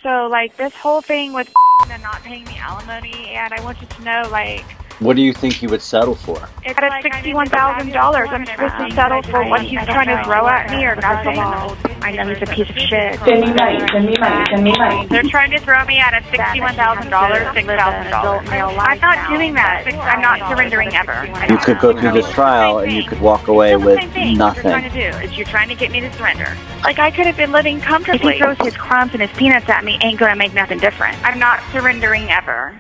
So, like, this whole thing with and not paying me alimony, and I want you to know, like... What do you think you would settle for? It's like $61,000. I'm supposed to settle for what he's trying to throw at me or nothing? I know he's a piece of shit. Send me money. They're trying to throw me at a $61,000, $6,000. I'm not doing that. I'm not surrendering ever. You could go through this trial and you could walk away with nothing. nothing. What you're trying to do is you're trying to get me to surrender. Like, I could have been living comfortably. If he throws his crumbs and his peanuts at me, ain't gonna make nothing different. I'm not surrendering ever.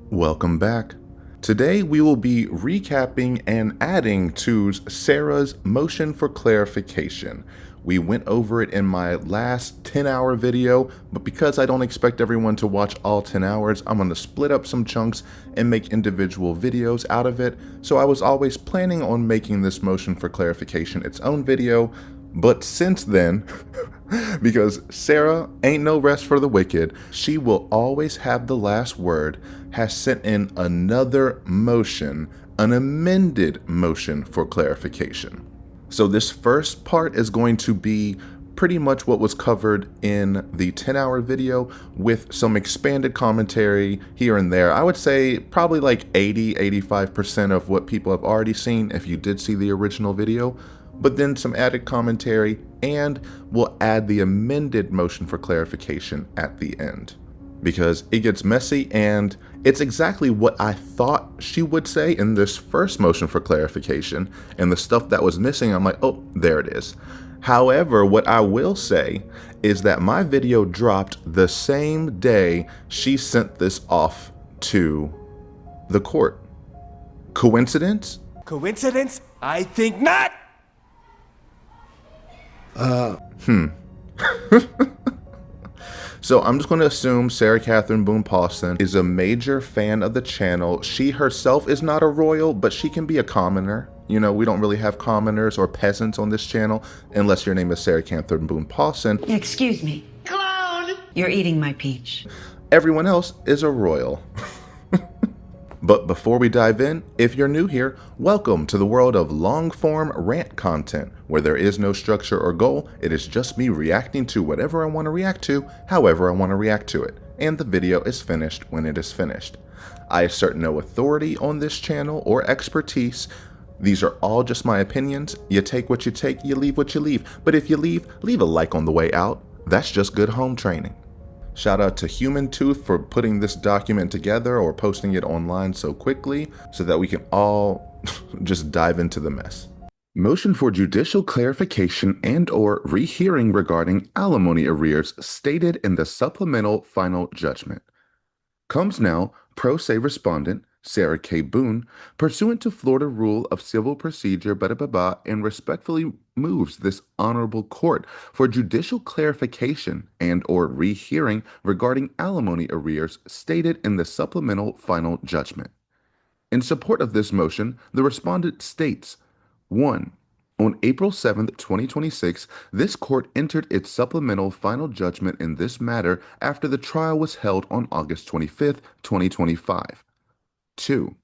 Welcome back. Today we will be recapping and adding to Sarah's motion for clarification. We went over it in my last 10-hour video, but because I don't expect everyone to watch all 10 hours, I'm going to split up some chunks and make individual videos out of it. So I was always planning on making this motion for clarification its own video, but since then, because Sarah ain't no rest for the wicked, she will always have the last word, has sent in another motion, an amended motion for clarification. So this first part is going to be pretty much what was covered in the 10-hour video with some expanded commentary here and there. I would say probably like 85% of what people have already seen if you did see the original video, but then some added commentary, and we'll add the amended motion for clarification at the end. Because it gets messy, and it's exactly what I thought she would say in this first motion for clarification, and the stuff that was missing, I'm like, oh, there it is. However, what I will say is that my video dropped the same day she sent this off to the court. Coincidence? Coincidence? I think not! So I'm just going to assume Sarah Catherine Boone Paulsen is a major fan of the channel. She herself is not a royal, but she can be a commoner. You know, we don't really have commoners or peasants on this channel unless your name is Sarah Catherine Boone Paulsen. Excuse me. Clown! You're eating my peach. Everyone else is a royal. But before we dive in, if you're new here, welcome to the world of long-form rant content, where there is no structure or goal. It is just me reacting to whatever I want to react to, however I want to react to it, and the video is finished when it is finished. I assert no authority on this channel or expertise. These are all just my opinions. You take what you take, you leave what you leave. But if you leave a like on the way out. That's just good home training. Shout out to Human Tooth for putting this document together or posting it online so quickly so that we can all just dive into the mess. Motion for judicial clarification and/or rehearing regarding alimony arrears stated in the supplemental final judgment. Comes now, pro se respondent, Sarah K. Boone, pursuant to Florida Rule of Civil Procedure, and respectfully moves this honorable court for judicial clarification and/or rehearing regarding alimony arrears stated in the supplemental final judgment. In support of this motion, the respondent states, 1. On April 7, 2026, this court entered its supplemental final judgment in this matter after the trial was held on August 25, 2025. 2.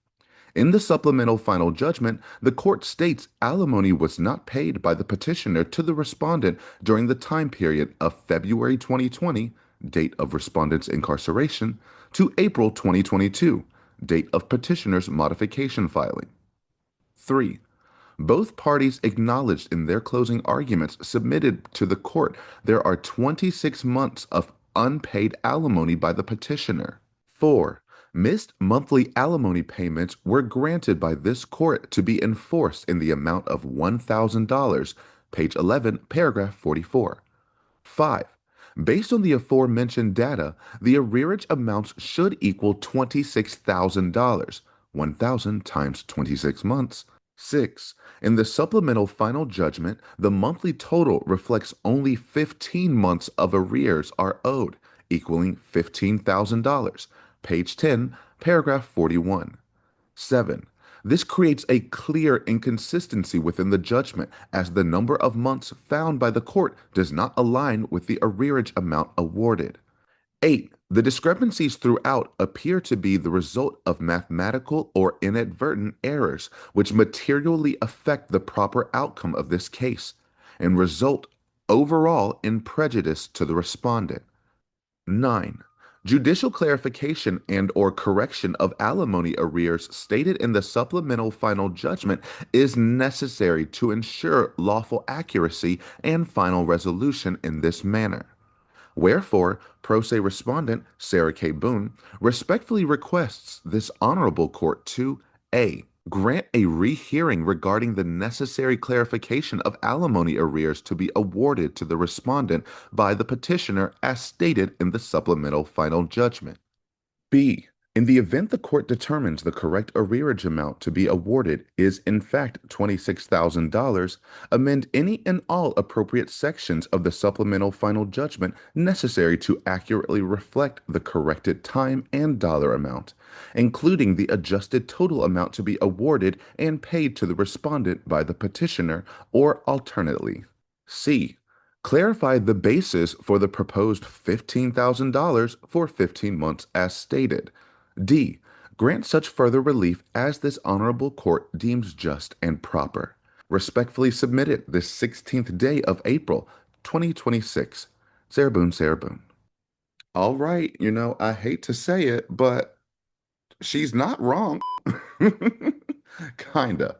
In the supplemental final judgment, the court states alimony was not paid by the petitioner to the respondent during the time period of February 2020, date of respondent's incarceration, to April 2022, date of petitioner's modification filing. 3. Both parties acknowledged in their closing arguments submitted to the court there are 26 months of unpaid alimony by the petitioner. 4. Missed monthly alimony payments were granted by this court to be enforced in the amount of $1,000, page 11, paragraph 44. 5. Based on the aforementioned data, the arrearage amounts should equal $26,000, 1,000 times 26 months. 6. In the supplemental final judgment, the monthly total reflects only 15 months of arrears are owed, equaling $15,000. Page 10, paragraph 41. 7. This creates a clear inconsistency within the judgment, as the number of months found by the court does not align with the arrearage amount awarded. 8. The discrepancies throughout appear to be the result of mathematical or inadvertent errors, which materially affect the proper outcome of this case, and result overall in prejudice to the respondent. 9. Judicial clarification and or correction of alimony arrears stated in the supplemental final judgment is necessary to ensure lawful accuracy and final resolution in this manner. Wherefore, pro se respondent Sarah K. Boone respectfully requests this honorable court to A. Grant a rehearing regarding the necessary clarification of alimony arrears to be awarded to the respondent by the petitioner as stated in the supplemental final judgment. B. In the event the court determines the correct arrearage amount to be awarded is in fact $26,000, amend any and all appropriate sections of the supplemental final judgment necessary to accurately reflect the corrected time and dollar amount, including the adjusted total amount to be awarded and paid to the respondent by the petitioner, or alternately. C. Clarify the basis for the proposed $15,000 for 15 months as stated. D. Grant such further relief as this honorable court deems just and proper. Respectfully submitted this 16th day of April, 2026. Sarah Boone, Sarah Boone. All right, I hate to say it, but she's not wrong. Kinda.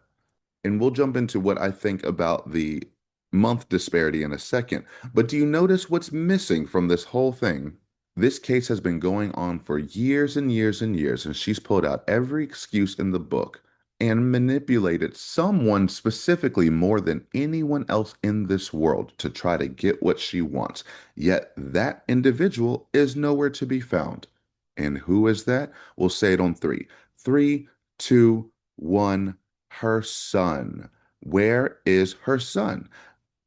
And we'll jump into what I think about the month disparity in a second. But do you notice what's missing from this whole thing? This case has been going on for years and years and years, and she's pulled out every excuse in the book and manipulated someone specifically more than anyone else in this world to try to get what she wants. Yet that individual is nowhere to be found. And who is that? We'll say it on three. 3, 2, 1. Her son. Where is her son?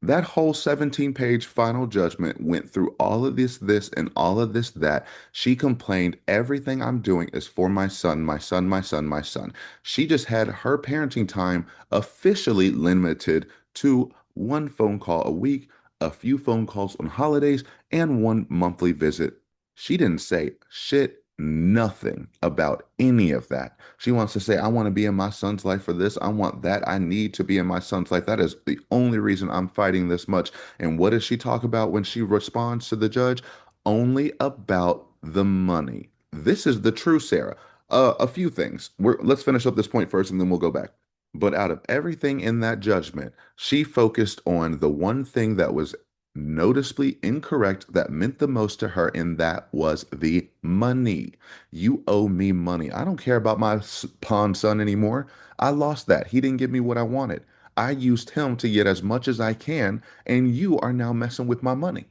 That whole 17-page final judgment went through all of this, and all of this, that. She complained, everything I'm doing is for my son, my son, my son, my son. She just had her parenting time officially limited to 1 phone call a week, a few phone calls on holidays, and 1 monthly visit. She didn't say shit, nothing about any of that. She wants to say, I want to be in my son's life for this. I want that. I need to be in my son's life. That is the only reason I'm fighting this much. And what does she talk about when she responds to the judge? Only about the money. This is the true Sarah. A few things. Let's finish up this point first, and then we'll go back. But out of everything in that judgment, she focused on the one thing that was noticeably incorrect, that meant the most to her, and that was the money. You owe me money. I don't care about my pawn son anymore. I lost that. He didn't give me what I wanted. I used him to get as much as I can, and you are now messing with my money.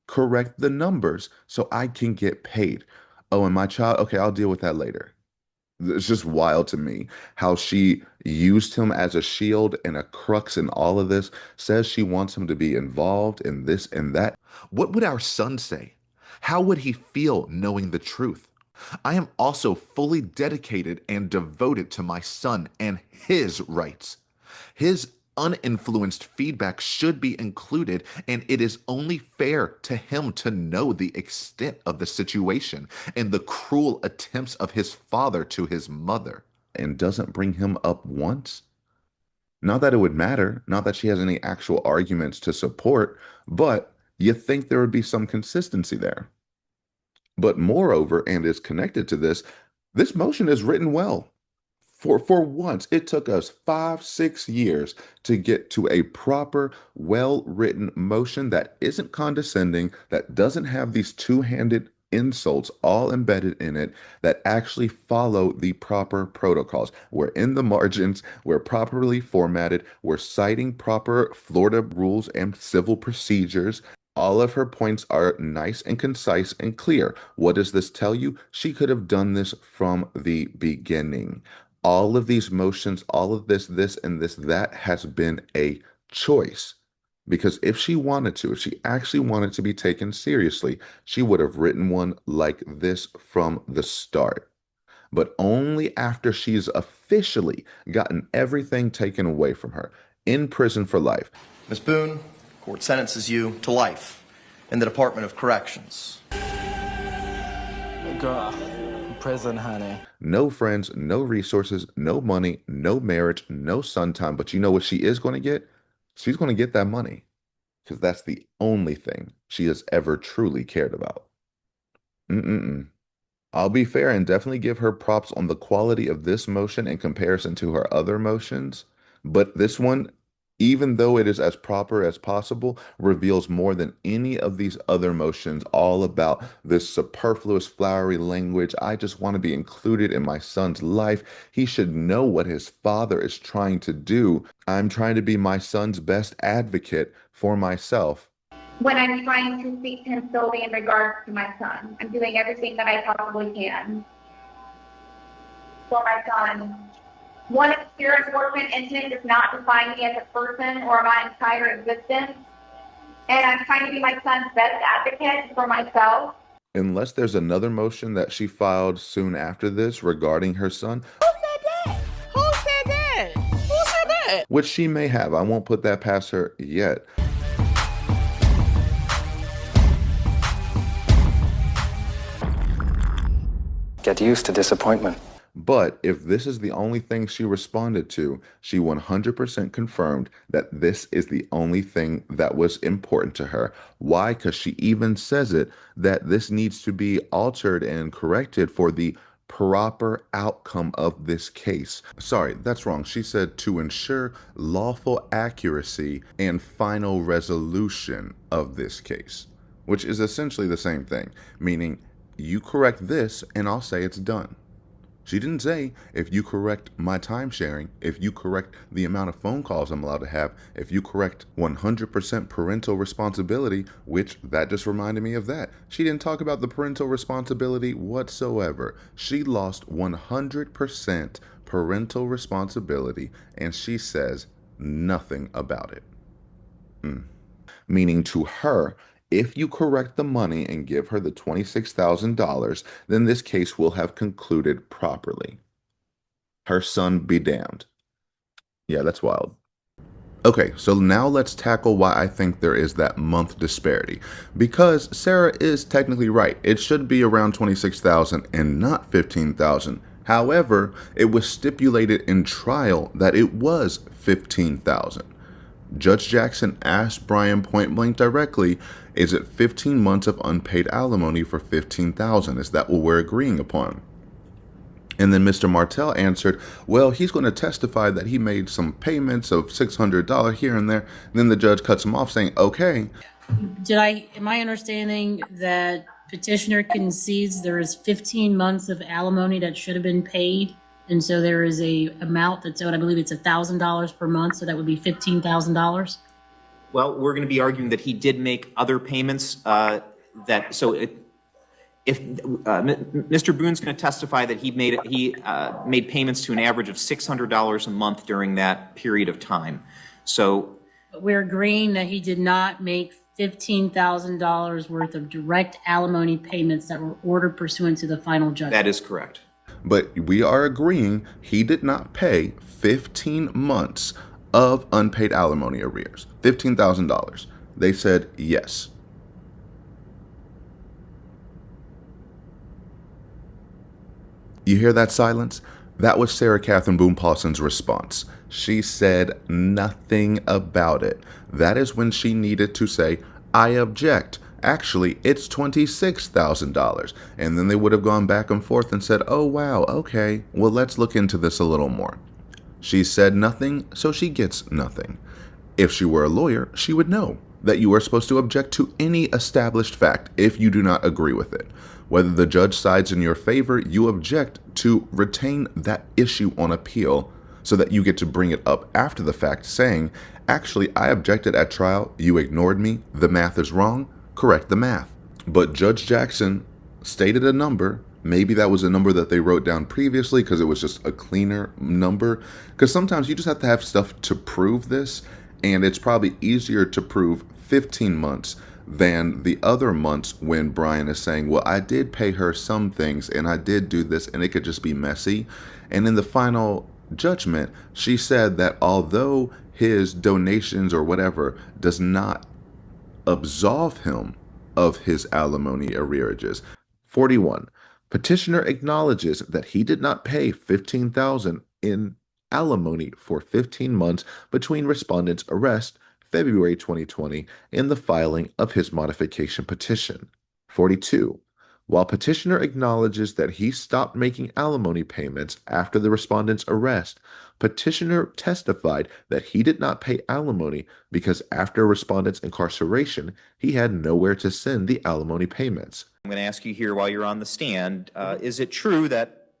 Correct the numbers so I can get paid. Oh, and my child, okay, I'll deal with that later. It's just wild to me how she used him as a shield and a crux in all of this, says she wants him to be involved in this and that. What would our son say? How would he feel knowing the truth? I am also fully dedicated and devoted to my son and his rights. His uninfluenced feedback should be included, and it is only fair to him to know the extent of the situation and the cruel attempts of his father to his mother. And doesn't bring him up once? Not that it would matter, not that she has any actual arguments to support, but you think there would be some consistency there. But moreover, and is connected to this motion is written well. For once, it took us 5-6 years to get to a proper, well-written motion that isn't condescending, that doesn't have these two-handed insults all embedded in it, that actually follow the proper protocols. We're in the margins, we're properly formatted, we're citing proper Florida rules and civil procedures. All of her points are nice and concise and clear. What does this tell you? She could have done this from the beginning. All of these motions, all of this, and this, that has been a choice. Because if she wanted to, if she actually wanted to be taken seriously, she would have written one like this from the start. But only after she's officially gotten everything taken away from her, in prison for life. Ms. Boone, court sentences you to life in the Department of Corrections. Girl, prison, honey. No friends, no resources, no money, no marriage, no son time. But you know what she is going to get? She's going to get that money, because that's the only thing she has ever truly cared about. Mm-mm-mm. I'll be fair and definitely give her props on the quality of this motion in comparison to her other motions. But this one, even though it is as proper as possible, reveals more than any of these other motions all about this superfluous, flowery language. I just want to be included in my son's life. He should know what his father is trying to do. I'm trying to be my son's best advocate for myself. When I'm trying to speak to him solely in regards to my son, I'm doing everything that I possibly can for my son. One fear enforcement incident does not define me as a person or my entire existence. And I'm trying to be my son's best advocate for myself. Unless there's another motion that she filed soon after this regarding her son. Who said that? Who said that? Who said that? Which she may have. I won't put that past her yet. Get used to disappointment. But if this is the only thing she responded to, she 100% confirmed that this is the only thing that was important to her. Why? Because she even says it, that this needs to be altered and corrected for the proper outcome of this case. Sorry, that's wrong. She said to ensure lawful accuracy and final resolution of this case, which is essentially the same thing, meaning you correct this and I'll say it's done. She didn't say if you correct my time sharing, if you correct the amount of phone calls I'm allowed to have, if you correct 100% parental responsibility, which that just reminded me of that. She didn't talk about the parental responsibility whatsoever. She lost 100% parental responsibility and she says nothing about it. Meaning to her, if you correct the money and give her the $26,000, then this case will have concluded properly. Her son be damned. Yeah, that's wild. Okay, so now let's tackle why I think there is that month disparity. Because Sarah is technically right. It should be around $26,000 and not $15,000. However, it was stipulated in trial that it was $15,000. Judge Jackson asked Brian point blank directly, is it 15 months of unpaid alimony for $15,000? Is that what we're agreeing upon? And then Mr. Martell answered, well, he's going to testify that he made some payments of $600 here and there. And then the judge cuts him off saying, okay. Am I understanding that petitioner concedes there is 15 months of alimony that should have been paid? And so there is a amount that's owed, I believe it's $1,000 per month, so that would be $15,000? Well, we're going to be arguing that he did make other payments if Mr. Boone's going to testify that he made payments to an average of $600 a month during that period of time. So we're agreeing that he did not make $15,000 worth of direct alimony payments that were ordered pursuant to the final judgment. That is correct. But we are agreeing he did not pay 15 months of unpaid alimony arrears. $15,000. They said yes. You hear that silence? That was Sarah Catherine Boone Paulsen's response. She said nothing about it. That is when she needed to say, I object. Actually, it's $26,000. And then they would have gone back and forth and said, oh, wow, okay, well, let's look into this a little more. She said nothing, so she gets nothing. If she were a lawyer, she would know that you are supposed to object to any established fact if you do not agree with it. Whether the judge sides in your favor, you object to retain that issue on appeal so that you get to bring it up after the fact saying, actually, I objected at trial, you ignored me, the math is wrong, correct the math. But Judge Jackson stated a number. Maybe that was a number that they wrote down previously because it was just a cleaner number. Because sometimes you just have to have stuff to prove this, and it's probably easier to prove 15 months than the other months when Brian is saying, well, I did pay her some things and I did do this, and it could just be messy. And in the final judgment, she said that although his donations or whatever does not absolve him of his alimony arrearages. 41. Petitioner acknowledges that he did not pay $15,000 in alimony for 15 months between respondent's arrest, February 2020, and the filing of his modification petition. 42. While petitioner acknowledges that he stopped making alimony payments after the respondent's arrest, petitioner testified that he did not pay alimony because after respondent's incarceration, he had nowhere to send the alimony payments. I'm going to ask you here while you're on the stand, is it true that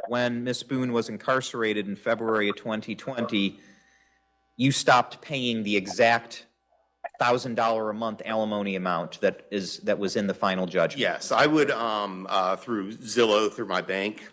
when Ms. Boone was incarcerated in February of 2020, you stopped paying the exact $1,000 a month alimony amount that was in the final judgment? Yes, I would, through Zillow, through my bank,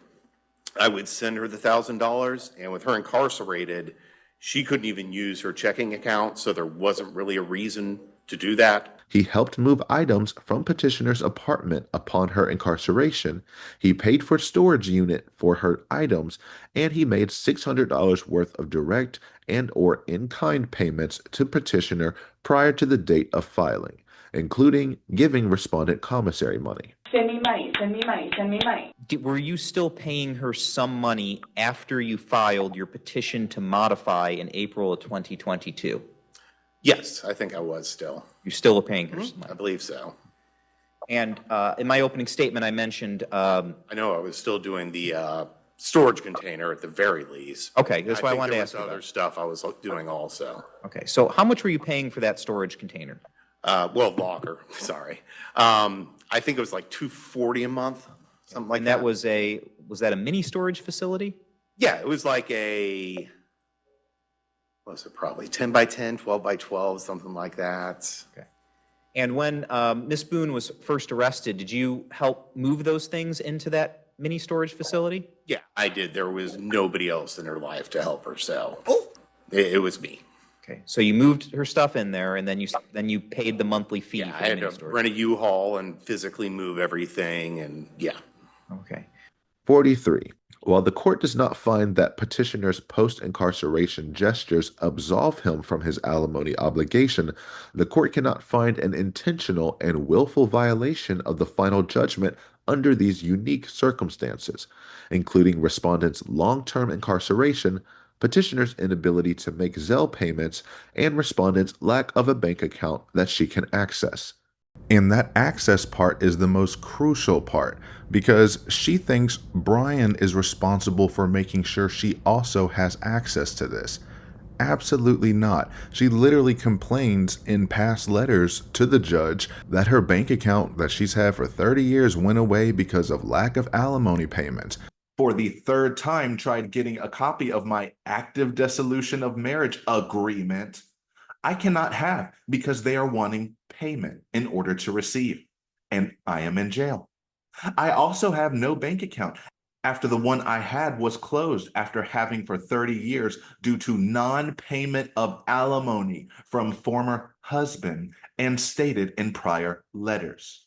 I would send her the $1,000, and with her incarcerated, she couldn't even use her checking account, so there wasn't really a reason to do that. He helped move items from petitioner's apartment upon her incarceration. He paid for storage unit for her items, and he made $600 worth of direct and or in-kind payments to petitioner prior to the date of filing, including giving respondent commissary money. Send me money, send me money, send me money. Were you still paying her some money after you filed your petition to modify in April of 2022? Yes, I think I was still. You're still paying her some money? I believe so. And in my opening statement, I mentioned... I know I was still doing the storage container at the very least. Okay, that's why I wanted to ask you other stuff I was doing also. Okay, so how much were you paying for that storage container? Well, locker, sorry. I think it was like $240 a month, something like and that. Was that a mini storage facility? Yeah, it was like a, what was it, probably 10 by 10, 12 by 12, something like that. Okay. And when Ms. Boone was first arrested, did you help move those things into that mini storage facility? Yeah, I did. There was nobody else in her life to help her sell. Oh, it was me. Okay, so you moved her stuff in there, and then you paid the monthly fee. Yeah, for I had to storage. rent a U-Haul and physically move everything, and yeah. Okay. 43. While the court does not find that petitioner's post-incarceration gestures absolve him from his alimony obligation, the court cannot find an intentional and willful violation of the final judgment under these unique circumstances, including respondent's long-term incarceration, petitioner's inability to make Zelle payments, and respondent's lack of a bank account that she can access. And that access part is the most crucial part, because she thinks Brian is responsible for making sure she also has access to this. Absolutely not. She literally complains in past letters to the judge that her bank account that she's had for 30 years went away because of lack of alimony payments. For the third time, tried getting a copy of my active dissolution of marriage agreement. I cannot have because they are wanting payment in order to receive, and I am in jail. I also have no bank account after the one I had was closed after having for 30 years due to non-payment of alimony from former husband and stated in prior letters.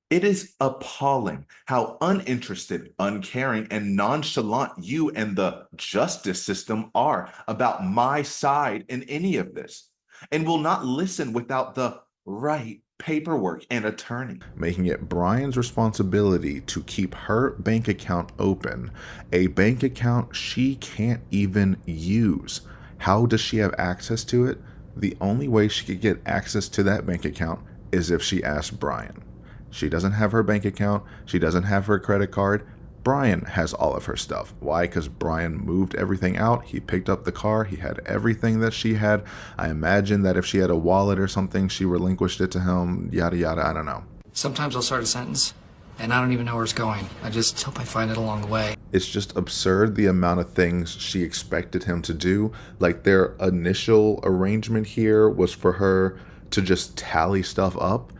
It is appalling how uninterested, uncaring, and nonchalant you and the justice system are about my side in any of this, and will not listen without the right paperwork and attorney. Making it Brian's responsibility to keep her bank account open, a bank account she can't even use. How does she have access to it? The only way she could get access to that bank account is if she asked Brian. She doesn't have her bank account. She doesn't have her credit card. Brian has all of her stuff. Why? Because Brian moved everything out. He picked up the car. He had everything that she had. I imagine that if she had a wallet or something, she relinquished it to him, yada, yada. I don't know. Sometimes I'll start a sentence, and I don't even know where it's going. I just hope I find it along the way. It's just absurd the amount of things she expected him to do. Like, their initial arrangement here was for her to just tally stuff up.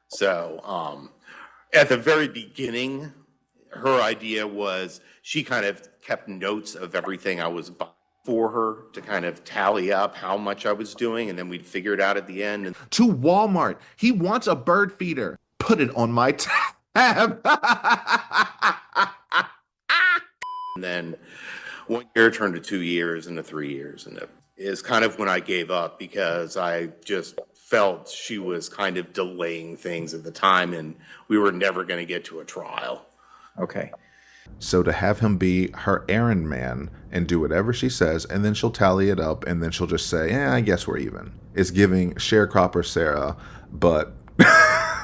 So, at the very beginning, her idea was she kind of kept notes of everything I was buying for her to kind of tally up how much I was doing, and then we'd figure it out at the end. To Walmart. He wants a bird feeder. Put it on my tab. And then 1 year turned to 2 years and to 3 years, and it is kind of when I gave up because I just felt she was kind of delaying things at the time, and we were never going to get to a trial. Okay. So to have him be her errand man and do whatever she says, and then she'll tally it up, and then she'll just say, I guess we're even. It's giving sharecropper Sarah, but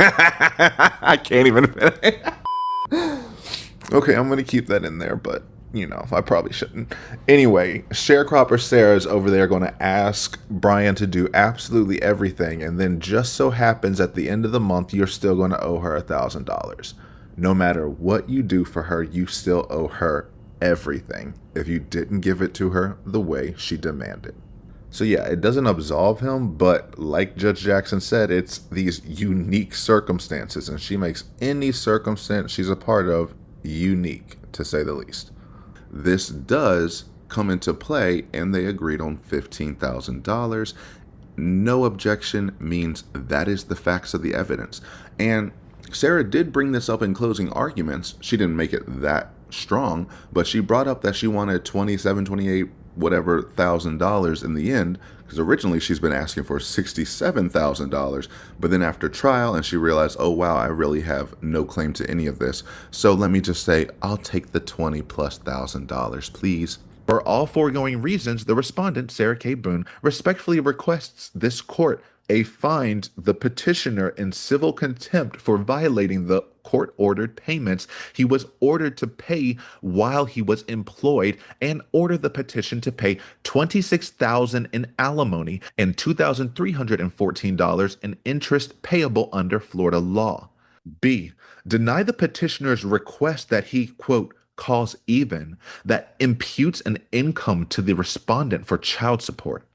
I can't even. Okay, I'm gonna keep that in there, but you know, I probably shouldn't. Anyway, Sharecropper Sarah's over there going to ask Brian to do absolutely everything, and then just so happens at the end of the month, you're still going to owe her $1,000. No matter what you do for her, you still owe her everything if you didn't give it to her the way she demanded. So yeah, it doesn't absolve him, but like Judge Jackson said, it's these unique circumstances, and she makes any circumstance she's a part of unique, to say the least. This does come into play, and they agreed on $15,000. No objection means that is the facts of the evidence. And Sarah did bring this up in closing arguments. She didn't make it that strong, but she brought up that she wanted $27, $28, whatever $1,000 in the end, because originally she's been asking for $67,000, but then after trial and she realized, oh wow, I really have no claim to any of this, so let me just say I'll take the $20,000+, please. For all foregoing reasons, the respondent, Sarah K. Boone, respectfully requests this court find the petitioner in civil contempt for violating the court-ordered payments he was ordered to pay while he was employed, and order the petition to pay $26,000 in alimony and $2,314 in interest payable under Florida law. B. Deny the petitioner's request that he, quote, calls even, that imputes an income to the respondent for child support.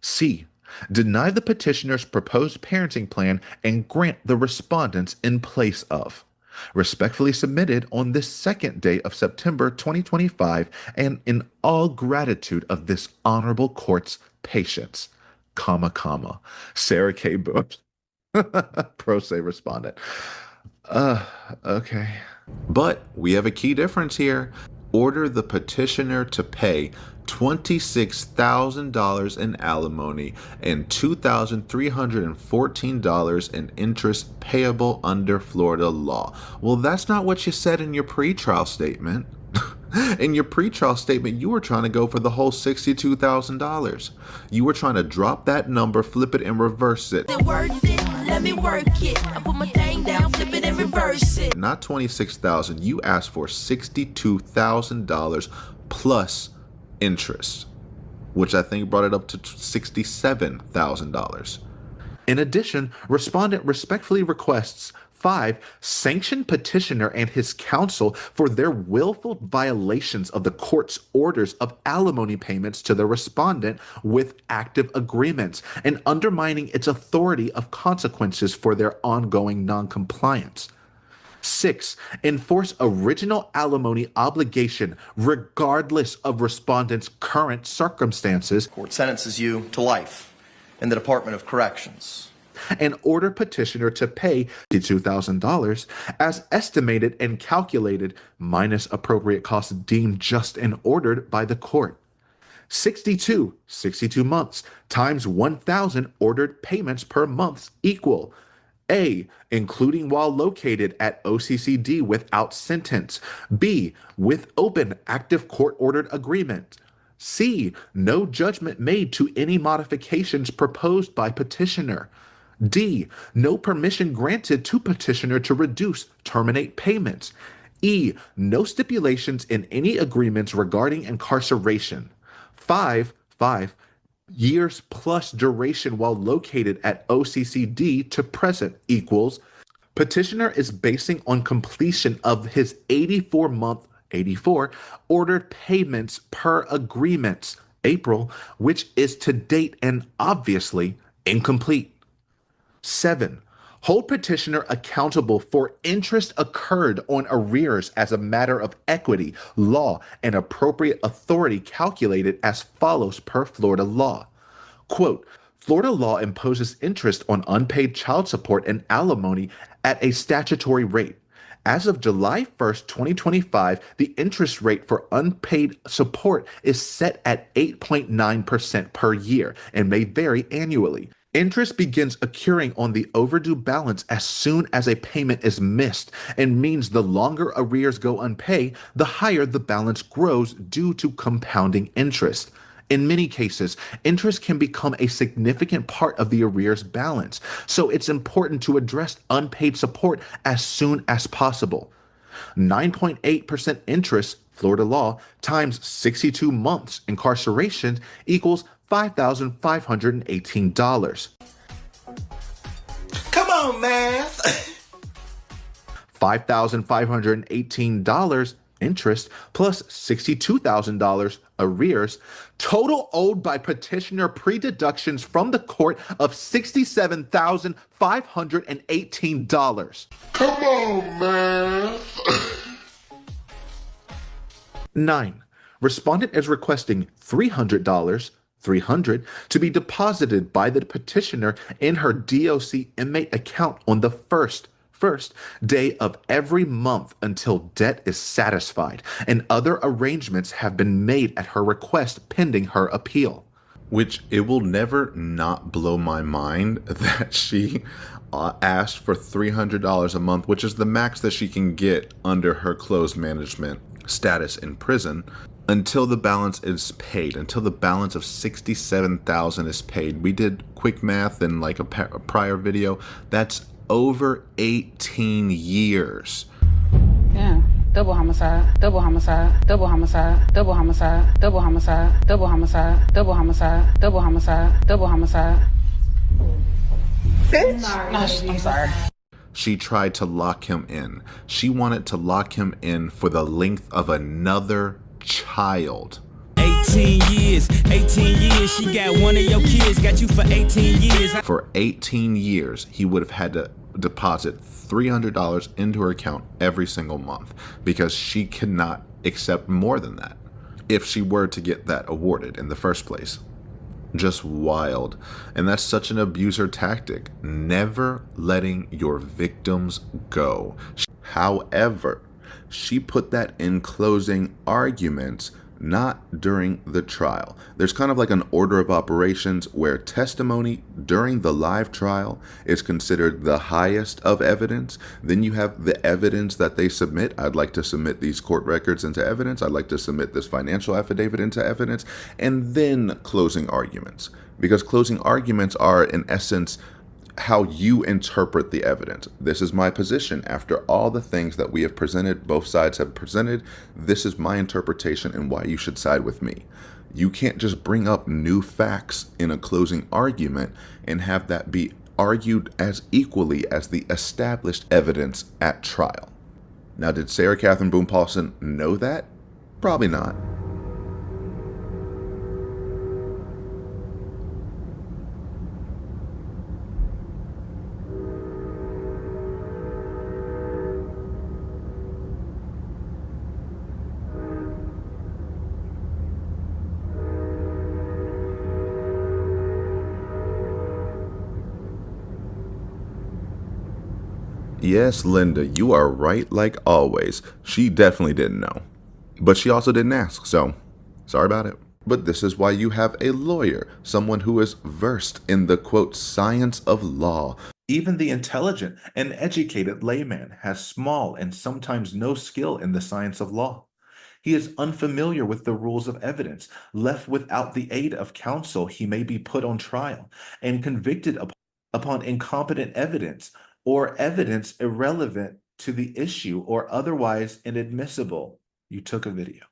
C. Deny the petitioner's proposed parenting plan and grant the respondents in place of. Respectfully submitted on this 2nd day of September 2025, and in all gratitude of this honorable court's patience, Sarah K. Boone. Pro se respondent. Okay. But we have a key difference here. Order the petitioner to pay $26,000 in alimony and $2,314 in interest payable under Florida law. Well, that's not what you said in your pretrial statement. In your pretrial statement, you were trying to go for the whole $62,000. You were trying to drop that number, flip it, and reverse it. Let me work it. I put my thing down, flip it, and reverse it. Not $26,000. You asked for $62,000 plus interest, which I think brought it up to $67,000. In addition, respondent respectfully requests 5. Sanction petitioner and his counsel for their willful violations of the court's orders of alimony payments to the respondent with active agreements, and undermining its authority of consequences for their ongoing noncompliance. 6. Enforce original alimony obligation regardless of respondent's current circumstances. Court sentences you to life in the Department of Corrections. And order petitioner to pay $2,000 as estimated and calculated minus appropriate costs deemed just and ordered by the court. 62 months times 1,000 ordered payments per month equal A, including while located at OCCD without sentence. B, with open active court-ordered agreement. C, no judgment made to any modifications proposed by petitioner. D, no permission granted to petitioner to reduce, terminate payments. E, no stipulations in any agreements regarding incarceration. 5 years plus duration while located at OCCD to present equals petitioner is basing on completion of his 84 ordered payments per agreements April, which is to date and obviously incomplete. 7. Hold petitioner accountable for interest occurred on arrears as a matter of equity, law, and appropriate authority calculated as follows per Florida law. Quote, Florida law imposes interest on unpaid child support and alimony at a statutory rate. As of July 1st, 2025, the interest rate for unpaid support is set at 8.9% per year and may vary annually. Interest begins accruing on the overdue balance as soon as a payment is missed, and means the longer arrears go unpaid, the higher the balance grows due to compounding interest. In many cases, interest can become a significant part of the arrears balance, so it's important to address unpaid support as soon as possible. 9.8% interest, Florida law, times 62 months incarceration equals $5,518. Come on, math. $5,518 interest plus $62,000 arrears, total owed by petitioner pre-deductions from the court of $67,518. Come on, man. 9. Respondent is requesting $300 to be deposited by the petitioner in her DOC inmate account on the first day of every month until debt is satisfied, and other arrangements have been made at her request pending her appeal. Which it will never not blow my mind that she asked for $300 a month, which is the max that she can get under her closed management status in prison, until the balance is paid, until the balance of $67,000 is paid. We did quick math in like a prior video. That's over 18 years. Yeah. Double homicide, double homicide, double homicide, double homicide, double homicide, double homicide, double homicide, double homicide, double homicide. Bitch. I'm sorry. She tried to lock him in. She wanted to lock him in for the length of another child. 18 years, she got one of your kids, got you for 18 years. For 18 years, he would have had to deposit $300 into her account every single month because she cannot accept more than that if she were to get that awarded in the first place. Just wild. And that's such an abuser tactic, never letting your victims go. However, she put that in closing arguments, not during the trial. There's kind of like an order of operations where testimony during the live trial is considered the highest of evidence. Then you have the evidence that they submit. I'd like to submit these court records into evidence. I'd like to submit this financial affidavit into evidence. And then closing arguments. Because closing arguments are, in essence, how you interpret the evidence. This is my position. After all the things that we have presented, both sides have presented, this is my interpretation and why you should side with me. You can't just bring up new facts in a closing argument and have that be argued as equally as the established evidence at trial. Now, did Sarah Catherine Boone Paulsen know that? Probably not. Yes, Linda, you are right like always. She definitely didn't know. But she also didn't ask, so sorry about it. But this is why you have a lawyer, someone who is versed in the, quote, science of law. Even the intelligent and educated layman has small and sometimes no skill in the science of law. He is unfamiliar with the rules of evidence. Left without the aid of counsel, he may be put on trial and convicted upon incompetent evidence, or evidence irrelevant to the issue or otherwise inadmissible. You took a video.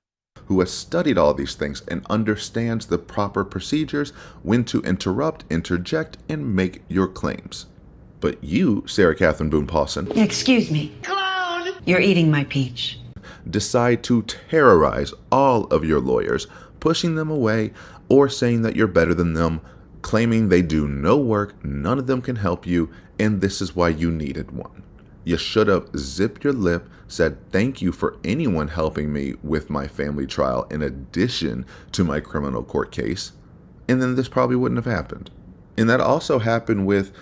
Who has studied all these things and understands the proper procedures, when to interrupt, interject, and make your claims. But you, Sarah Catherine Boone Paulsen, Excuse me. Clown. You're eating my peach. decide to terrorize all of your lawyers, pushing them away or saying that you're better than them, claiming they do no work, none of them can help you, and this is why you needed one. You should have zipped your lip, said thank you for anyone helping me with my family trial in addition to my criminal court case, and then this probably wouldn't have happened. And that also happened with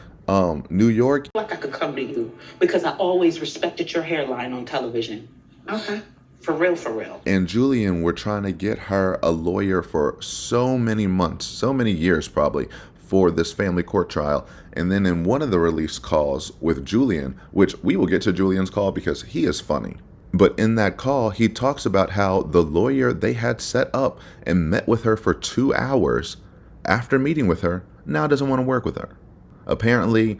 New York. Like I could come to you because I always respected your hairline on television. Okay. For real, for real. And Julian were trying to get her a lawyer for so many months, so many years probably, for this family court trial. And then in one of the release calls with Julian, which we will get to Julian's call because he is funny. But in that call, he talks about how the lawyer they had set up and met with her for 2 hours after meeting with her now doesn't want to work with her. Apparently,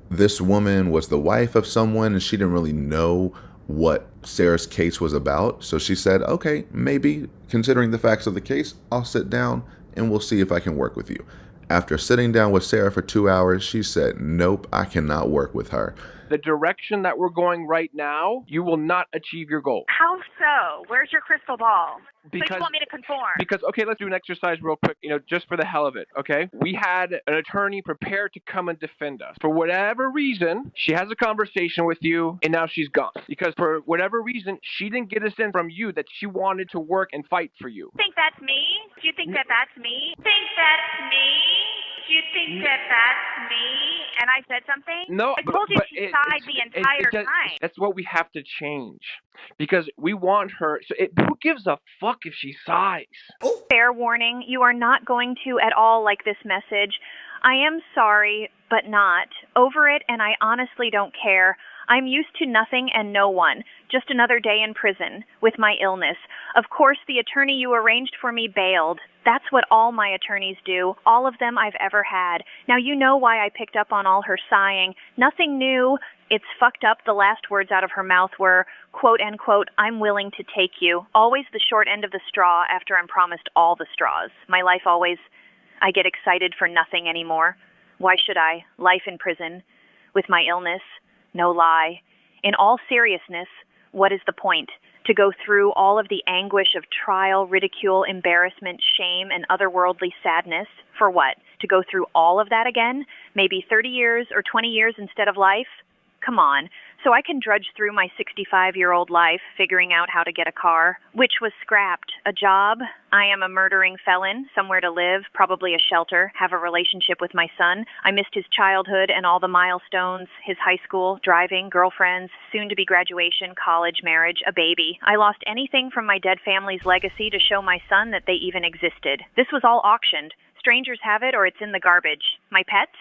this woman was the wife of someone and she didn't really know what Sarah's case was about. So she said, okay, maybe considering the facts of the case, I'll sit down and we'll see if I can work with you. After sitting down with Sarah for 2 hours, she said, nope, I cannot work with her. The direction that we're going right now, you will not achieve your goal. How so? Where's your crystal ball? Because, so you want me to conform? Because, okay, let's do an exercise real quick, just for the hell of it, okay? We had an attorney prepared to come and defend us. For whatever reason, she has a conversation with you, and now she's gone. Because for whatever reason, she didn't get a sense from you that she wanted to work and fight for you. Think that's me? Do you think that that's me? Think that's me? Do you think that that's me? And I said something? No, I told you she sighed the entire time. That's what we have to change. Because we want her. Who gives a fuck if she sighs? Fair warning, you are not going to at all like this message. I am sorry, but not. Over it, and I honestly don't care. I'm used to nothing and no one. Just another day in prison with my illness. Of course, the attorney you arranged for me bailed. That's what all my attorneys do, all of them I've ever had. Now you know why I picked up on all her sighing. Nothing new. It's fucked up. The last words out of her mouth were, quote, unquote, I'm willing to take you. Always the short end of the straw after I'm promised all the straws. My life always, I get excited for nothing anymore. Why should I? Life in prison. With my illness. No lie. In all seriousness, what is the point? To go through all of the anguish of trial, ridicule, embarrassment, shame, and otherworldly sadness? For what? To go through all of that again? Maybe 30 years or 20 years instead of life? Come on. So I can drudge through my 65-year-old life figuring out how to get a car, which was scrapped. A job. I am a murdering felon, somewhere to live, probably a shelter, have a relationship with my son. I missed his childhood and all the milestones, his high school, driving, girlfriends, soon-to-be graduation, college, marriage, a baby. I lost anything from my dead family's legacy to show my son that they even existed. This was all auctioned. Strangers have it or it's in the garbage. My pets?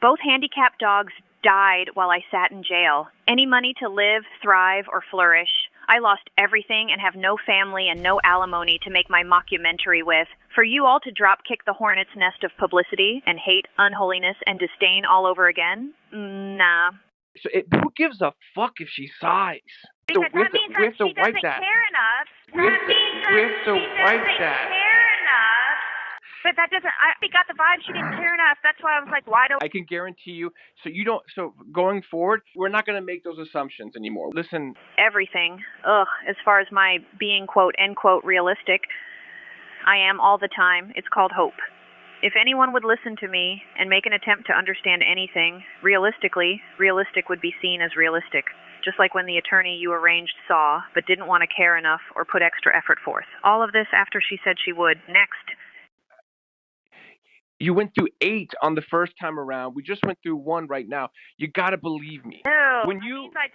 Both handicapped dogs died while I sat in jail. Any money to live, thrive, or flourish. I lost everything and have no family and no alimony to make my mockumentary with. For you all to drop kick the hornet's nest of publicity and hate, unholiness, and disdain all over again? Nah. So who gives a fuck if she sighs? Because that means that she doesn't care enough. That means that she doesn't care enough. But that doesn't, I got the vibe she didn't care enough. That's why I was like, why don't I can guarantee you, so going forward, we're not going to make those assumptions anymore. Listen. Everything. As far as my being, quote, end quote, realistic, I am all the time. It's called hope. If anyone would listen to me and make an attempt to understand anything, realistically, realistic would be seen as realistic. Just like when the attorney you arranged saw, but didn't want to care enough or put extra effort forth. All of this after she said she would. Next. You went through 8 on the first time around. We just went through 1 right now. You gotta believe me. No, when you have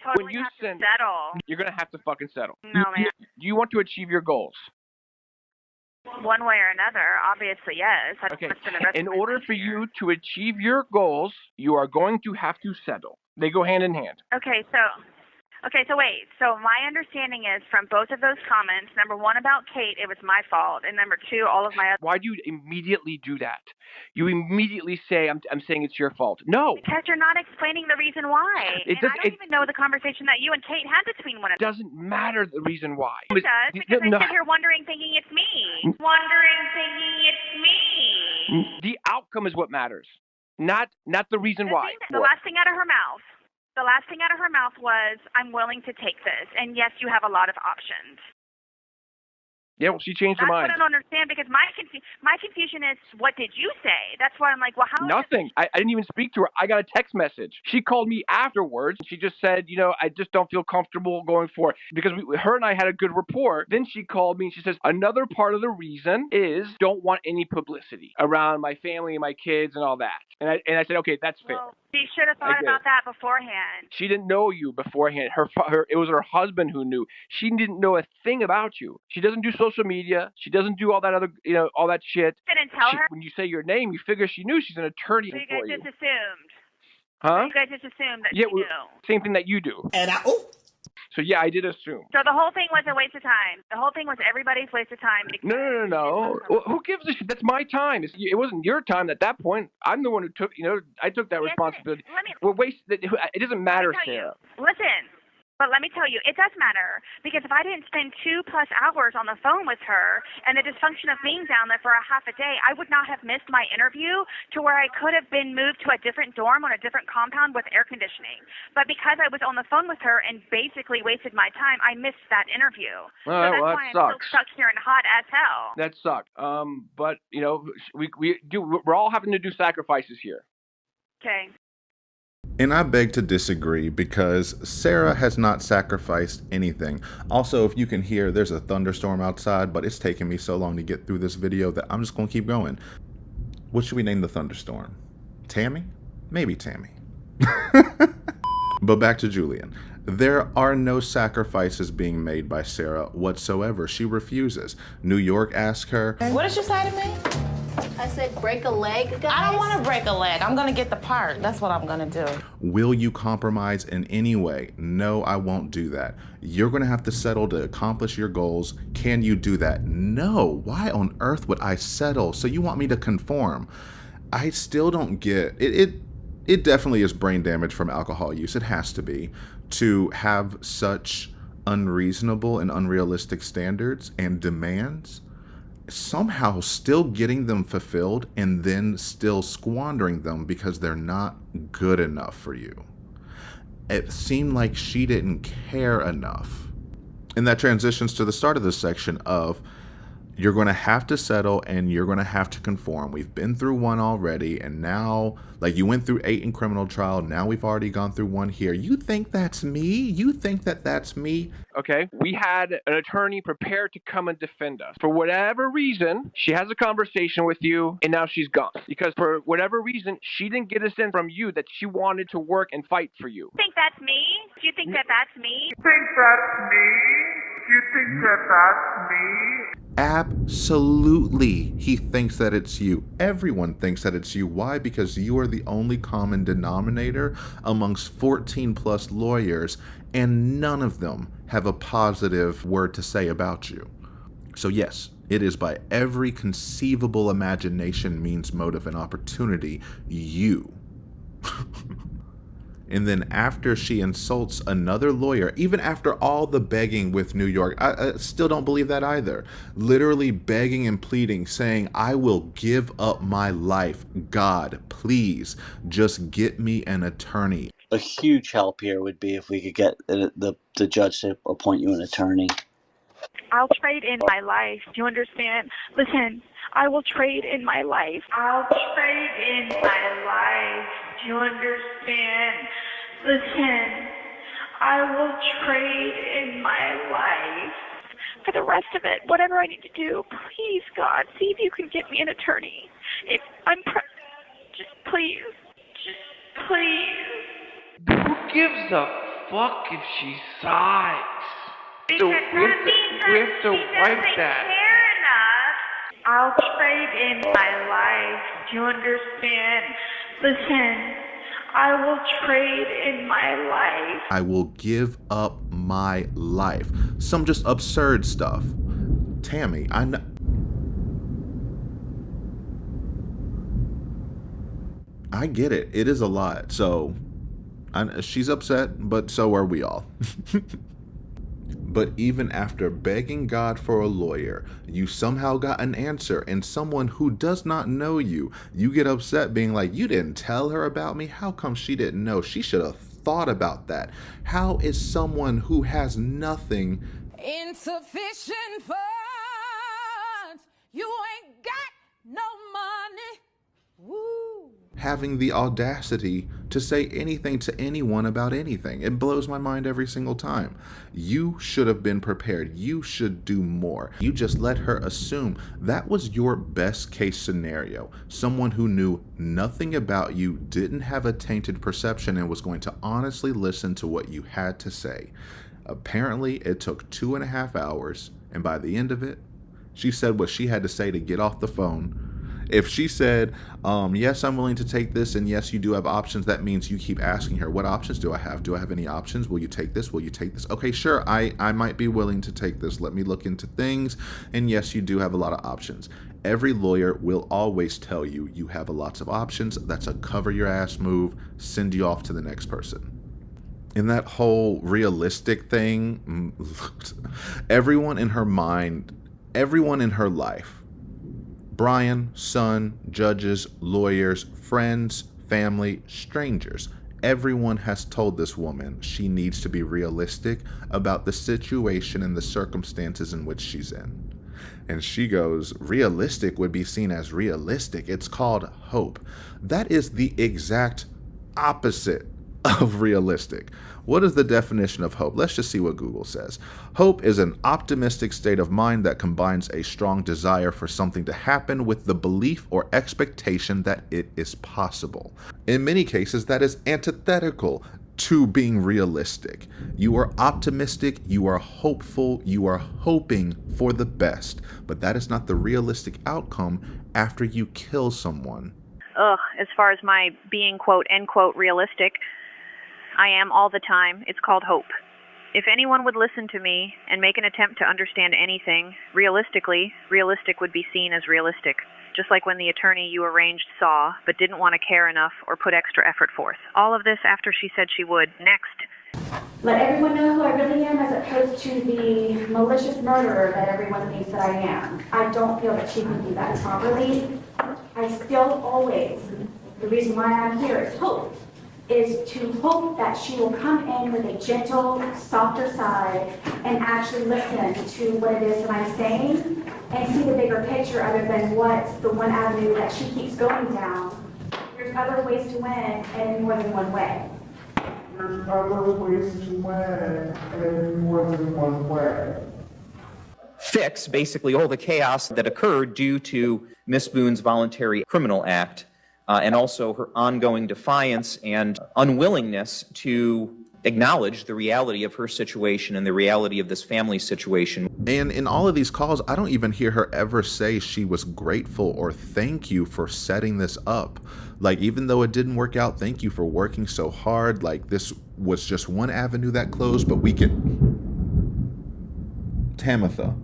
to settle. You're gonna have to fucking settle. No, man. You want to achieve your goals. One way or another, obviously, yes. Okay. In order for you to achieve your goals, you are going to have to settle. They go hand in hand. Okay, so wait. So my understanding is from both of those comments, number 1 about Kate, it was my fault, and number 2, all of my other... Why do you immediately do that? You immediately say, I'm saying it's your fault. No. Because you're not explaining the reason why. I don't even know the conversation that you and Kate had between one another. It doesn't matter the reason why. It does, because I sit here wondering, thinking it's me. The outcome is what matters, not the reason why. The last thing out of her mouth. The last thing out of her mouth was, I'm willing to take this. And yes, you have a lot of options. Yeah, well, she changed her mind. That's what I don't understand, because my confusion is, what did you say? That's why I'm like, well, how? Nothing. I didn't even speak to her. I got a text message. She called me afterwards. She just said, I just don't feel comfortable going for it. Because her and I had a good rapport. Then she called me and she says, another part of the reason is don't want any publicity around my family and my kids and all that. And I said, okay, that's fair. Well, she should have thought about that beforehand. She didn't know you beforehand. It was her husband who knew. She didn't know a thing about you. She doesn't do social media. She doesn't do all that other, all that shit. Didn't tell her. When you say your name, you figure she knew. She's an attorney for you. So you guys just assumed. Huh? You guys just assumed that she knew. Same thing that you do. So yeah, I did assume. So the whole thing was a waste of time. The whole thing was everybody's waste of time. No. Well, who gives a shit? That's my time. It wasn't your time at that point. I'm the one who took, I took that responsibility. It doesn't matter, Sarah. Listen, but let me tell you, it does matter. Because if I didn't spend 2+ hours on the phone with her and the dysfunction of being down there for a half a day, I would not have missed my interview to where I could have been moved to a different dorm on a different compound with air conditioning. But because I was on the phone with her and basically wasted my time, I missed that interview. So that's why I'm still stuck here and hot as hell. That sucked. But we're all having to do sacrifices here. Okay. And I beg to disagree because Sarah has not sacrificed anything. Also, if you can hear, there's a thunderstorm outside, but it's taking me so long to get through this video that I'm just going to keep going. What should we name the thunderstorm? Tammy? Maybe Tammy. But back to Julian. There are no sacrifices being made by Sarah whatsoever. She refuses. New York asked her, What did you say to me? I said break a leg, guys. I don't want to break a leg. I'm going to get the part. That's what I'm going to do. will you compromise in any way? No, I won't do that. You're going to have to settle to accomplish your goals. Can you do that? No. Why on earth would I settle? So you want me to conform? I still don't get it. It definitely is brain damage from alcohol use. It has to be, to have such unreasonable and unrealistic standards and demands, somehow still getting them fulfilled and then still squandering them because they're not good enough for you. It seemed like she didn't care enough. And that transitions to the start of this section of, you're going to have to settle and you're going to have to conform. We've been through one already, and now, like, you went through 8 in criminal trial. Now we've already gone through 1 here. You think that's me? You think that that's me? Okay, we had an attorney prepared to come and defend us. For whatever reason, she has a conversation with you, and now she's gone. Because for whatever reason, she didn't get a sense from you that she wanted to work and fight for you. You think that's me? Do you think that that's me? You think that's me? Do you think that that's me? Absolutely. He thinks that it's you. Everyone thinks that it's you. Why? Because you are the only common denominator amongst 14 plus lawyers, and none of them have a positive word to say about you. So yes, it is by every conceivable imagination, means, motive, and opportunity, you. And then after she insults another lawyer, even after all the begging with New York, I still don't believe that either. Literally begging and pleading, saying, I will give up my life. God, please, just get me an attorney. A huge help here would be if we could get the judge to appoint you an attorney. I'll trade in my life. Do you understand? Listen, I will trade in my life. I'll trade in my life. Do you understand? Listen, I will trade in my life. For the rest of it, whatever I need to do, please, God, see if you can get me an attorney. If I'm just please. Who gives a fuck if she sighs? Because we have to wipe that. I'll trade in my life. Do you understand? Listen, I will trade in my life. I will give up my life. Some just absurd stuff. Tammy, I know. I get it. It is a lot. So she's upset, but so are we all. But even after begging God for a lawyer, you somehow got an answer, and someone who does not know you, you get upset being like, you didn't tell her about me? How come she didn't know? She should have thought about that. How is someone who has nothing, insufficient funds, you ain't got no money, woo, having the audacity to say anything to anyone about anything? It blows my mind every single time. You should have been prepared. You should do more. You just let her assume that was your best case scenario. Someone who knew nothing about you, didn't have a tainted perception, and was going to honestly listen to what you had to say. Apparently, it took 2.5 hours, and by the end of it, she said what she had to say to get off the phone. If she said, yes, I'm willing to take this, and yes, you do have options, that means you keep asking her, what options do I have? Do I have any options? Will you take this? Will you take this? Okay, sure, I might be willing to take this. Let me look into things. And yes, you do have a lot of options. Every lawyer will always tell you you have lots of options. That's a cover your ass move, send you off to the next person. In that whole realistic thing, everyone in her mind, everyone in her life, Brian, son, judges, lawyers, friends, family, strangers, everyone has told this woman she needs to be realistic about the situation and the circumstances in which she's in. And she goes, realistic would be seen as realistic. It's called hope. That is the exact opposite of realistic. What is the definition of hope? Let's just see what Google says. Hope is an optimistic state of mind that combines a strong desire for something to happen with the belief or expectation that it is possible. In many cases, that is antithetical to being realistic. You are optimistic, you are hopeful, you are hoping for the best, but that is not the realistic outcome after you kill someone. As far as my being, quote, end quote, realistic, I am all the time. It's called hope. If anyone would listen to me and make an attempt to understand anything, realistically, realistic would be seen as realistic. Just like when the attorney you arranged saw, but didn't want to care enough or put extra effort forth. All of this after she said she would. Next. Let everyone know who I really am as opposed to the malicious murderer that everyone thinks that I am. I don't feel that she can do that properly. I still always, the reason why I'm here is hope. Is to hope that she will come in with a gentle, softer side and actually listen to what it is that I'm saying and see the bigger picture other than what's the one avenue that she keeps going down. There's other ways to win and in more than one way. There's other ways to win and more than one way. Fix basically all the chaos that occurred due to Miss Boone's voluntary criminal act. And also her ongoing defiance and unwillingness to acknowledge the reality of her situation and the reality of this family's situation. And in all of these calls, I don't even hear her ever say she was grateful or thank you for setting this up. Like, even though it didn't work out, thank you for working so hard. Like, this was just one avenue that closed, but we can... Tamitha.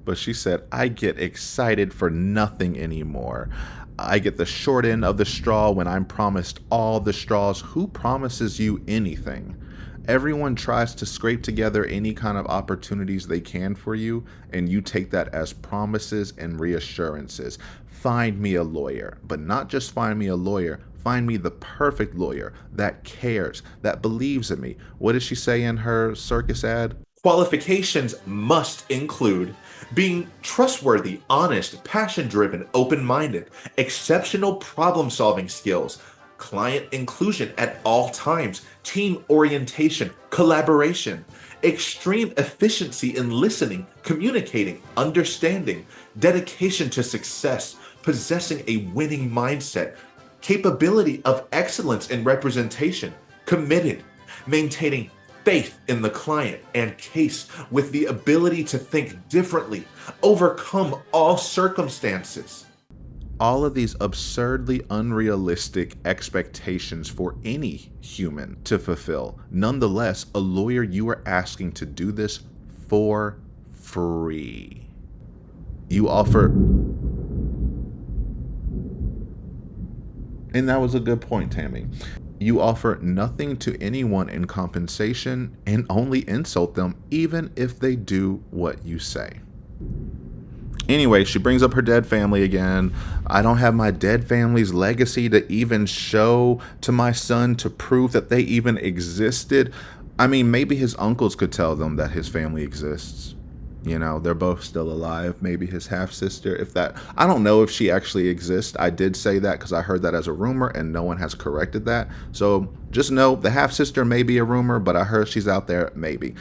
But she said, I get excited for nothing anymore. I get the short end of the straw when I'm promised all the straws. Who promises you anything? Everyone tries to scrape together any kind of opportunities they can for you, and you take that as promises and reassurances. Find me a lawyer, but not just find me a lawyer. Find me the perfect lawyer that cares, that believes in me. What did she say in her circus ad? Qualifications must include being trustworthy, honest, passion-driven, open-minded, exceptional problem-solving skills, client inclusion at all times, team orientation, collaboration, extreme efficiency in listening, communicating, understanding, dedication to success, possessing a winning mindset, capability of excellence in representation, committed, maintaining faith in the client and case with the ability to think differently, overcome all circumstances. All of these absurdly unrealistic expectations for any human to fulfill. Nonetheless, a lawyer, you are asking to do this for free. You offer... And that was a good point, Tammy. You offer nothing to anyone in compensation and only insult them even if they do what you say. Anyway, she brings up her dead family again. I don't have my dead family's legacy to even show to my son to prove that they even existed. I mean, maybe his uncles could tell them that his family exists. You know, they're both still alive. Maybe his half-sister, if that... I don't know if she actually exists. I did say that because I heard that as a rumor and no one has corrected that. So just know the half-sister may be a rumor, but I heard she's out there, maybe.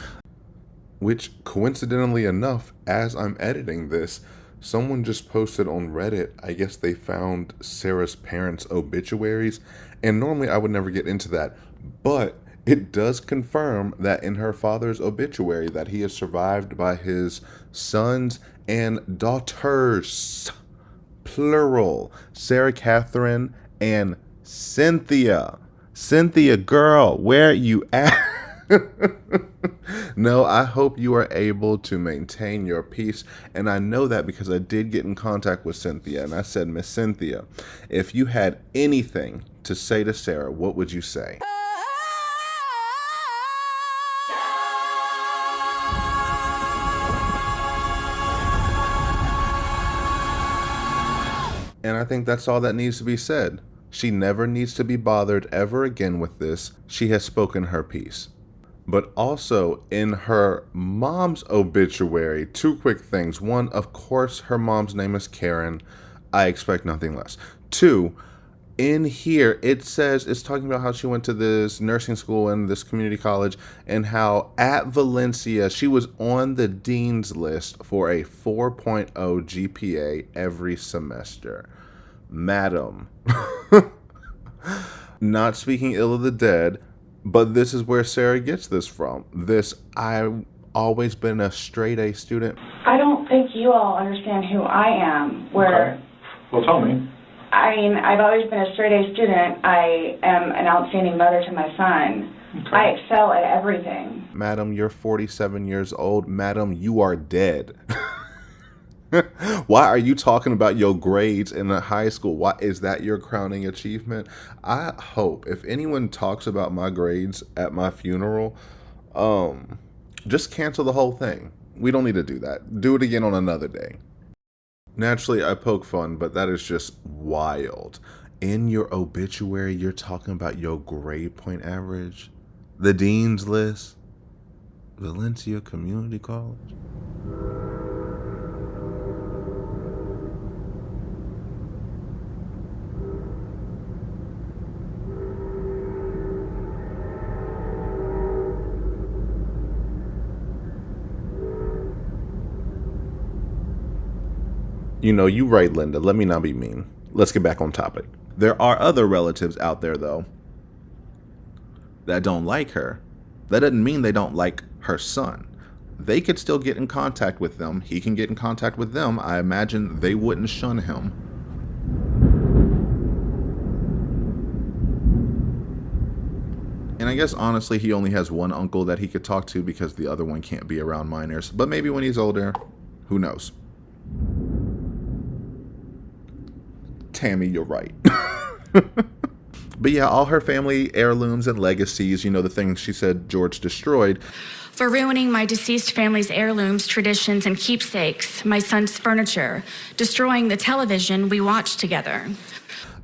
Which, coincidentally enough, as I'm editing this, someone just posted on Reddit, I guess they found Sarah's parents' obituaries. And normally I would never get into that. But It does confirm that in her father's obituary that he is survived by his sons and daughters, plural, Sarah Catherine and Cynthia. Cynthia, girl, where you at? No, I hope you are able to maintain your peace. And I know that because I did get in contact with Cynthia. And I said, Miss Cynthia, if you had anything to say to Sarah, what would you say? And I think that's all that needs to be said. She never needs to be bothered ever again with this. She has spoken her piece. But also in her mom's obituary, two quick things. One, of course, her mom's name is Karen. I expect nothing less. Two, in here, it says, it's talking about how she went to this nursing school and this community college and how at Valencia, she was on the dean's list for a 4.0 GPA every semester. Madam, not speaking ill of the dead, but this is where Sarah gets this from. I've always been a straight A student. I don't think you all understand who I am. Okay. Well, tell me. I mean, I've always been a straight A student. I am an outstanding mother to my son. Okay. I excel at everything. Madam, you're 47 years old. Madam, you are dead. Why are you talking about your grades in high school? Why is that your crowning achievement? I hope if anyone talks about my grades at my funeral, just cancel the whole thing. We don't need to do that. Do it again on another day. Naturally, I poke fun, but that is just wild. In your obituary, you're talking about your grade point average, the dean's list, Valencia Community College. You know, you right, Linda. Let me not be mean. Let's get back on topic. There are other relatives out there, though, that don't like her. That doesn't mean they don't like her son. They could still get in contact with them. He can get in contact with them. I imagine they wouldn't shun him. And I guess, honestly, he only has one uncle that he could talk to because the other one can't be around minors. But maybe when he's older, who knows? Tammy, you're right. But yeah, all her family heirlooms and legacies, you know, the things she said George destroyed. For ruining my deceased family's heirlooms, traditions, and keepsakes, my son's furniture, destroying the television we watched together.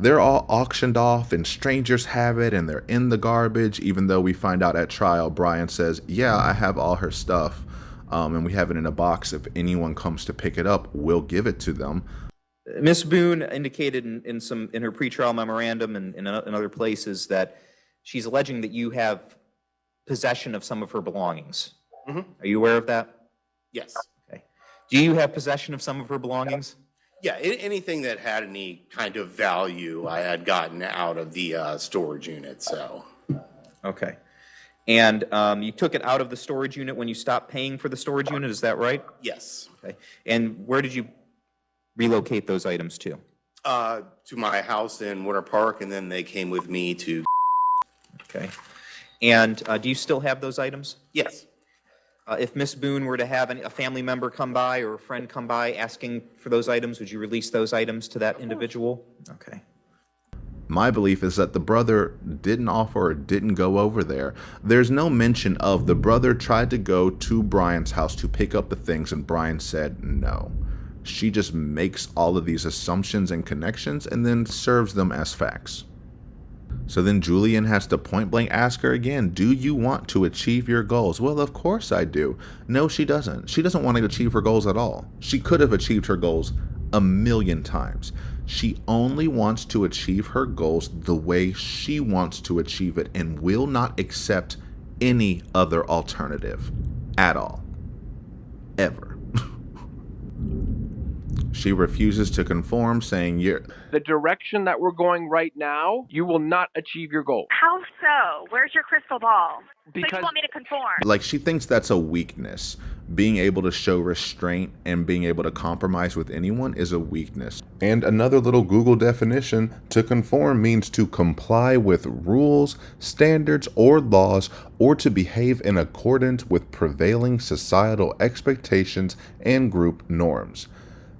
They're all auctioned off and strangers have it and they're in the garbage, even though we find out at trial, Brian says, yeah, I have all her stuff. And we have it in a box. If anyone comes to pick it up, we'll give it to them. Ms. Boone indicated in her pretrial memorandum and in other places that she's alleging that you have possession of some of her belongings. Mm-hmm. Are you aware of that? Yes. Okay. Do you have possession of some of her belongings? Yeah, anything that had any kind of value I had gotten out of the storage unit, so. Okay. And you took it out of the storage unit when you stopped paying for the storage unit, is that right? Yes. Okay. And where did you relocate those items to? To my house in Winter Park, and then they came with me to. Okay. And do you still have those items? Yes. If Miss Boone were to have a family member come by or a friend come by asking for those items, would you release those items to that individual? Okay. My belief is that the brother didn't offer or didn't go over there. There's no mention of the brother tried to go to Brian's house to pick up the things and Brian said no. She just makes all of these assumptions and connections and then serves them as facts. So then Julian has to point blank ask her again, do you want to achieve your goals? Well, of course I do. No, she doesn't. She doesn't want to achieve her goals at all. She could have achieved her goals a million times. She only wants to achieve her goals the way she wants to achieve it and will not accept any other alternative at all. Ever. She refuses to conform, saying the direction that we're going right now, you will not achieve your goal. How so? Where's your crystal ball? Because you want me to conform? like she thinks that's a weakness. Being able to show restraint and being able to compromise with anyone is a weakness. And another little Google definition, to conform means to comply with rules, standards, or laws, or to behave in accordance with prevailing societal expectations and group norms.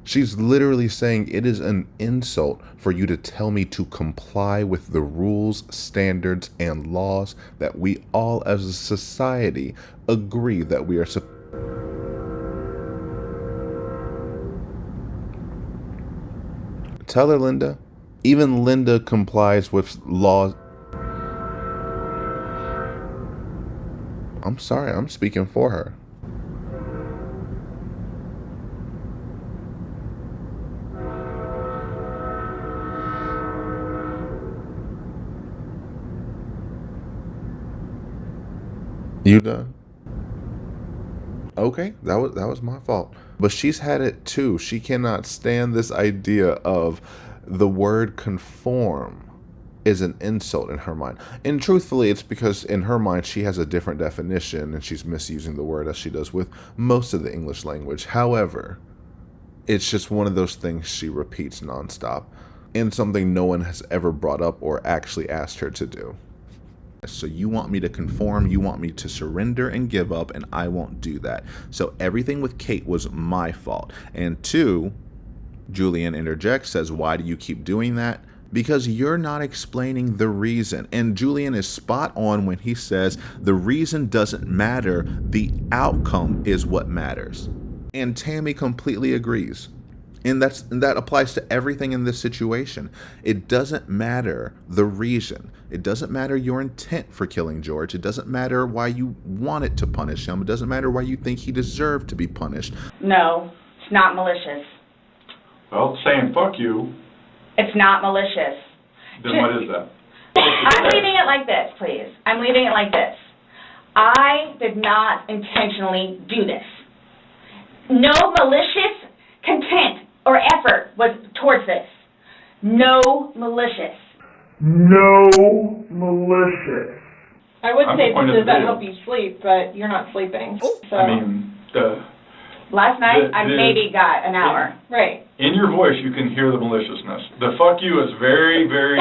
She's literally saying it is an insult for you to tell me to comply with the rules, standards, and laws that we all as a society agree that we are supposed. Tell her, Linda. Even Linda complies with laws. I'm sorry, I'm speaking for her. You done? Okay, that was my fault. But she's had it too. She cannot stand this idea of the word conform is an insult in her mind. And truthfully, it's because in her mind she has a different definition and she's misusing the word as she does with most of the English language. However, it's just one of those things she repeats nonstop and something no one has ever brought up or actually asked her to do. So you want me to conform, you want me to surrender and give up, and I won't do that. So everything with Kate was my fault. And two, Julian interjects, says, why do you keep doing that? Because you're not explaining the reason. And Julian is spot on when he says the reason doesn't matter, the outcome is what matters. And Tammy completely agrees. And that applies to everything in this situation. It doesn't matter the reason. It doesn't matter your intent for killing George. It doesn't matter why you wanted to punish him. It doesn't matter why you think he deserved to be punished. No, it's not malicious. Well, saying fuck you. It's not malicious. Then what is that? I'm leaving it like this, please. I'm leaving it like this. I did not intentionally do this. No malicious content or effort was towards this. No malicious. No malicious. I would say, point of does the that video. help you sleep? But you're not sleeping. So. I mean, Last night, I the- maybe got an hour. Right. in your voice you can hear the maliciousness. The fuck you is very, very...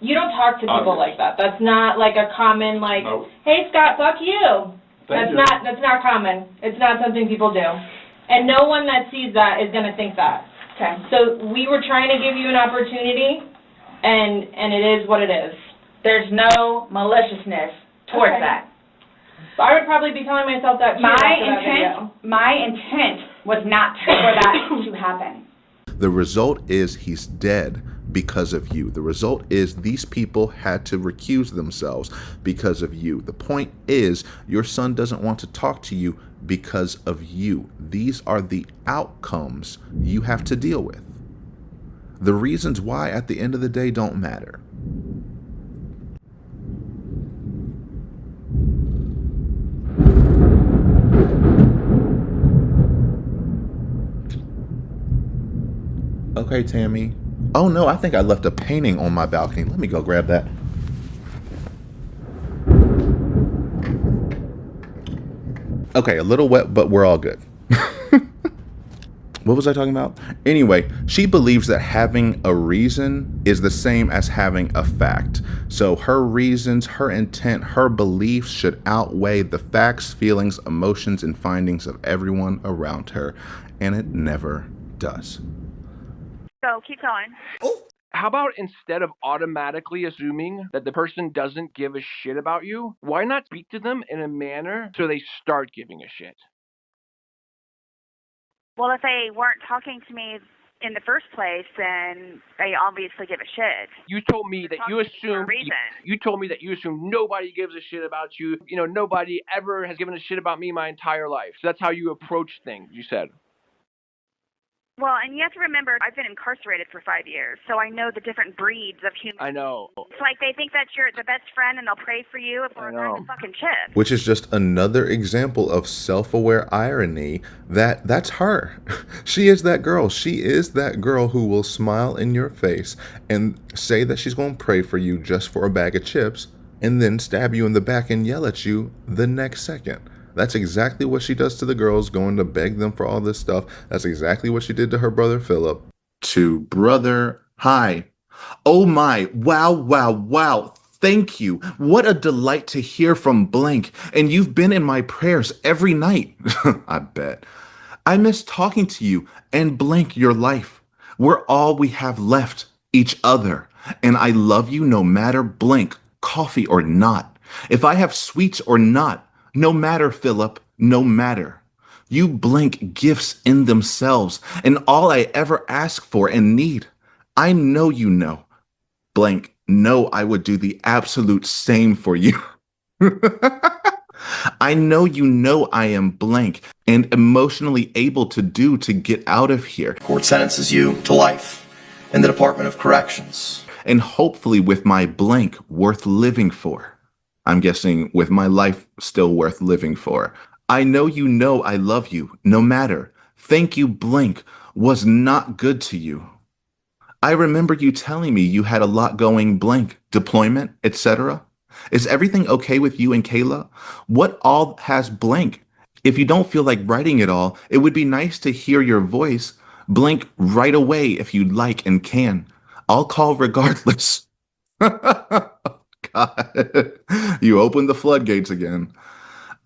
You don't talk to people Obvious. like that. That's not like a common like, Nope. hey Scott, fuck you. Thank That's you. not common. It's not something people do. And no one that sees that is gonna think that. Okay. So we were trying to give you an opportunity and it is what it is. There's no maliciousness towards Okay. that. So I would probably be telling myself that too after that video. My intent was not for that to happen. The result is he's dead because of you. The result is these people had to recuse themselves because of you. The point is your son doesn't want to talk to you because of you. These are the outcomes you have to deal with. The reasons why at the end of the day don't matter. Okay, Tammy. Oh no, I think I left a painting on my balcony. Let me go grab that. Okay, a little wet, but we're all good. What was I talking about? Anyway, she believes that having a reason is the same as having a fact. So her reasons, her intent, her beliefs should outweigh the facts, feelings, emotions, and findings of everyone around her. And it never does. So keep going. How about instead of automatically assuming that the person doesn't give a shit about you, why not speak to them in a manner so they start giving a shit? Well, if they weren't talking to me in the first place, then they obviously give a shit. You told me that you assume you told me that you assume nobody gives a shit about you. You know, nobody ever has given a shit about me my entire life. So that's how you approach things, you said. Well, and you have to remember, I've been incarcerated for 5 years, so I know the different breeds of humans. I know. It's like they think that you're the best friend and they'll pray for you for a bag of fucking chips. Which is just another example of self-aware irony that's her. She is that girl. She is that girl who will smile in your face and say that she's going to pray for you just for a bag of chips and then stab you in the back and yell at you the next second. That's exactly what she does to the girls, going to beg them for all this stuff. That's exactly what she did to her brother Philip. To brother, hi. Oh my, wow. Thank you. What a delight to hear from Blank. And you've been in my prayers every night. I bet. I miss talking to you and Blank your life. We're all we have left, each other. And I love you no matter Blank, coffee or not. If I have sweets or not, no matter, Philip, no matter. You Blank gifts in themselves and all I ever ask for and need. I know you know. Blank, know I would do the absolute same for you. I know you know I am Blank and emotionally able to do to get out of here. Court sentences you to life in the Department of Corrections. And hopefully with my Blank worth living for. I'm guessing with my life still worth living for. I know you know I love you, no matter. Thank you, Blank, was not good to you. I remember you telling me you had a lot going Blank, deployment, etc. Is everything okay with you and Kayla? What all has Blank? If you don't feel like writing it all, it would be nice to hear your voice. Blank right away if you'd like and can. I'll call regardless. God, you opened the floodgates again.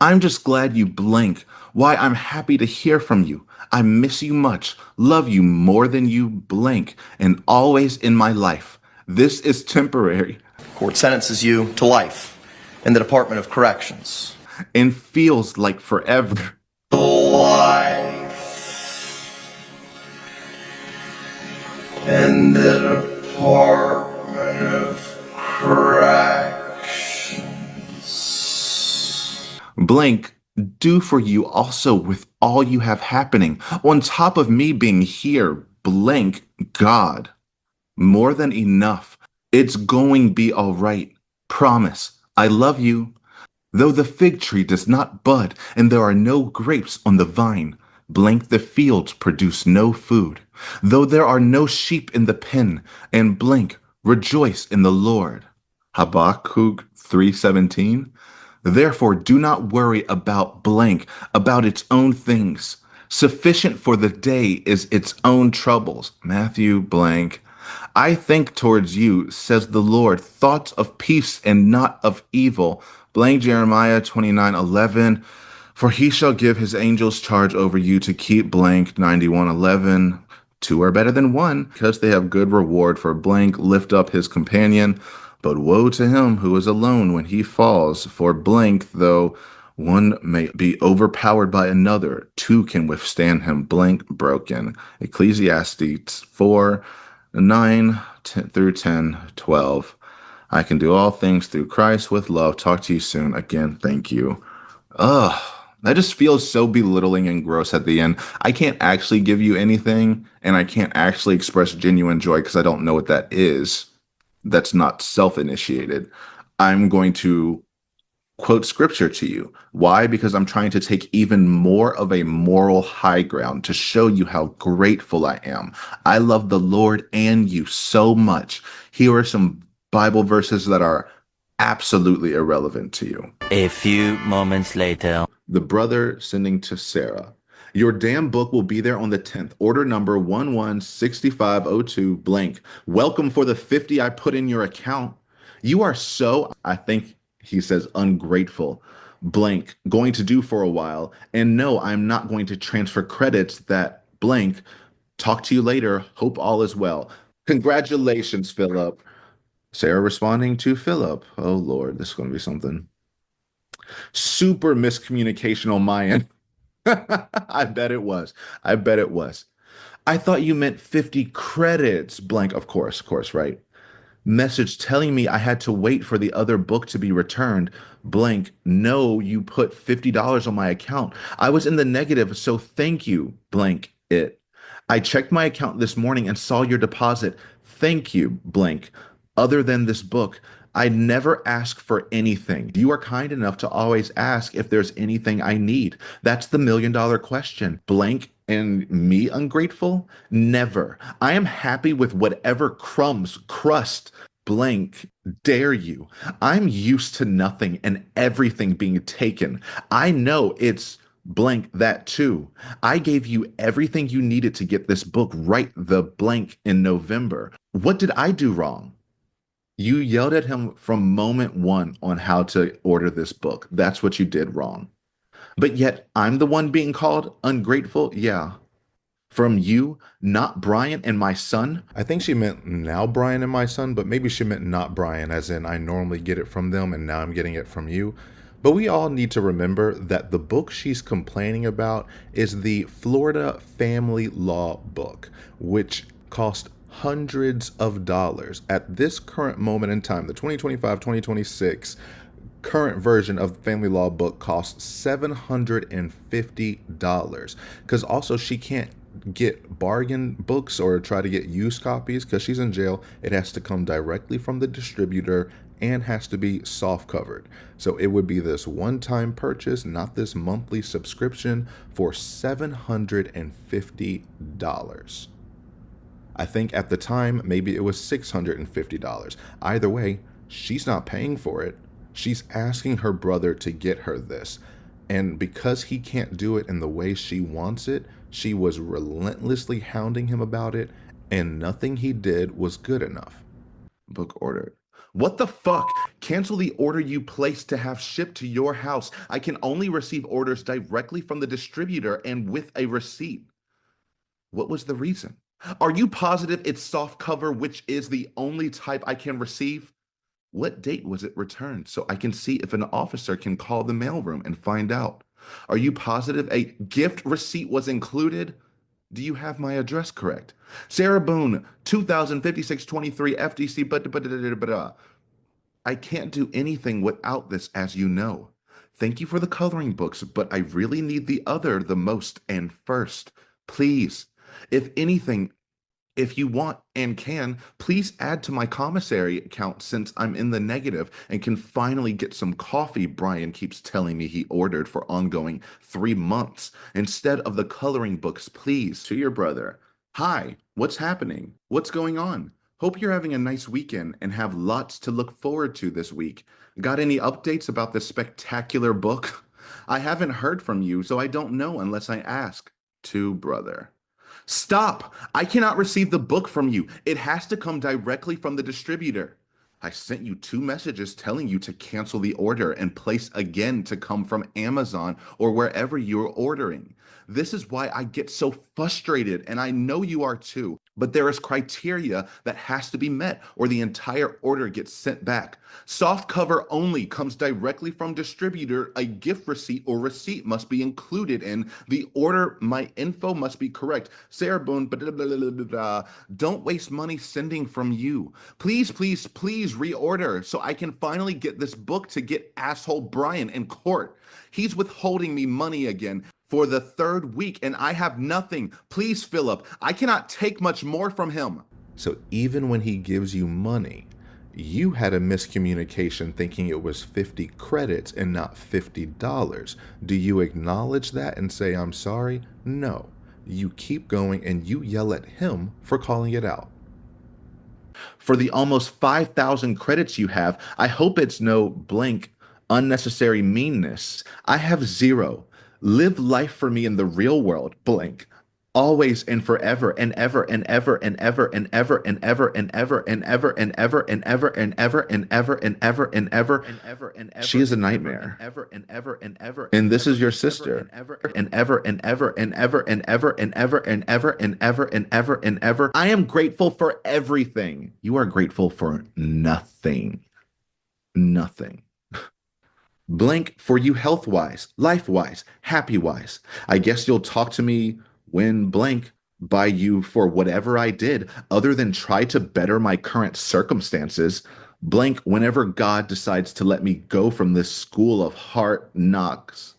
I'm just glad you Blank. Why, I'm happy to hear from you. I miss you much, love you more than you Blank, and always in my life. This is temporary. Court sentences you to life in the Department of Corrections. And feels like forever. Life in the Department of Corrections. Blank, do for you also with all you have happening. On top of me being here, Blank, God. More than enough. It's going be all right. Promise. I love you. Though the fig tree does not bud and there are no grapes on the vine, Blank the fields produce no food. Though there are no sheep in the pen, and Blank rejoice in the Lord. Habakkuk 3:17. Therefore do not worry about Blank, about its own things. Sufficient for the day is its own troubles. Matthew Blank. I think towards you, says the Lord, thoughts of peace and not of evil. Blank Jeremiah 29:11. For he shall give his angels charge over you to keep Blank 91:11. Two are better than one, because they have good reward. For Blank lift up his companion. But woe to him who is alone when he falls. For Blank, though one may be overpowered by another, two can withstand him. Blank broken. Ecclesiastes 4:9 through 10:12. I can do all things through Christ with love. Talk to you soon. Again, thank you. Ugh. That just feels so belittling and gross at the end. I can't actually give you anything, and I can't actually express genuine joy because I don't know what that is. That's not self-initiated. I'm going to quote scripture to you. Why? Because I'm trying to take even more of a moral high ground to show you how grateful I am. I love the Lord and you so much. Here are some Bible verses that are absolutely irrelevant to you. A few moments later. The brother sending to Sarah. Your damn book will be there on the 10th. Order number 116502 blank. Welcome for the 50 I put in your account. You are so, I think he says, ungrateful. Blank. Going to do for a while. And no, I'm not going to transfer credits that blank. Talk to you later. Hope all is well. Congratulations, Philip. Sarah responding to Philip. Oh, Lord, this is going to be something. Super miscommunication on my end. I bet it was. I bet it was. I thought you meant 50 credits. Blank, of course, right? Message telling me I had to wait for the other book to be returned. Blank, no, you put $50 on my account. I was in the negative, so thank you. Blank, it. I checked my account this morning and saw your deposit. Thank you, blank. Other than this book, I never ask for anything. You are kind enough to always ask if there's anything I need. That's the $1,000,000 question. Blank and me ungrateful? Never. I am happy with whatever crumbs, crust, blank, dare you. I'm used to nothing and everything being taken. I know it's blank that too. I gave you everything you needed to get this book right the blank in November. What did I do wrong? You yelled at him from moment one on how to order this book. That's what you did wrong. But yet I'm the one being called ungrateful? Yeah. From you, not Brian and my son? I think she meant now Brian and my son, but maybe she meant not Brian, as in I normally get it from them and now I'm getting it from you. But we all need to remember that the book she's complaining about is the Florida Family Law book, which cost hundreds of dollars. At this current moment in time, the 2025-2026 current version of the family law book costs $750, because also she can't get bargain books or try to get used copies because she's in jail. It has to come directly from the distributor and has to be soft covered. So it would be this one-time purchase, not this monthly subscription, for $750. I think at the time, maybe it was $650. Either way, she's not paying for it. She's asking her brother to get her this. And because he can't do it in the way she wants it, she was relentlessly hounding him about it, and nothing he did was good enough. Book ordered. What the fuck? Cancel the order you placed to have shipped to your house. I can only receive orders directly from the distributor and with a receipt. What was the reason? Are you positive it's soft cover, which is the only type I can receive? What date was it returned so I can see if an officer can call the mailroom and find out? Are you positive a gift receipt was included? Do you have my address correct? Sarah Boone, 205623 FDC, but I can't do anything without this, as you know. Thank you for the coloring books, but I really need the other the most and first. Please. If anything, if you want and can, please add to my commissary account since I'm in the negative and can finally get some coffee Brian keeps telling me he ordered for ongoing 3 months instead of the coloring books, please. To your brother. Hi, what's happening? What's going on? Hope you're having a nice weekend and have lots to look forward to this week. Got any updates about this spectacular book? I haven't heard from you, so I don't know unless I ask. To brother. Stop! I cannot receive the book from you. It has to come directly from the distributor. I sent you 2 messages telling you to cancel the order and place again to come from Amazon or wherever you're ordering. This is why I get so frustrated, and I know you are too. But there is criteria that has to be met or the entire order gets sent back. Soft cover only comes directly from distributor. A gift receipt or receipt must be included in the order. My info must be correct. Sarah Boone, don't waste money sending from you. Please, please, please reorder so I can finally get this book to get asshole Brian in court. He's withholding me money again for the 3rd week, and I have nothing. Please, Philip, I cannot take much more from him. So even when he gives you money, you had a miscommunication thinking it was 50 credits and not $50. Do you acknowledge that and say, I'm sorry? No. You keep going and you yell at him for calling it out. For the almost 5,000 credits you have, I hope it's no blank unnecessary meanness. I have 0. Live life for me in the real world, blank. Always and forever and ever and ever and ever and ever and ever and ever and ever and ever and ever and ever and ever and ever and ever and ever and ever. She is a nightmare. Ever and ever and ever. And this is your sister. And ever and ever and ever and ever and ever and ever and ever and ever and ever. I am grateful for everything. You are grateful for nothing. Nothing. Blank for you health-wise, life-wise, happy-wise. I guess you'll talk to me when blank by you for whatever I did other than try to better my current circumstances. Blank whenever God decides to let me go from this school of hard knocks.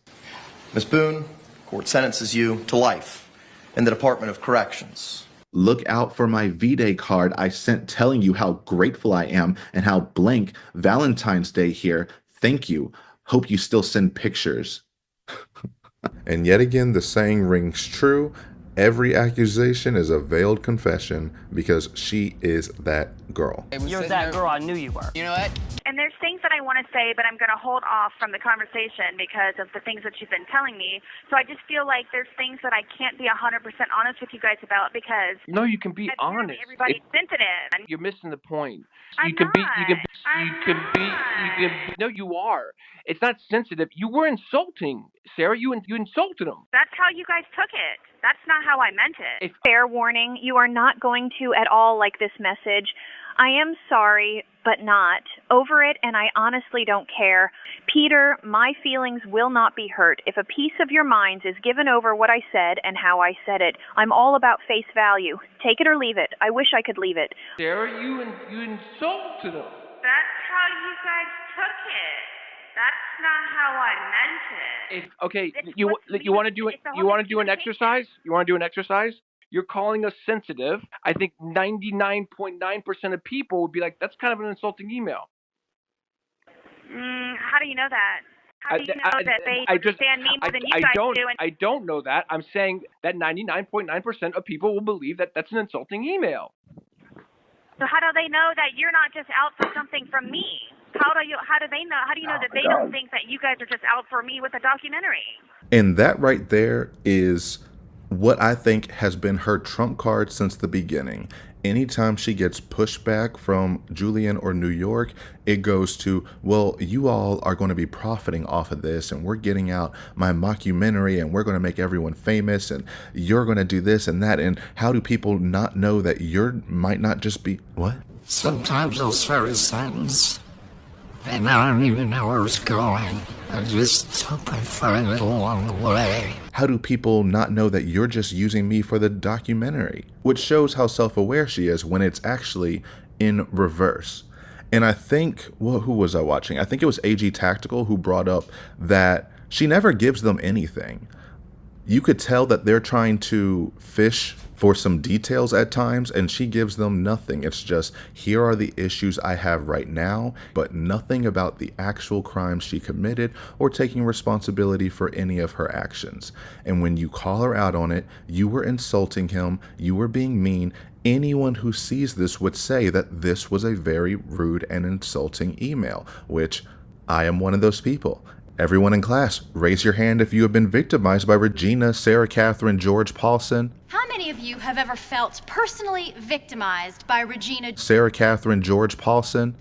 Ms. Boone, court sentences you to life in the Department of Corrections. Look out for my V-Day card I sent telling you how grateful I am and how blank Valentine's Day here. Thank you. Hope you still send pictures. And yet again, the saying rings true. Every accusation is a veiled confession because she is that girl. You're that girl I knew you were. You know what? And there's things that I want to say, but I'm going to hold off from the conversation because of the things that you've been telling me. So I just feel like there's things that I can't be 100% honest with you guys about because No, you can be honest. everybody's sensitive. You're missing the point. I'm You can be. not. No, you are. It's not sensitive. You were insulting, Sarah. You insulted him. That's how you guys took it. That's not how I meant it. Fair warning, you are not going to at all like this message. I am sorry, but not. Over it, and I honestly don't care. Peter, my feelings will not be hurt. If a piece of your minds is given over what I said and how I said it, I'm all about face value. Take it or leave it. I wish I could leave it. Sarah, you insulted him. That's how you guys took it. That's not how I meant it. Okay, you want to do it? You want to do an exercise? You want to do an exercise? You're calling us sensitive. I think 99.9% of people would be like, that's kind of an insulting email. How do you know that? How do you know that they understand me more than you guys do? I don't know that. I'm saying that 99.9% of people will believe that that's an insulting email. So how do they know that you're not just out for something from me? How do you know that they don't think that you guys are just out for me with a documentary? And that right there is what I think has been her trump card since the beginning. Anytime she gets pushback from Julian or New York, it goes to, well, you all are going to be profiting off of this, and we're getting out my mockumentary, and we're going to make everyone famous, and you're going to do this and that. And how do people not know that you might not just be, what? Sometimes those very sentence, and I don't even know where it's going. I just hope I find it along the way. How do people not know that you're just using me for the documentary? Which shows how self-aware she is when it's actually in reverse. And I think, well, who was I watching? I think it was AG Tactical who brought up that she never gives them anything. You could tell that they're trying to fish for some details at times, and she gives them nothing. It's just, here are the issues I have right now, but nothing about the actual crimes she committed or taking responsibility for any of her actions. And when you call her out on it, you were insulting him, you were being mean. Anyone who sees this would say that this was a very rude and insulting email, which I am one of those people. Everyone in class, raise your hand if you have been victimized by Regina, Sarah Catherine, George Paulsen. How many of you have ever felt personally victimized by Regina, Sarah Catherine, George Paulsen?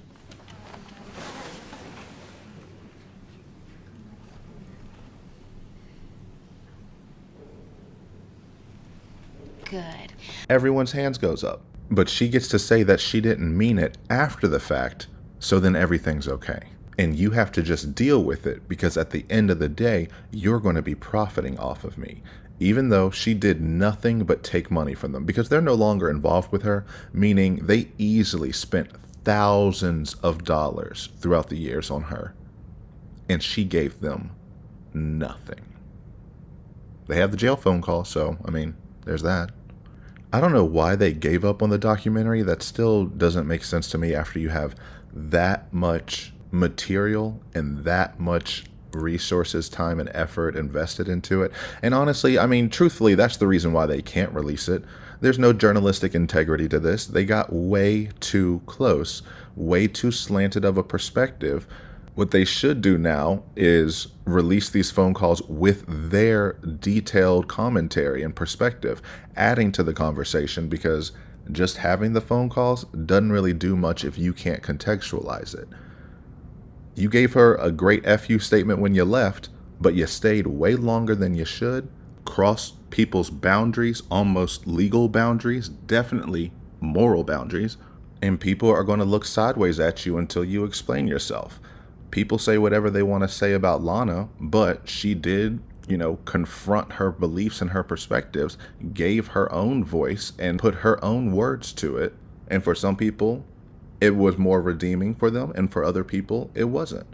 Good. Everyone's hands goes up. But she gets to say that she didn't mean it after the fact, so then everything's okay. And you have to just deal with it because at the end of the day, you're going to be profiting off of me. Even though she did nothing but take money from them because they're no longer involved with her, meaning they easily spent thousands of dollars throughout the years on her. And she gave them nothing. They have the jail phone call, so, I mean, there's that. I don't know why they gave up on the documentary. That still doesn't make sense to me after you have that much material and that much resources, time, and effort invested into it. And honestly, I mean, truthfully, that's the reason why they can't release it. There's no journalistic integrity to this. They got way too close, way too slanted of a perspective. What they should do now is release these phone calls with their detailed commentary and perspective, adding to the conversation, because just having the phone calls doesn't really do much if you can't contextualize it. You gave her a great FU statement when you left, but you stayed way longer than you should, crossed people's boundaries, almost legal boundaries, definitely moral boundaries, and people are going to look sideways at you until you explain yourself. People say whatever they want to say about Lana, but she did, confront her beliefs and her perspectives, gave her own voice, and put her own words to it. And for some people, it was more redeeming for them, and for other people, it wasn't.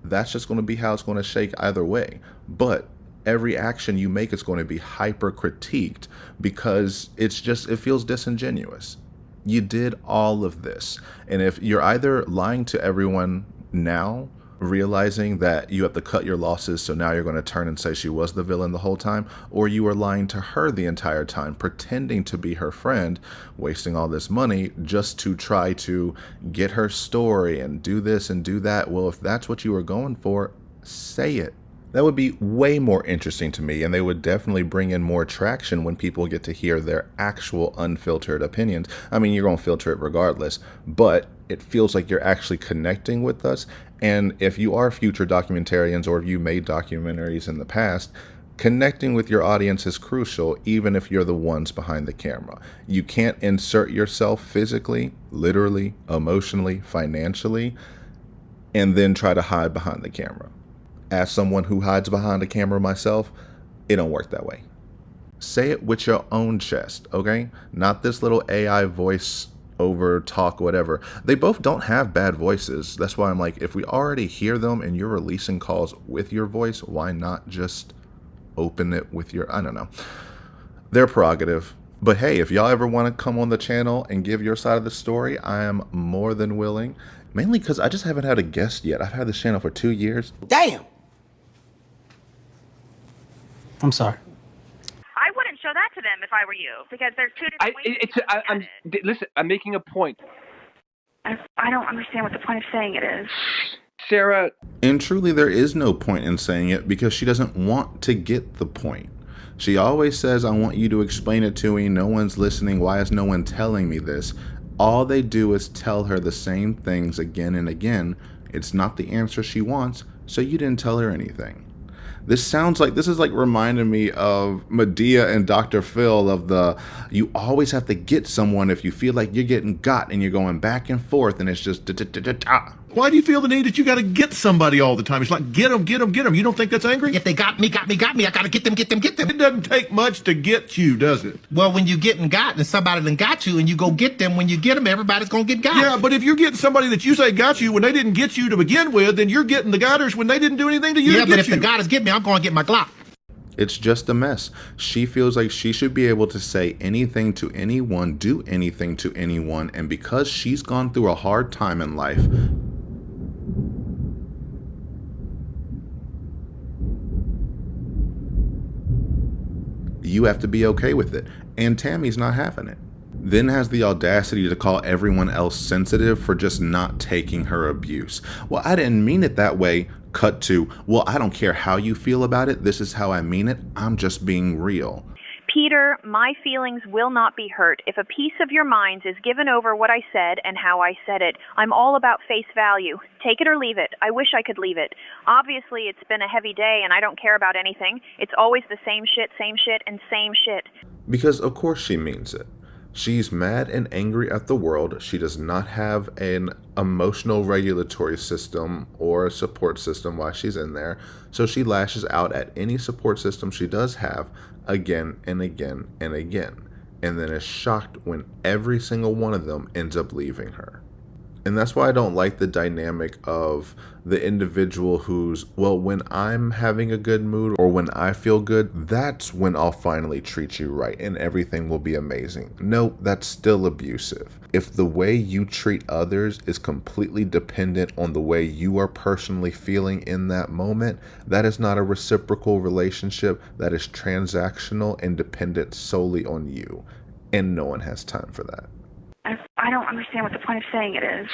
That's just going to be how it's going to shake either way. But every action you make is going to be hyper critiqued because it feels disingenuous. You did all of this. And if you're either lying to everyone now, realizing that you have to cut your losses, so now you're going to turn and say she was the villain the whole time, or you were lying to her the entire time, pretending to be her friend, wasting all this money just to try to get her story and do this and do that. Well, if that's what you were going for, say it. That would be way more interesting to me, and they would definitely bring in more traction when people get to hear their actual unfiltered opinions. I mean, you're going to filter it regardless, but it feels like you're actually connecting with us. And if you are future documentarians, or if you made documentaries in the past, connecting with your audience is crucial, even if you're the ones behind the camera. You can't insert yourself physically, literally, emotionally, financially, and then try to hide behind the camera. As someone who hides behind a camera myself, it don't work that way. Say it with your own chest, okay? Not this little AI voice over talk, whatever. They both don't have bad voices. That's why I'm like, if we already hear them and you're releasing calls with your voice, why not just open it with your, I don't know. Their prerogative. But hey, if y'all ever want to come on the channel and give your side of the story, I am more than willing. Mainly because I just haven't had a guest yet. I've had this channel for 2 years. Damn! I'm sorry. I wouldn't show that to them if I were you, because there's two different ways. Listen, I'm making a point. I don't understand what the point of saying it is. Sarah. And truly, there is no point in saying it because she doesn't want to get the point. She always says, I want you to explain it to me. No one's listening. Why is no one telling me this? All they do is tell her the same things again and again. It's not the answer she wants, so you didn't tell her anything. This is like reminding me of Medea and Dr. Phil of the, you always have to get someone if you feel like you're getting got and you're going back and forth and it's just da-da-da-da-da. Why do you feel the need that you got to get somebody all the time? It's like, get them. You don't think that's angry? If they got me, I got to get them. It doesn't take much to get you, does it? Well, when you getting got and somebody done got you and you go get them, when you get them, everybody's going to get got. Yeah, but if you're getting somebody that you say got you when they didn't get you to begin with, then you're getting the gotters when they didn't do anything to you to get you. Yeah, but if the gotters get me, I'm going to get my Glock. It's just a mess. She feels like she should be able to say anything to anyone, do anything to anyone, and because she's gone through a hard time in life, you have to be okay with it. And Tammy's not having it. Then has the audacity to call everyone else sensitive for just not taking her abuse. Well, I didn't mean it that way. Cut to, well, I don't care how you feel about it. This is how I mean it. I'm just being real. Peter, my feelings will not be hurt if a piece of your minds is given over what I said and how I said it. I'm all about face value. Take it or leave it. I wish I could leave it. Obviously, it's been a heavy day and I don't care about anything. It's always the same shit, and same shit. Because of course she means it. She's mad and angry at the world. She does not have an emotional regulatory system or a support system while she's in there. So she lashes out at any support system she does have again and again and again. And then is shocked when every single one of them ends up leaving her. And that's why I don't like the dynamic of the individual who's, well, when I'm having a good mood or when I feel good, that's when I'll finally treat you right and everything will be amazing. No, that's still abusive. If the way you treat others is completely dependent on the way you are personally feeling in that moment, that is not a reciprocal relationship. That is transactional and dependent solely on you. And no one has time for that. I don't understand what the point of saying it is.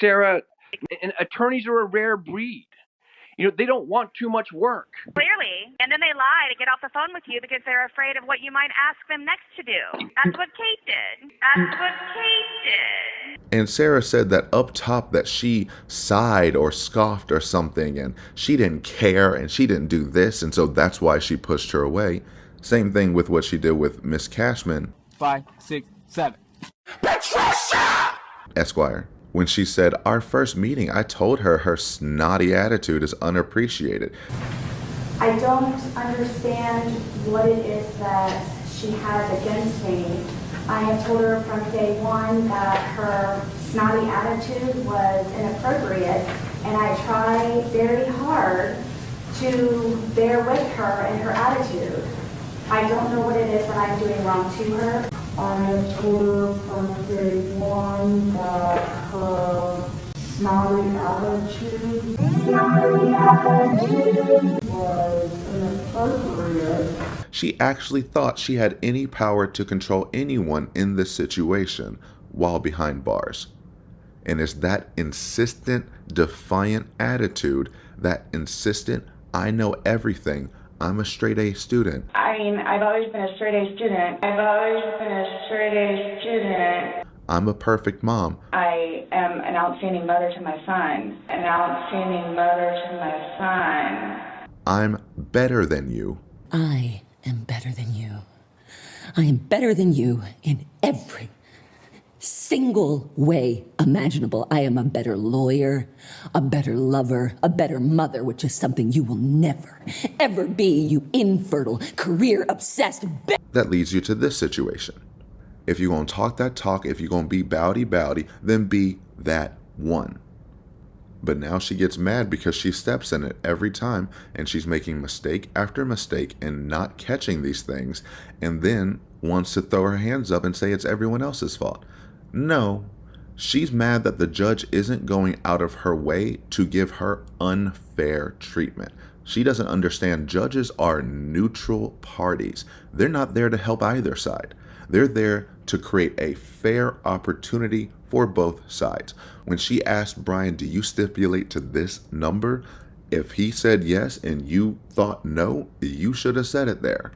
Sarah, and attorneys are a rare breed. You know, they don't want too much work. Clearly. And then they lie to get off the phone with you because they're afraid of what you might ask them next to do. That's what Kate did. And Sarah said that up top that she sighed or scoffed or something and she didn't care and she didn't do this and so that's why she pushed her away. Same thing with what she did with Miss Cashman. 5, 6, 7. Patricia! Esquire. When she said, our first meeting, I told her her snotty attitude is unappreciated. I don't understand what it is that she has against me. I have told her from day one that her snotty attitude was inappropriate, and I try very hard to bear with her and her attitude. I don't know what it is that I'm doing wrong to her. I have told her from day one that her snotty attitude was inappropriate. She actually thought she had any power to control anyone in this situation while behind bars. And it's that insistent, defiant attitude, that insistent, I know everything, I'm a straight A student. I mean, I've always been a straight A student. I'm a perfect mom. I am an outstanding mother to my son. I'm better than you. I am better than you. I am better than you in every single way imaginable. I am a better lawyer, a better lover, a better mother, which is something you will never, ever be, you infertile, career-obsessed bitch. That leads you to this situation. If you're going to talk that talk, if you're going to be bowdy, then be that one. But now she gets mad because she steps in it every time, and she's making mistake after mistake and not catching these things, and then wants to throw her hands up and say it's everyone else's fault. No, she's mad that the judge isn't going out of her way to give her unfair treatment. She doesn't understand judges are neutral parties. They're not there to help either side. They're there to create a fair opportunity for both sides. When she asked Brian, do you stipulate to this number? If he said yes and you thought no, you should have said it there.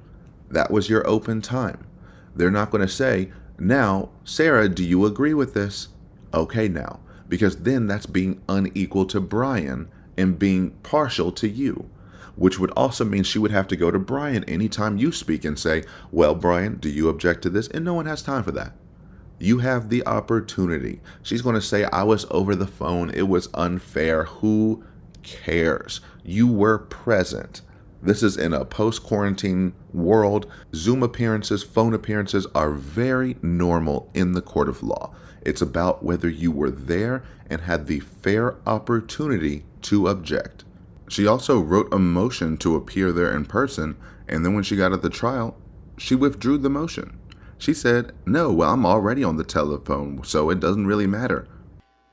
That was your open time. They're not going to say, now, Sarah, do you agree with this? Okay now, because then that's being unequal to Brian and being partial to you, which would also mean she would have to go to Brian anytime you speak and say, well, Brian, do you object to this? And no one has time for that. You have the opportunity. She's going to say, I was over the phone. It was unfair. Who cares? You were present. This is in a post-quarantine world. Zoom appearances, phone appearances are very normal in the court of law. It's about whether you were there and had the fair opportunity to object. She also wrote a motion to appear there in person, and then when she got at the trial, she withdrew the motion. She said, no, well, I'm already on the telephone, so it doesn't really matter.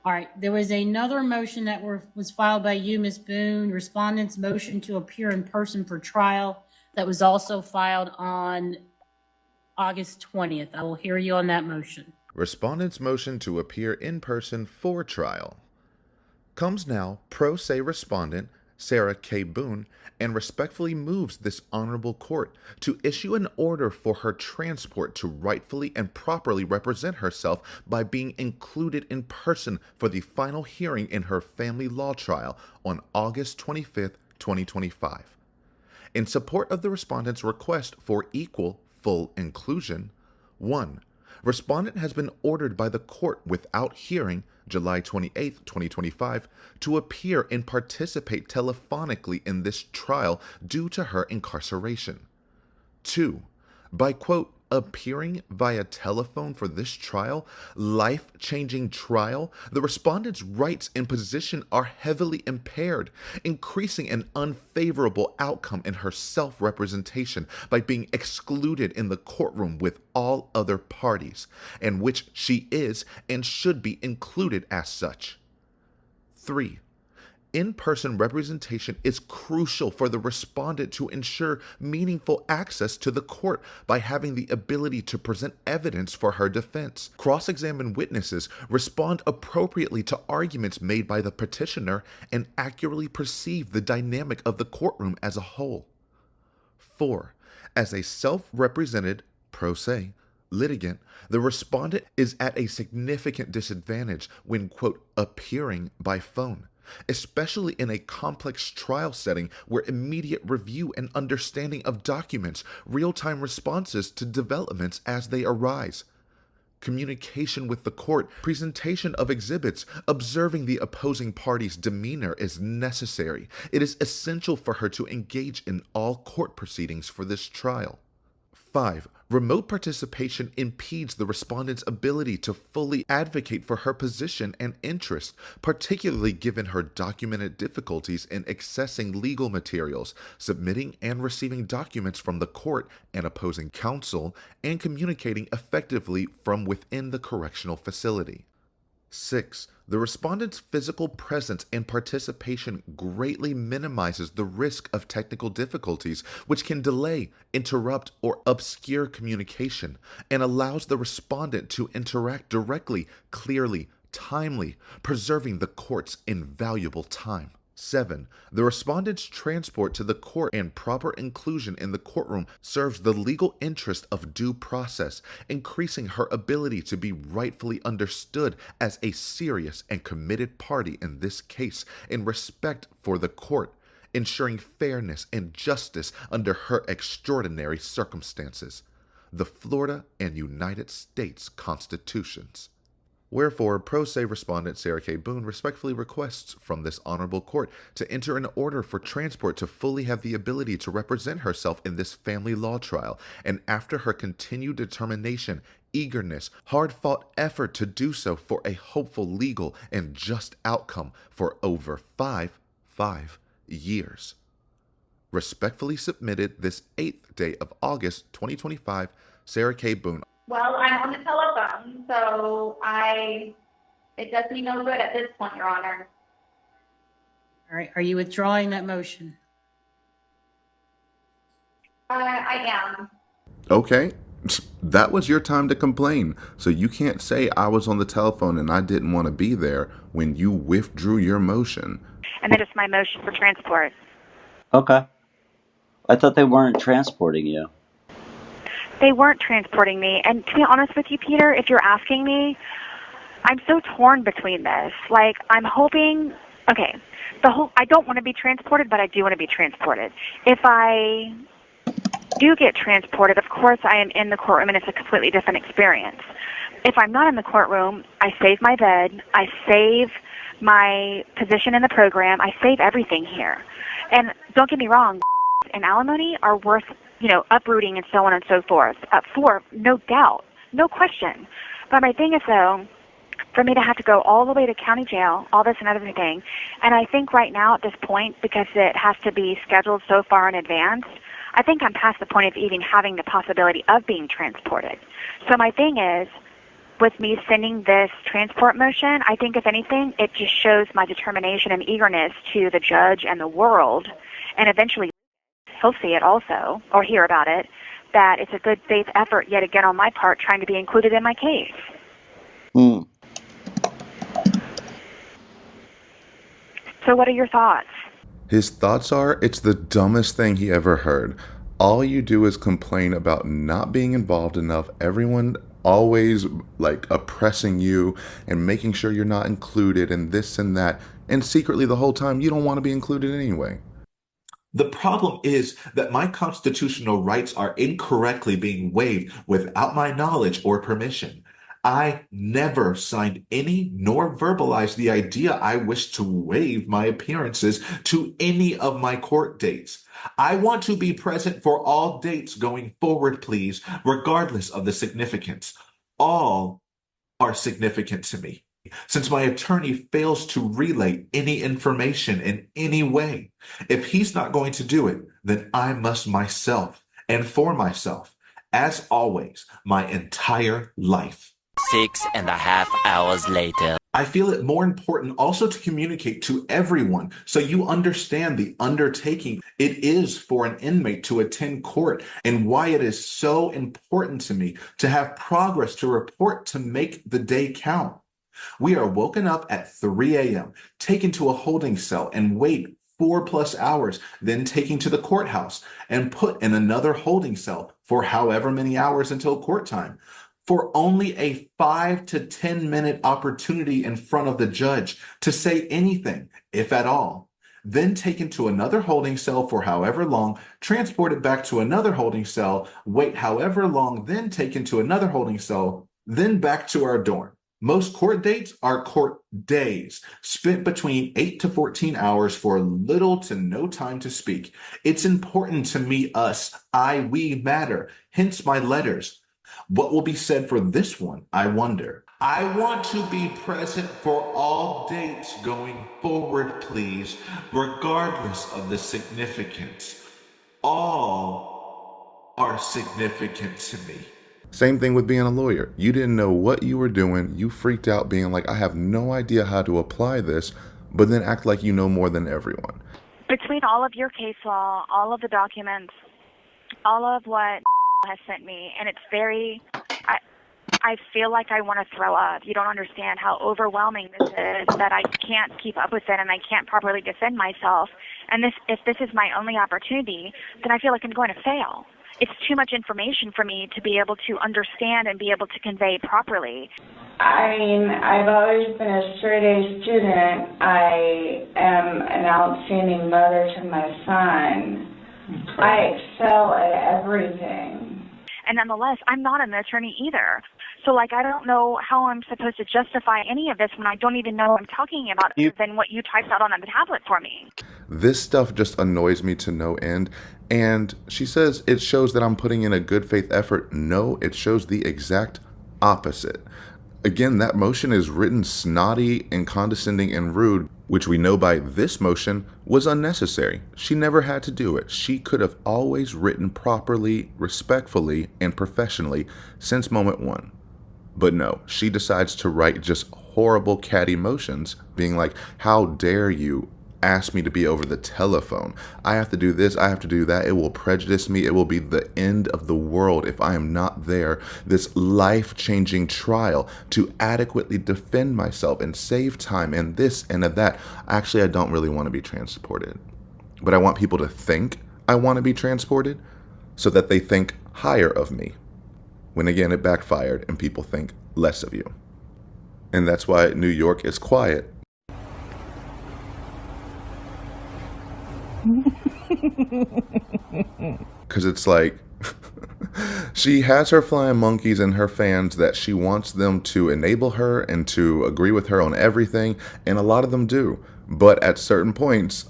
All right, there was another motion that was filed by you, Ms. Boone, respondent's motion to appear in person for trial that was also filed on August 20th. I will hear you on that motion. Respondent's motion to appear in person for trial comes now pro se respondent Sarah K. Boone, and respectfully moves this honorable court to issue an order for her transport to rightfully and properly represent herself by being included in person for the final hearing in her family law trial on August 25th, 2025. In support of the respondent's request for equal, full inclusion, 1. Respondent has been ordered by the court without hearing July 28, 2025, to appear and participate telephonically in this trial due to her incarceration. 2. By, quote, appearing via telephone for this trial, life-changing trial, the respondent's rights and position are heavily impaired, increasing an unfavorable outcome in her self-representation by being excluded in the courtroom with all other parties, in which she is and should be included as such. 3. In-person representation is crucial for the respondent to ensure meaningful access to the court by having the ability to present evidence for her defense, cross-examine witnesses, respond appropriately to arguments made by the petitioner, and accurately perceive the dynamic of the courtroom as a whole. 4. As a self-represented, pro se, litigant, the respondent is at a significant disadvantage when, quote, appearing by phone, especially in a complex trial setting where immediate review and understanding of documents, real-time responses to developments as they arise, communication with the court, presentation of exhibits, observing the opposing party's demeanor is necessary. It is essential for her to engage in all court proceedings for this trial. 5. Remote participation impedes the respondent's ability to fully advocate for her position and interest, particularly given her documented difficulties in accessing legal materials, submitting and receiving documents from the court and opposing counsel, and communicating effectively from within the correctional facility. 6. The respondent's physical presence and participation greatly minimizes the risk of technical difficulties, which can delay, interrupt, or obscure communication, and allows the respondent to interact directly, clearly, timely, preserving the court's invaluable time. 7. The respondent's transport to the court and proper inclusion in the courtroom serves the legal interest of due process, increasing her ability to be rightfully understood as a serious and committed party in this case in respect for the court, ensuring fairness and justice under her extraordinary circumstances. The Florida and United States Constitutions. Wherefore, pro se respondent Sarah K. Boone respectfully requests from this honorable court to enter an order for transport to fully have the ability to represent herself in this family law trial, and after her continued determination, eagerness, hard-fought effort to do so for a hopeful legal and just outcome for over five years. Respectfully submitted this 8th day of August 2025, Sarah K. Boone. Well, I'm on the telephone, so it does me no good at this point, Your Honor. All right, are you withdrawing that motion? I am. Okay, that was your time to complain, so you can't say I was on the telephone and I didn't want to be there when you withdrew your motion. And that is my motion for transport. Okay. I thought they weren't transporting you. They weren't transporting me. And to be honest with you, Peter, if you're asking me, I'm so torn between this. Like, I'm hoping, okay, I don't want to be transported, but I do want to be transported. If I do get transported, of course I am in the courtroom and it's a completely different experience. If I'm not in the courtroom, I save my bed, I save my position in the program, I save everything here. And don't get me wrong, and alimony are worth, uprooting and so on and so forth. For no doubt, no question. But my thing is, though, for me to have to go all the way to county jail, all this and everything, and I think right now at this point, because it has to be scheduled so far in advance, I think I'm past the point of even having the possibility of being transported. So my thing is, with me sending this transport motion, I think if anything, it just shows my determination and eagerness to the judge and the world, and eventually he'll see it also, or hear about it, that it's a good faith effort yet again on my part trying to be included in my case. So what are your thoughts? His thoughts are, it's the dumbest thing he ever heard. All you do is complain about not being involved enough, everyone always oppressing you and making sure you're not included and this and that, and secretly the whole time you don't want to be included anyway. The problem is that my constitutional rights are incorrectly being waived without my knowledge or permission. I never signed any nor verbalized the idea I wish to waive my appearances to any of my court dates. I want to be present for all dates going forward, please, regardless of the significance. All are significant to me, since my attorney fails to relay any information in any way. If he's not going to do it, then I must myself, and for myself, as always, my entire life. 6.5 hours later. I feel it more important also to communicate to everyone so you understand the undertaking it is for an inmate to attend court and why it is so important to me to have progress to report to make the day count. We are woken up at 3 a.m., taken to a holding cell and wait 4+ hours, then taken to the courthouse and put in another holding cell for however many hours until court time, for only a 5 to 10 minute opportunity in front of the judge to say anything, if at all. Then taken to another holding cell for however long, transported back to another holding cell, wait however long, then taken to another holding cell, then back to our dorm. Most court dates are court days, spent between 8 to 14 hours for little to no time to speak. It's important to me, us, we matter, hence my letters. What will be said for this one, I wonder? I want to be present for all dates going forward, please, regardless of the significance. All are significant to me. Same thing with being a lawyer. You didn't know what you were doing. You freaked out being like, I have no idea how to apply this, but then act like you know more than everyone. Between all of your case law, all of the documents, all of what has sent me, and it's very, I feel like I want to throw up. You don't understand how overwhelming this is, that I can't keep up with it and I can't properly defend myself. And if this is my only opportunity, then I feel like I'm going to fail. It's too much information for me to be able to understand and be able to convey properly. I mean, I've always been a straight-A student. I am an outstanding mother to my son. I excel at everything. And nonetheless, I'm not an attorney either. So, I don't know how I'm supposed to justify any of this when I don't even know what I'm talking about other than what you typed out on the tablet for me. This stuff just annoys me to no end. And she says it shows that I'm putting in a good faith effort. No, it shows the exact opposite. Again, that motion is written snotty and condescending and rude, which we know by this motion was unnecessary. She never had to do it. She could have always written properly, respectfully, and professionally since moment one. But no, she decides to write just horrible catty motions, being like, how dare you ask me to be over the telephone? I have to do this, I have to do that. It will prejudice me. It will be the end of the world if I am not there. This life-changing trial to adequately defend myself and save time and this and that. Actually, I don't really want to be transported. But I want people to think I want to be transported so that they think higher of me. When again, it backfired and people think less of you. And that's why New York is quiet. Because it's like, she has her flying monkeys and her fans that she wants them to enable her and to agree with her on everything. And a lot of them do. But at certain points,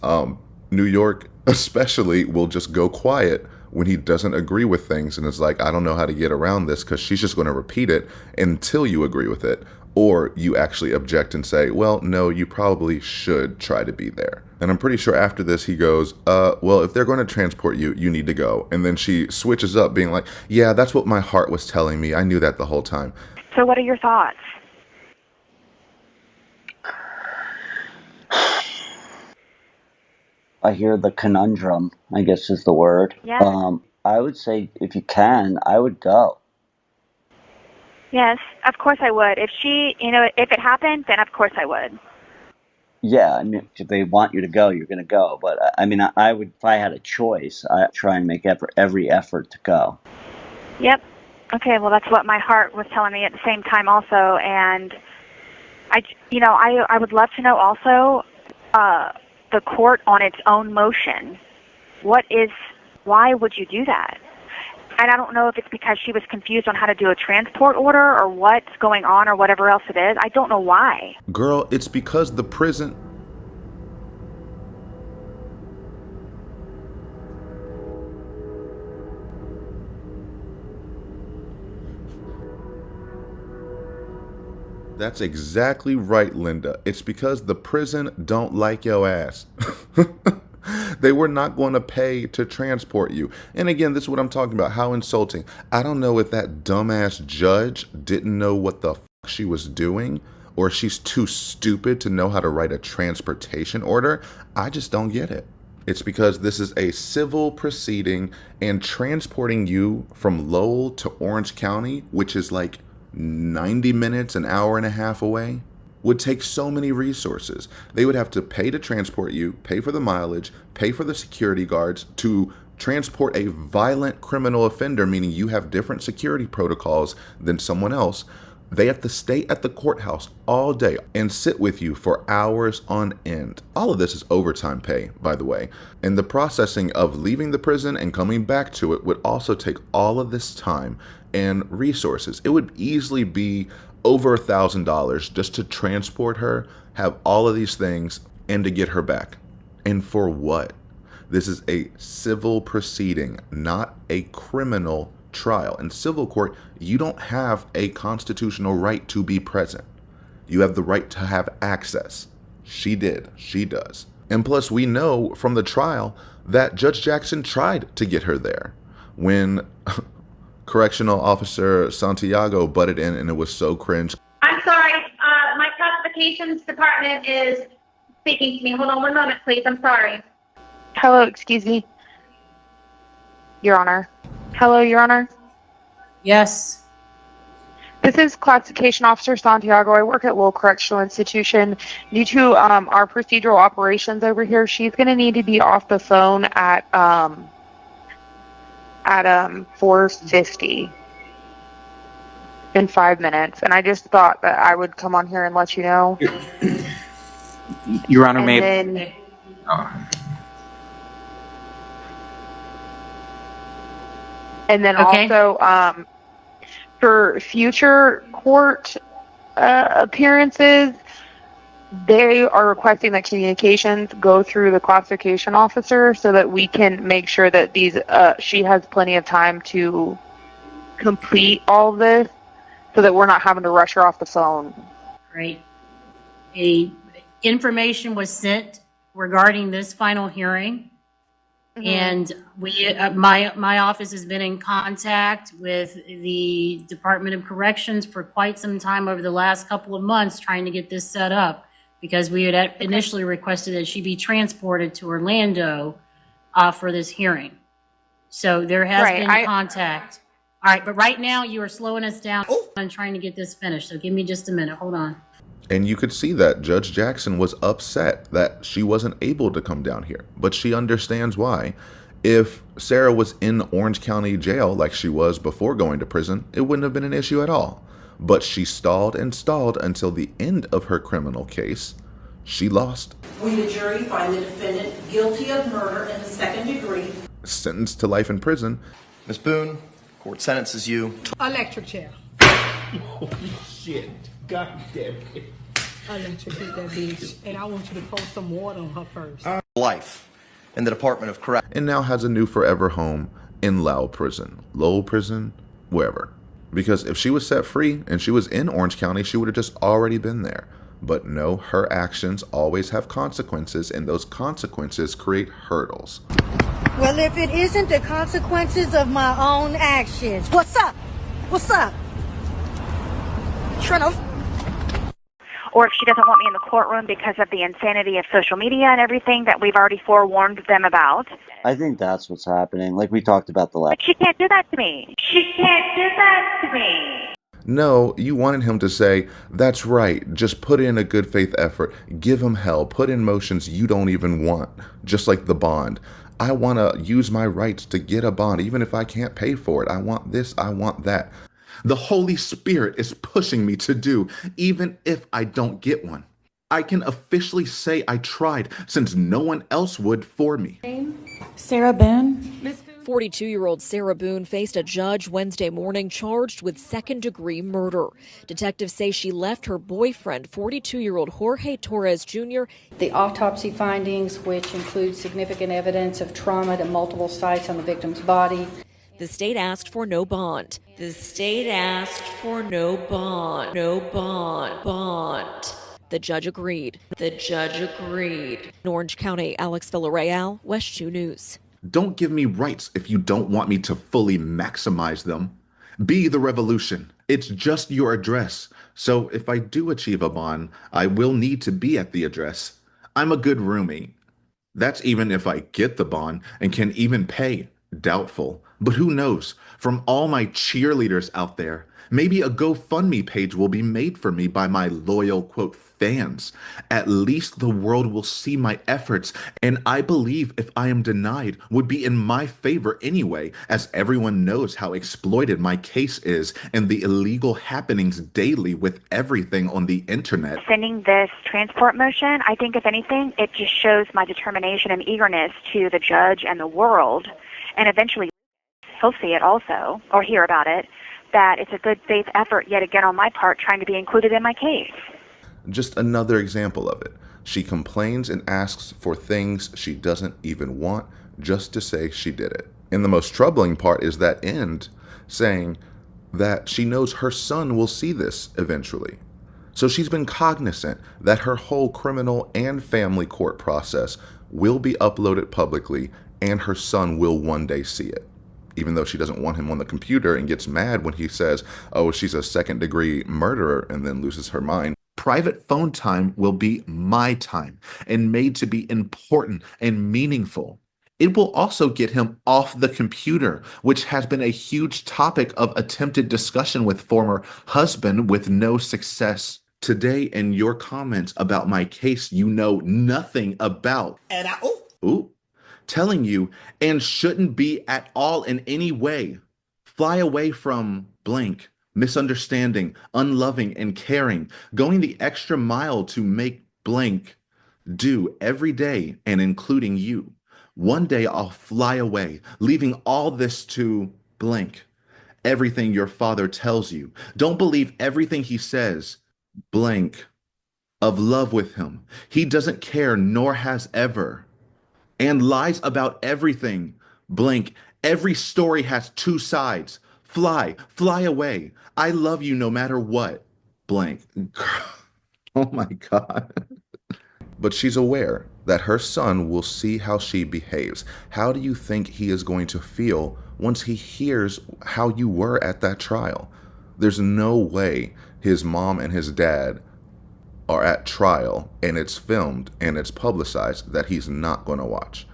New York especially will just go quiet when he doesn't agree with things. And it's like, I don't know how to get around this, because she's just going to repeat it until you agree with it. Or you actually object and say, well, no, you probably should try to be there. And I'm pretty sure after this, he goes, well, if they're going to transport you, you need to go. And then she switches up being like, yeah, that's what my heart was telling me. I knew that the whole time. So what are your thoughts? I hear the conundrum, I guess is the word. Yeah. I would say if you can, I would go. Yes, of course I would. If if it happened, then of course I would. Yeah, I mean, if they want you to go, you're going to go. But I mean, I would, if I had a choice, I'd try and make every effort to go. Yep. Okay, well, that's what my heart was telling me at the same time also. And I would love to know also, the court on its own motion. Why would you do that? And I don't know if it's because she was confused on how to do a transport order or what's going on or whatever else it is. I don't know why. Girl, it's because the prison... That's exactly right, Linda. It's because the prison don't like your ass. They were not going to pay to transport you. And again, this is what I'm talking about. How insulting. I don't know if that dumbass judge didn't know what the fuck she was doing, or she's too stupid to know how to write a transportation order. I just don't get it. It's because this is a civil proceeding, and transporting you from Lowell to Orange County, which is like 90 minutes, an hour and a half away, would take so many resources. They would have to pay to transport you, pay for the mileage, pay for the security guards, to transport a violent criminal offender, meaning you have different security protocols than someone else. They have to stay at the courthouse all day and sit with you for hours on end. All of this is overtime pay, by the way. And the processing of leaving the prison and coming back to it would also take all of this time and resources. It would easily be over $1,000 just to transport her, have all of these things, and to get her back. And for what? This is a civil proceeding, not a criminal trial. In civil court, you don't have a constitutional right to be present. You have the right to have access. She did. She does. And plus, we know from the trial that Judge Jackson tried to get her there when Correctional Officer Santiago butted in, and it was so cringe. I'm sorry. My classifications department is speaking to me. Hold on one moment, please. I'm sorry. Hello, excuse me. Your Honor. Hello, Your Honor. Yes. This is Classification Officer Santiago. I work at Lowell Correctional Institution. Due to our procedural operations over here, she's going to need to be off the phone at 4:50 in 5 minutes. And I just thought that I would come on here and let you know. Your Honor, and may then, and then Okay. also for future court appearances, they are requesting that communications go through the classification officer so that we can make sure that these she has plenty of time to complete all of this so that we're not having to rush her off the phone. Right. Information was sent regarding this final hearing. And we, my office has been in contact with the Department of Corrections for quite some time over the last couple of months trying to get this set up, because we had initially requested that she be transported to Orlando for this hearing. So there has been contact. All right, but right now you are slowing us down and trying to get this finished. So give me just a minute. Hold on. And you could see that Judge Jackson was upset that she wasn't able to come down here, but she understands why. If Sarah was in Orange County Jail like she was before going to prison, it wouldn't have been an issue at all. But she stalled and stalled until the end of her criminal case. She lost. We, the jury, find the defendant guilty of murder in the second degree. Sentenced to life in prison. Ms. Boone, court sentences you. Electric chair. Holy shit. God damn it. Electrocute that bitch. And I want you to pour some water on her first. Life in the Department of Corrections. And now has a new forever home in Lowell Prison, wherever. Because if she was set free and she was in Orange County, she would have just already been there. But no, her actions always have consequences, and those consequences create hurdles. Well, if it isn't the consequences of my own actions. What's up? What's up? Trying to... Or if she doesn't want me in the courtroom because of the insanity of social media and everything that we've already forewarned them about. I think that's what's happening. Like we talked about the last. But she can't do that to me. She can't do that to me. No, you wanted him to say, that's right, just put in a good faith effort, give him hell, put in motions you don't even want, just like the bond. I want to use my rights to get a bond, even if I can't pay for it. I want this, I want that. The Holy Spirit is pushing me to do, even if I don't get one. I can officially say I tried, since no one else would for me. Sarah Boone. 42-year-old Sarah Boone faced a judge Wednesday morning charged with second-degree murder. Detectives say she left her boyfriend, 42-year-old Jorge Torres Jr. The autopsy findings, which include significant evidence of trauma to multiple sites on the victim's body. The state asked for no bond. The state asked for no bond. No bond. The judge agreed. In Orange County, Alex Villarreal, West 2 News. Don't give me rights if you don't want me to fully maximize them. Be the revolution. It's just your address. So if I do achieve a bond, I will need to be at the address. I'm a good roomie. That's even if I get the bond and can even pay. Doubtful. But who knows? From all my cheerleaders out there, maybe a GoFundMe page will be made for me by my loyal, quote, fans. At least the world will see my efforts, and I believe if I am denied would be in my favor anyway, as everyone knows how exploited my case is and the illegal happenings daily with everything on the internet. Sending this transport motion, I think if anything, it just shows my determination and eagerness to the judge and the world, and eventually he'll see it also, or hear about it. that it's a good faith effort yet again on my part trying to be included in my case. Just another example of it. She complains and asks for things she doesn't even want just to say she did it. And the most troubling part is that end saying that she knows her son will see this eventually. So she's been cognizant that her whole criminal and family court process will be uploaded publicly and her son will one day see it. Even though she doesn't want him on the computer and gets mad when he says, oh, she's a second-degree murderer, and then loses her mind. Private phone time will be my time and made to be important and meaningful. It will also get him off the computer, which has been a huge topic of attempted discussion with former husband with no success. Today, in your comments about my case, you know nothing about. And telling you, and shouldn't be at all in any way. Fly away from blank, misunderstanding, unloving, and caring, going the extra mile to make blank do every day, and including you. One day I'll fly away, leaving all this to blank. Everything your father tells you. Don't believe everything he says. Blank. Of love with him. He doesn't care, nor has ever. And lies about everything. Blank. Every story has two sides. Fly away. I love you no matter what. Blank. Oh my God. But she's aware that her son will see how she behaves. How do you think he is going to feel once he hears how you were at that trial? There's no way his mom and his dad are at trial and it's filmed and it's publicized that he's not going to watch.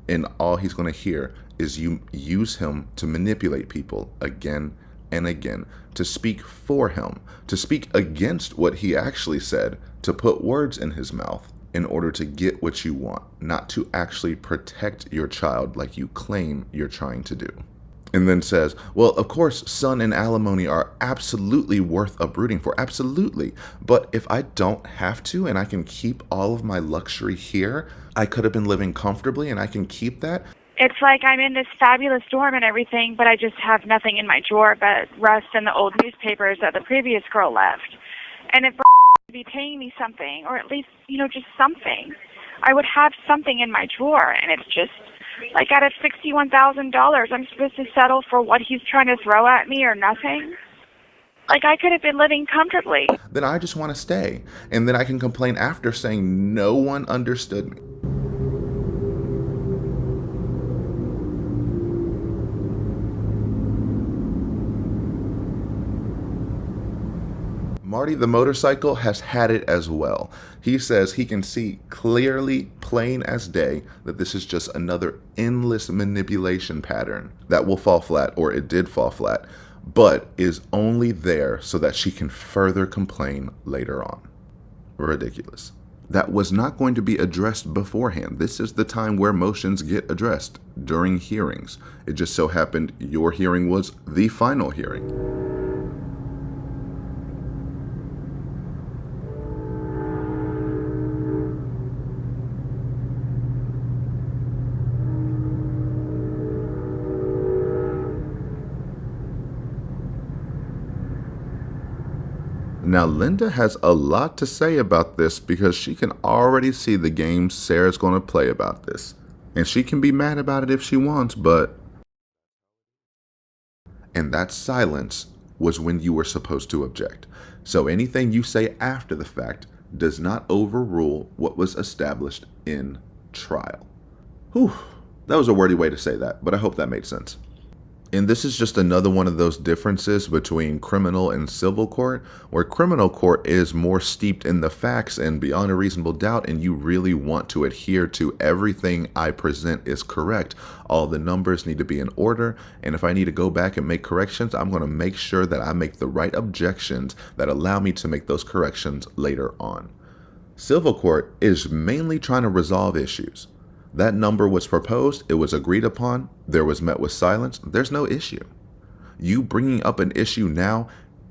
And all he's going to hear is you use him to manipulate people again and again, to speak for him, to speak against what he actually said, to put words in his mouth in order to get what you want, not to actually protect your child like you claim you're trying to do. And then says, well, of course, son and alimony are absolutely worth uprooting for, absolutely. But if I don't have to and I can keep all of my luxury here, I could have been living comfortably and I can keep that. It's like I'm in this fabulous dorm and everything, but I just have nothing in my drawer but rust and the old newspapers that the previous girl left. And if to be paying me something, or at least, just something, I would have something in my drawer. And it's just like out of $61,000, I'm supposed to settle for what he's trying to throw at me or nothing? Like I could have been living comfortably. Then I just want to stay. And then I can complain after saying no one understood me. Marty the motorcycle has had it as well. He says he can see clearly, plain as day, that this is just another endless manipulation pattern that will fall flat, or it did fall flat, but is only there so that she can further complain later on. Ridiculous. That was not going to be addressed beforehand. This is the time where motions get addressed, during hearings. It just so happened your hearing was the final hearing. Now, Linda has a lot to say about this because she can already see the game Sarah's going to play about this. And she can be mad about it if she wants, but... And that silence was when you were supposed to object. So anything you say after the fact does not overrule what was established in trial. Whew, that was a wordy way to say that, but I hope that made sense. And this is just another one of those differences between criminal and civil court, where criminal court is more steeped in the facts and beyond a reasonable doubt, and you really want to adhere to everything I present is correct. All the numbers need to be in order, and if I need to go back and make corrections, I'm going to make sure that I make the right objections that allow me to make those corrections later on. Civil court is mainly trying to resolve issues. That number was proposed, it was agreed upon, there was met with silence, there's no issue. You bringing up an issue now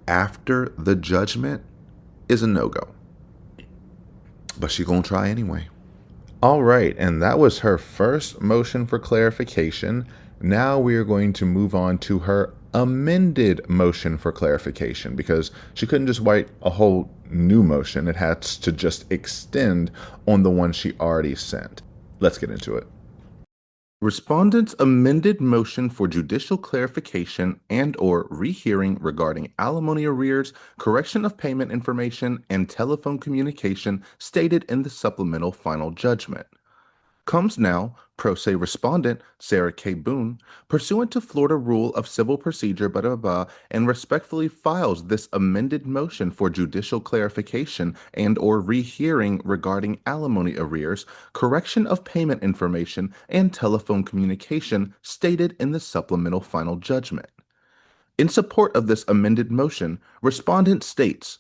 after the judgment is a no-go. But she's gonna try anyway. All right, and that was her first motion for clarification. Now we are going to move on to her amended motion for clarification, because she couldn't just write a whole new motion. It has to just extend on the one she already sent. Let's get into it. Respondent's amended motion for judicial clarification and/or rehearing regarding alimony arrears, correction of payment information, and telephone communication stated in the supplemental final judgment. Comes now, pro se respondent Sarah K. Boone, pursuant to Florida Rule of Civil Procedure, and respectfully files this amended motion for judicial clarification and/or rehearing regarding alimony arrears, correction of payment information, and telephone communication stated in the supplemental final judgment. In support of this amended motion, respondent states,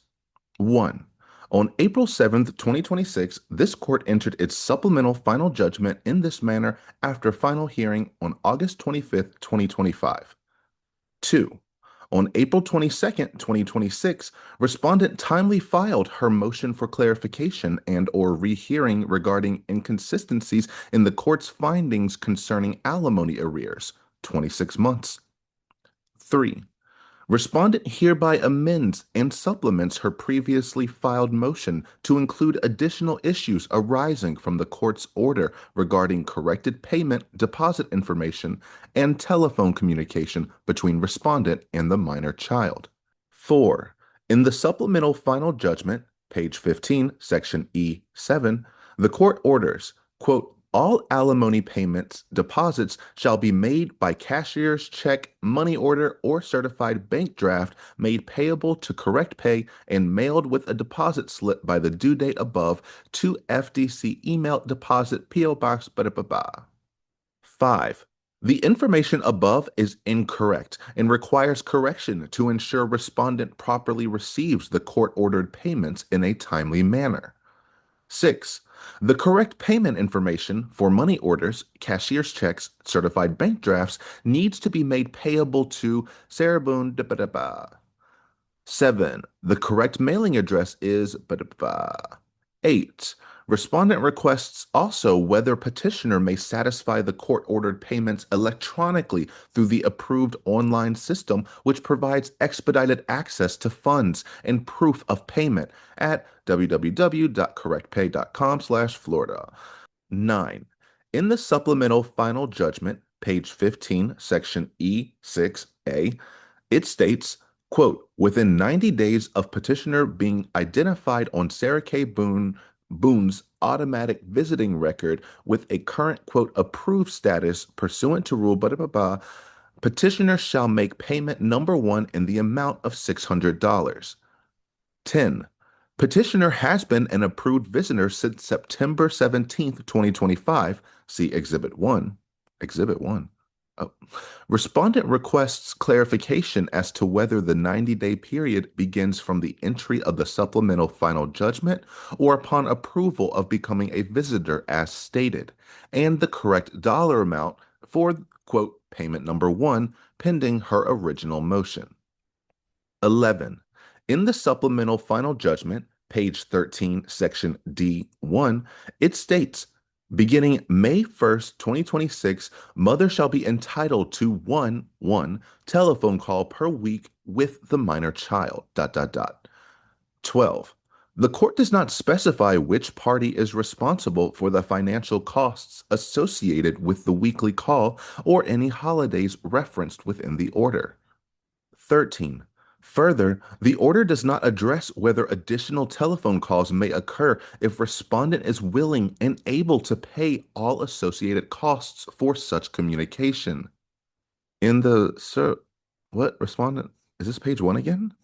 1. On April 7th, 2026, this court entered its supplemental final judgment in this manner after final hearing on August 25th, 2025. 2. On April 22nd, 2026, respondent timely filed her motion for clarification and/or rehearing regarding inconsistencies in the court's findings concerning alimony arrears, 26 months. 3. Respondent hereby amends and supplements her previously filed motion to include additional issues arising from the court's order regarding corrected payment, deposit information, and telephone communication between respondent and the minor child. 4. In the supplemental final judgment, page 15, section E7, the court orders, quote, all alimony payments, deposits shall be made by cashier's check, money order, or certified bank draft made payable to correct pay and mailed with a deposit slip by the due date above to FDC email deposit P.O. Box 5. The information above is incorrect and requires correction to ensure respondent properly receives the court-ordered payments in a timely manner. 6. The correct payment information for money orders, cashier's checks, certified bank drafts needs to be made payable to Sarah Boone. 7. The correct mailing address is 8. Respondent requests also whether petitioner may satisfy the court-ordered payments electronically through the approved online system, which provides expedited access to funds and proof of payment at www.correctpay.com/Florida. 9. In the supplemental final judgment, page 15, section E6A, it states, quote, within 90 days of petitioner being identified on Sarah K. Boone's automatic visiting record with a current, quote, approved status pursuant to rule, petitioner shall make payment number 1 in the amount of $600. 10. Petitioner has been an approved visitor since September 17th, 2025. See Exhibit 1. Exhibit 1. Respondent requests clarification as to whether the 90-day period begins from the entry of the supplemental final judgment or upon approval of becoming a visitor as stated, and the correct dollar amount for, quote, payment number 1 pending her original motion. 11. In the supplemental final judgment, page 13, section D1, it states, beginning May 1st, 2026, mother shall be entitled to one telephone call per week with the minor child, 12. The court does not specify which party is responsible for the financial costs associated with the weekly call or any holidays referenced within the order. 13. Further, the order does not address whether additional telephone calls may occur if respondent is willing and able to pay all associated costs for such communication. In the, what, respondent? Is this page 1 again?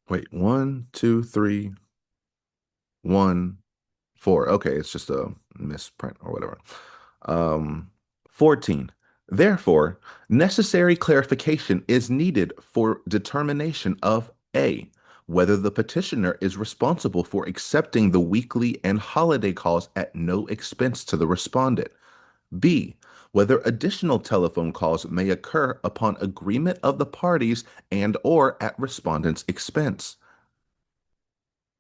Wait, 1, 2, 3, 1, 4. Okay, it's just a misprint or whatever. 14. Therefore, necessary clarification is needed for determination of A, whether the petitioner is responsible for accepting the weekly and holiday calls at no expense to the respondent. B, whether additional telephone calls may occur upon agreement of the parties and/or at respondent's expense.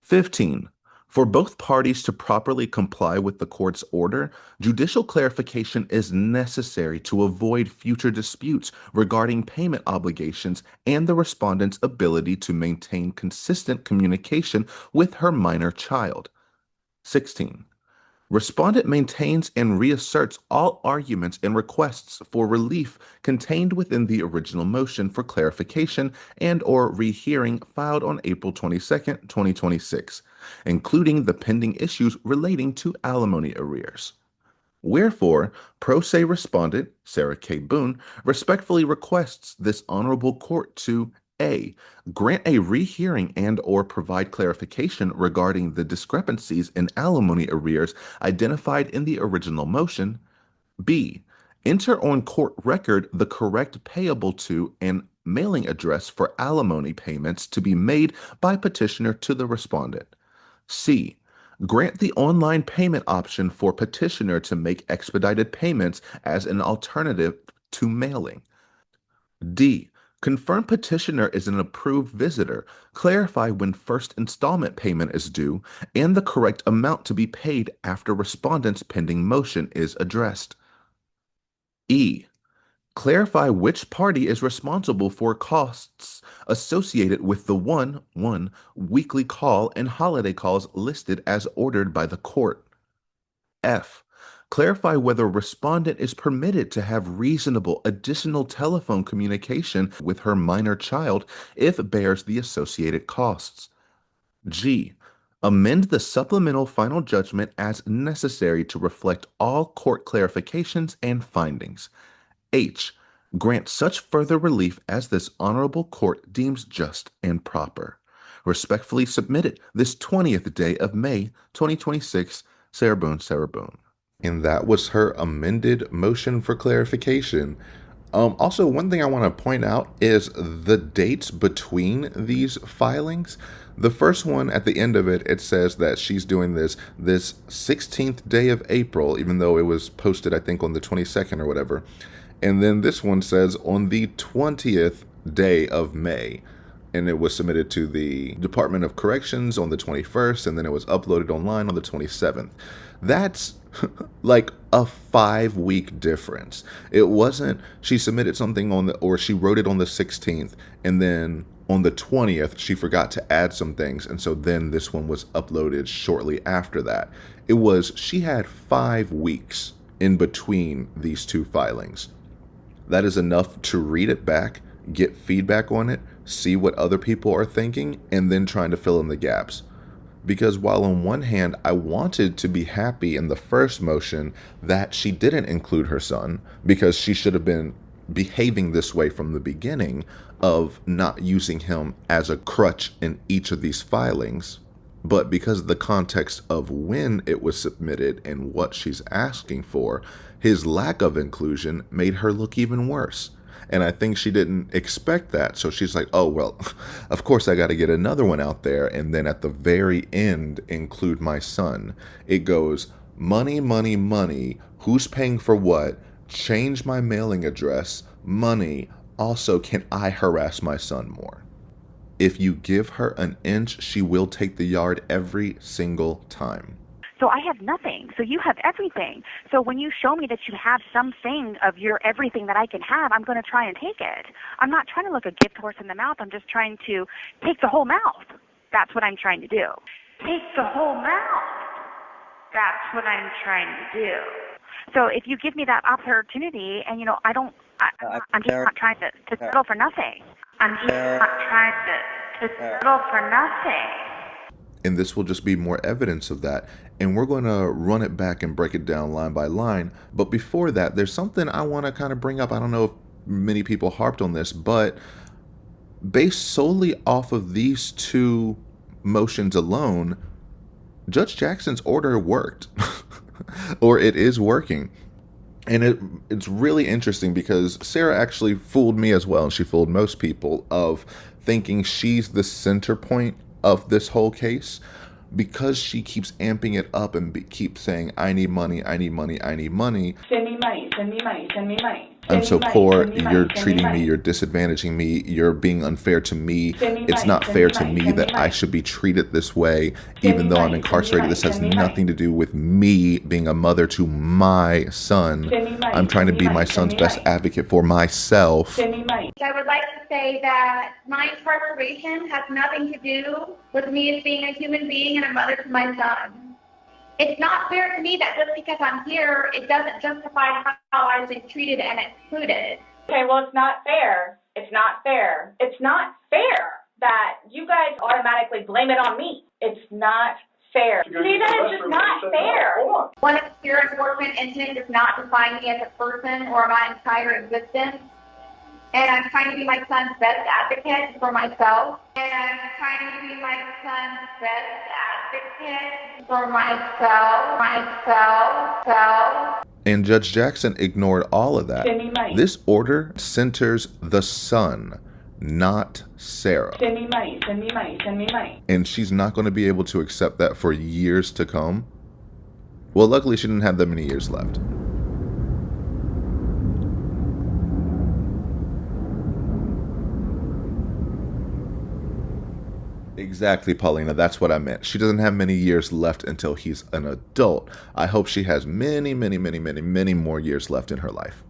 15. For both parties to properly comply with the court's order, judicial clarification is necessary to avoid future disputes regarding payment obligations and the respondent's ability to maintain consistent communication with her minor child. 16. Respondent maintains and reasserts all arguments and requests for relief contained within the original motion for clarification and/or rehearing filed on April 22, 2026, including the pending issues relating to alimony arrears. Wherefore, pro se respondent, Sarah K. Boone, respectfully requests this honorable court to A. Grant a rehearing and/or provide clarification regarding the discrepancies in alimony arrears identified in the original motion. B. Enter on court record the correct payable to and mailing address for alimony payments to be made by petitioner to the respondent. C. Grant the online payment option for petitioner to make expedited payments as an alternative to mailing. D. Confirm petitioner is an approved visitor, clarify when first installment payment is due, and the correct amount to be paid after respondent's pending motion is addressed. E. Clarify which party is responsible for costs associated with the 1 weekly call and holiday calls listed as ordered by the court. F. Clarify whether respondent is permitted to have reasonable additional telephone communication with her minor child if it bears the associated costs. G. Amend the supplemental final judgment as necessary to reflect all court clarifications and findings. H. Grant such further relief as this honorable court deems just and proper. Respectfully submitted this 20th day of May, 2026, Sarah Boone. And that was her amended motion for clarification. Also, one thing I want to point out is the dates between these filings. The first one, at the end of it, it says that she's doing this 16th day of April, even though it was posted, I think, on the 22nd or whatever. And then this one says on the 20th day of May. And it was submitted to the Department of Corrections on the 21st, and then it was uploaded online on the 27th. That's like a 5-week difference. It wasn't she submitted something or she wrote it on the 16th, and then on the 20th she forgot to add some things, and so then this one was uploaded shortly after that. It was she had 5 weeks in between these two filings. That is enough to read it back, get feedback on it, see what other people are thinking, and then trying to fill in the gaps. Because while on one hand, I wanted to be happy in the first motion that she didn't include her son, because she should have been behaving this way from the beginning of not using him as a crutch in each of these filings. But because of the context of when it was submitted and what she's asking for, his lack of inclusion made her look even worse. And I think she didn't expect that. So she's like, oh, well, of course I got to get another one out there. And then at the very end, include my son. It goes, money, money, money. Who's paying for what? Change my mailing address. Money. Also, can I harass my son more? If you give her an inch, she will take the yard every single time. So I have nothing. So you have everything. So when you show me that you have something of your everything that I can have, I'm going to try and take it. I'm not trying to look a gift horse in the mouth. I'm just trying to take the whole mouth. That's what I'm trying to do. Take the whole mouth. That's what I'm trying to do. So if you give me that opportunity, and I'm just not trying to settle for nothing. I'm just not trying to settle for nothing. And this will just be more evidence of that. And we're going to run it back and break it down line by line. But before that, there's something I want to kind of bring up. I don't know if many people harped on this, but based solely off of these two motions alone, Judge Jackson's order worked. Or it is working. And it's really interesting because Sarah actually fooled me as well, and she fooled most people, of thinking she's the center point of this whole case, because she keeps amping it up and keeps saying, I need money, I need money, I need money. Send me money, send me money, send me money. I'm so poor, you're treating me, you're disadvantaging me, you're being unfair to me. It's not fair to me that I should be treated this way, even though I'm incarcerated. This has nothing to do with me being a mother to my son. I'm trying to be my son's best advocate for myself. I would like to say that my incarceration has nothing to do with me as being a human being and a mother to my son. It's not fair to me that just because I'm here, it doesn't justify how I've been treated and excluded. Okay, well, it's not fair. It's not fair. It's not fair that you guys automatically blame it on me. It's not fair. To me, that is just not fair. One obscure enforcement incident does not define me as a person or my entire existence. And I'm trying to be my son's best advocate for myself. And I'm trying to be my son's best advocate for myself. And Judge Jackson ignored all of that. This order centers the son, not Sarah. Send me money, send me money, send me money. And she's not going to be able to accept that for years to come. Well, luckily she didn't have that many years left. Exactly, Paulina. That's what I meant. She doesn't have many years left until he's an adult. I hope she has many more years left in her life.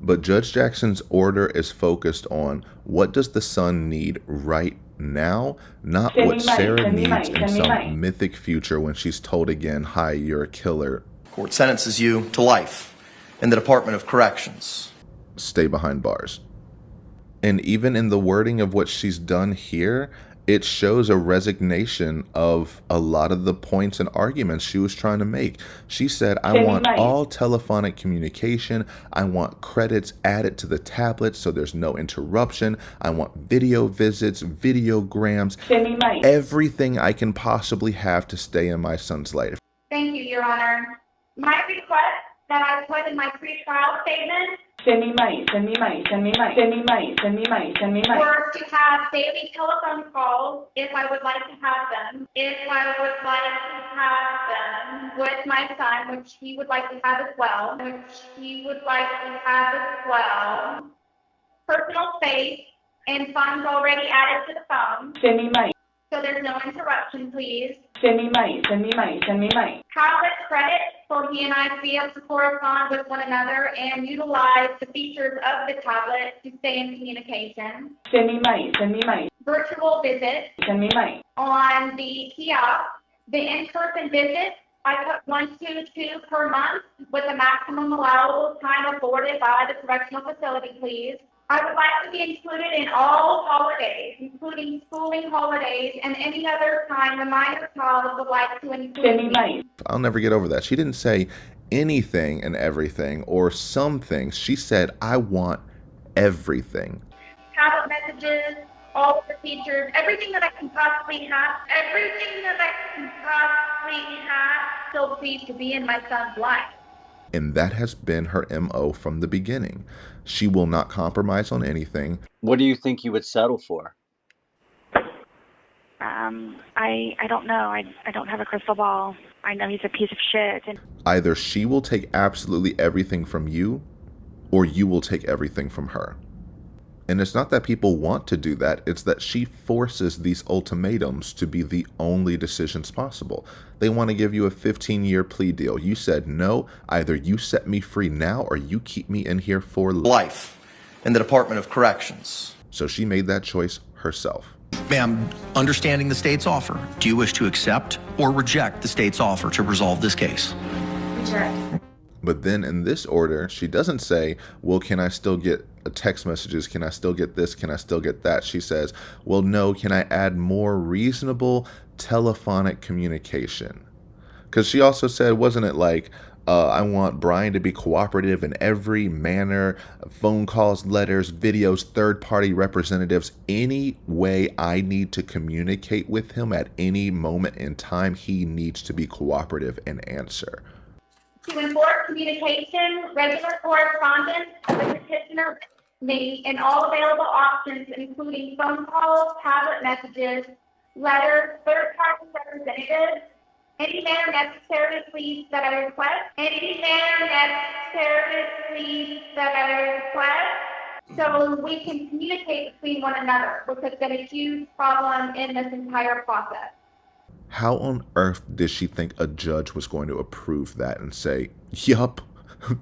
But Judge Jackson's order is focused on what does the son need right now, not what Sarah needs in some mythic future when she's told again, hi, you're a killer. Court sentences you to life in the Department of Corrections. Stay behind bars. And even in the wording of what she's done here, it shows a resignation of a lot of the points and arguments she was trying to make. She said, I want all telephonic communication. I want credits added to the tablet so there's no interruption. I want video visits, videograms, everything I can possibly have to stay in my son's life. Thank you, Your Honor. My request that I put in my pretrial statement Send me money, send me money, send me money, send me money, send me money, send me money. Or to have daily telephone calls if I would like to have them. If I would like to have them with my son, which he would like to have as well. Personal space and funds already added to the phone. Send me money. So there's no interruption, please. Send me money, send me money, send me money. Tablet credit for he and I to be able to correspond with one another and utilize the features of the tablet to stay in communication. Send me money, send me money. Virtual visits. Send me money. On the kiosk, the in-person visits, I put 122 per month with a maximum allowable time afforded by the correctional facility, please. I would like to be included in all holidays, including schooling holidays and any other time the minor child would like to include me. I'll never get over that. She didn't say anything and everything or some things. She said, I want everything. Tablet messages, all of the features, everything that I can possibly have, so please to be in my son's life. And that has been her MO from the beginning. She will not compromise on anything. What do you think you would settle for? I don't know. I don't have a crystal ball. I know he's a piece of shit. And either she will take absolutely everything from you, or you will take everything from her. And it's not that people want to do that, it's that she forces these ultimatums to be the only decisions possible. They want to give you a 15-year plea deal. You said no, either you set me free now or you keep me in here for life in the Department of Corrections. So she made that choice herself. Ma'am, understanding the state's offer, do you wish to accept or reject the state's offer to resolve this case? Reject. But then in this order, she doesn't say, well, can I still get text messages? Can I still get this? Can I still get that? She says, well, no, can I add more reasonable telephonic communication? Because she also said, wasn't it like, I want Brian to be cooperative in every manner, phone calls, letters, videos, third-party representatives, any way I need to communicate with him at any moment in time, he needs to be cooperative and answer. To enforce communication, regular correspondence of the petitioner me in all available options, including phone calls, tablet messages, letters, third-party representatives, Any manner necessary, please, that I request. Any manner necessary, please, that I request. So we can communicate between one another, which has been a huge problem in this entire process. How on earth did she think a judge was going to approve that and say, yup,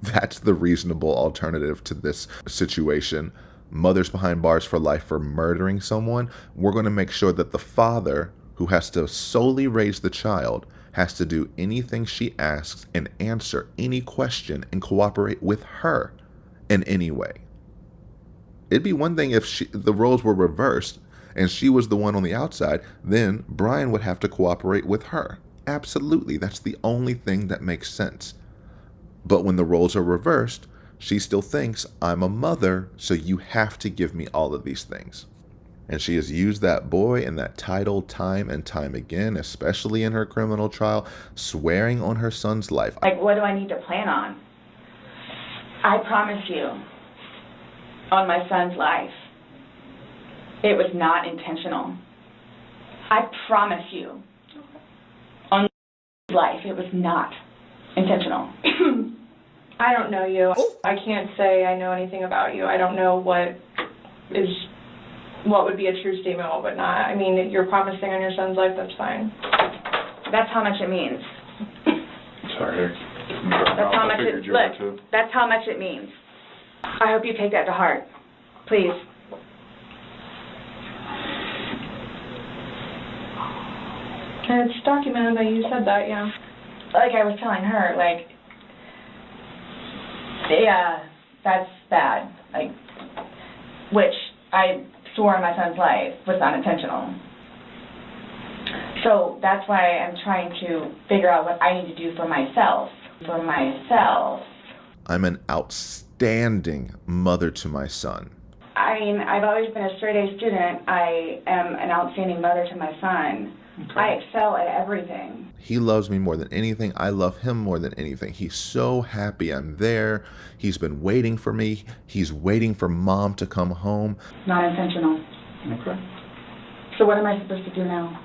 that's the reasonable alternative to this situation? Mothers behind bars for life for murdering someone. We're going to make sure that the father, who has to solely raise the child, has to do anything she asks and answer any question and cooperate with her in any way. It'd be one thing if the roles were reversed and she was the one on the outside, then Brian would have to cooperate with her. Absolutely, that's the only thing that makes sense. But when the roles are reversed, she still thinks, I'm a mother, so you have to give me all of these things. And she has used that boy and that title time and time again, especially in her criminal trial, swearing on her son's life. Like, what do I need to plan on? I promise you, on my son's life, it was not intentional. I promise you, on his life, it was not intentional. I don't know you. I can't say I know anything about you. I don't know what would be a true statement, what would not. I mean, you're promising on your son's life, that's fine. That's how much it means. Sorry. That's how much it, look, that's how much it means. I hope you take that to heart. Please. And it's documented that you said that, yeah. Like I was telling her, like, yeah, that's bad. Like, which I swore on my son's life was not intentional. So that's why I'm trying to figure out what I need to do for myself. For myself. I'm an outstanding mother to my son. I mean, I've always been a straight A student. I am an outstanding mother to my son. Okay. I excel at everything. He loves me more than anything. I love him more than anything. He's so happy I'm there. He's been waiting for me. He's waiting for mom to come home. Not intentional. Okay. So what am I supposed to do now?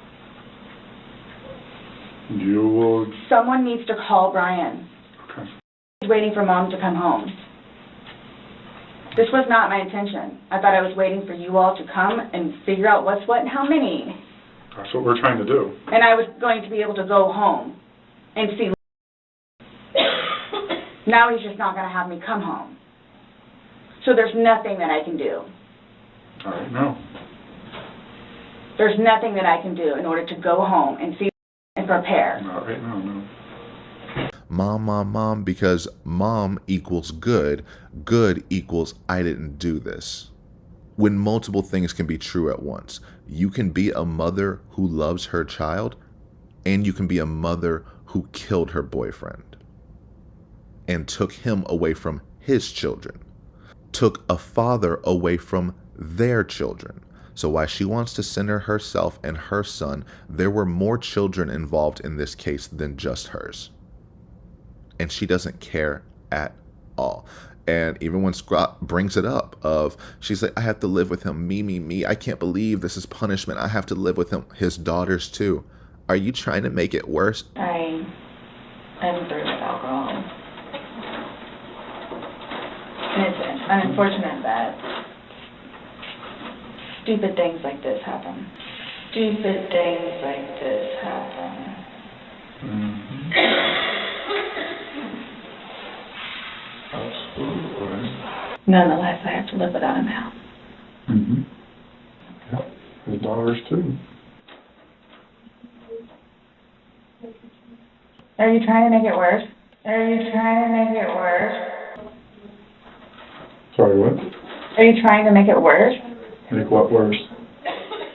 You will... Someone needs to call Brian. Okay. He's waiting for mom to come home. This was not my intention. I thought I was waiting for you all to come and figure out what's what and how many. That's what we're trying to do. And I was going to be able to go home and see. Now he's just not going to have me come home. So there's nothing that I can do. All right, no. There's nothing that I can do in order to go home and see and prepare. All right, no. Mom, because mom equals good. Good equals I didn't do this. When multiple things can be true at once. You can be a mother who loves her child, and you can be a mother who killed her boyfriend and took him away from his children, took a father away from their children. So while she wants to center herself and her son, there were more children involved in this case than just hers. And she doesn't care at all. And even when Scott brings it up of, she's like, I have to live with him, me. I can't believe this is punishment. I have to live with him, his daughters too. Are you trying to make it worse? I am through with alcohol. And it's unfortunate that stupid things like this happen. Stupid things like this happen. Mm-hmm. Absolutely. Nonetheless, I have to live without him now. Mm-hmm. Yep. His daughters too. Are you trying to make it worse? Are you trying to make it worse? Sorry, what? Are you trying to make it worse? Make what worse?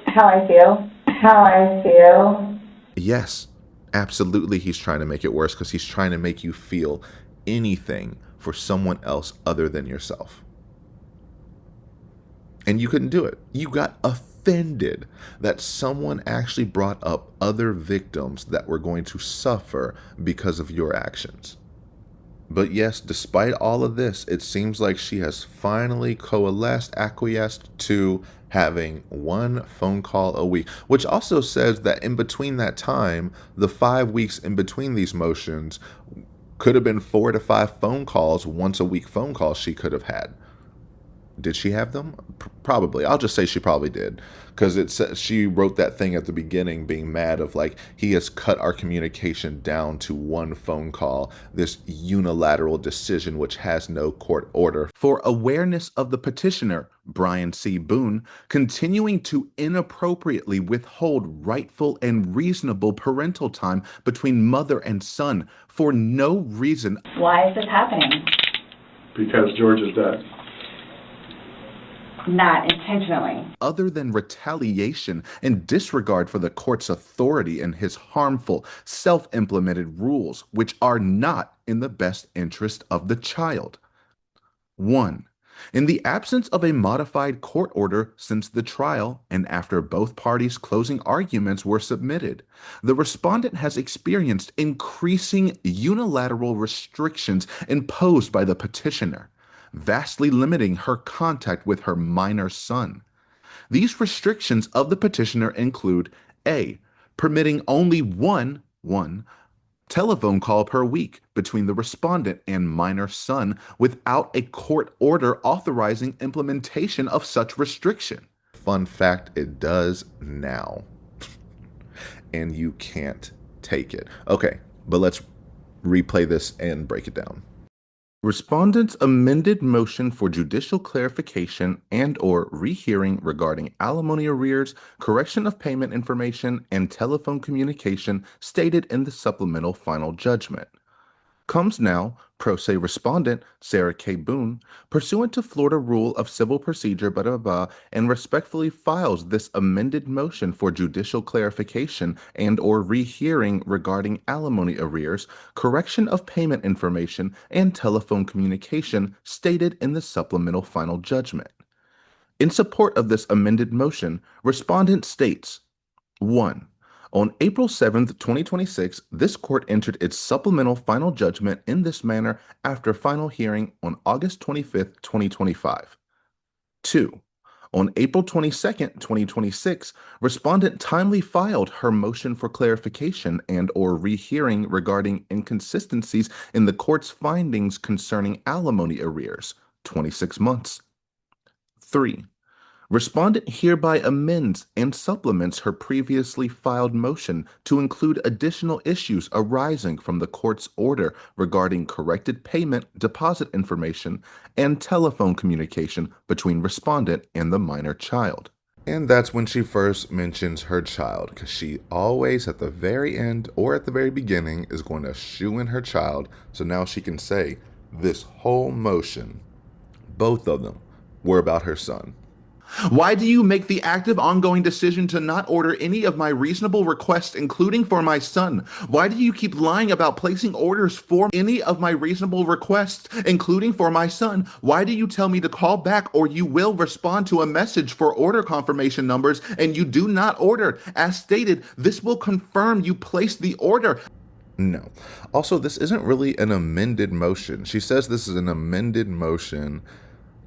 How I feel. How I feel. Yes, absolutely he's trying to make it worse because he's trying to make you feel anything for someone else other than yourself. And you couldn't do it. You got offended that someone actually brought up other victims that were going to suffer because of your actions. But yes, despite all of this, it seems like she has finally acquiesced to having one phone call a week, which also says that in between that time, the 5 weeks in between these motions could have been 4 to 5 phone calls, once a week phone calls she could have had. Did she have them? Probably. I'll just say she probably did, because it says she wrote that thing at the beginning, being mad of like, he has cut our communication down to one phone call, this unilateral decision which has no court order. For awareness of the petitioner, Brian C. Boone, continuing to inappropriately withhold rightful and reasonable parental time between mother and son for no reason. Why is this happening? Because George is dead. Not intentionally. Other than retaliation and disregard for the court's authority and his harmful, self-implemented rules, which are not in the best interest of the child. 1. In the absence of a modified court order since the trial and after both parties' closing arguments were submitted, the respondent has experienced increasing unilateral restrictions imposed by the petitioner, vastly limiting her contact with her minor son. These restrictions of the petitioner include A. Permitting only one telephone call per week between the respondent and minor son without a court order authorizing implementation of such restriction. Fun fact, it does now. And you can't take it. Okay, but let's replay this and break it down. Respondent's amended motion for judicial clarification and/or rehearing regarding alimony arrears, correction of payment information, and telephone communication stated in the supplemental final judgment. Comes now, pro se respondent Sarah K. Boone, pursuant to Florida Rule of Civil Procedure, and respectfully files this amended motion for judicial clarification and/or rehearing regarding alimony arrears, correction of payment information, and telephone communication stated in the supplemental final judgment. In support of this amended motion, respondent states, 1. On April 7, 2026, this court entered its supplemental final judgment in this manner after final hearing on August 25, 2025. 2. On April 22, 2026, respondent timely filed her motion for clarification and/or rehearing regarding inconsistencies in the court's findings concerning alimony arrears, 26 months. 3. Respondent hereby amends and supplements her previously filed motion to include additional issues arising from the court's order regarding corrected payment, deposit information, and telephone communication between respondent and the minor child. And that's when she first mentions her child, because she always at the very end or at the very beginning is going to shoe in her child, so now she can say this whole motion, both of them, were about her son. Why do you make the active ongoing decision to not order any of my reasonable requests, including for my son? Why do you keep lying about placing orders for any of my reasonable requests, including for my son? Why do you tell me to call back or you will respond to a message for order confirmation numbers and you do not order? As stated, this will confirm you placed the order. No. Also, this isn't really an amended motion. She says this is an amended motion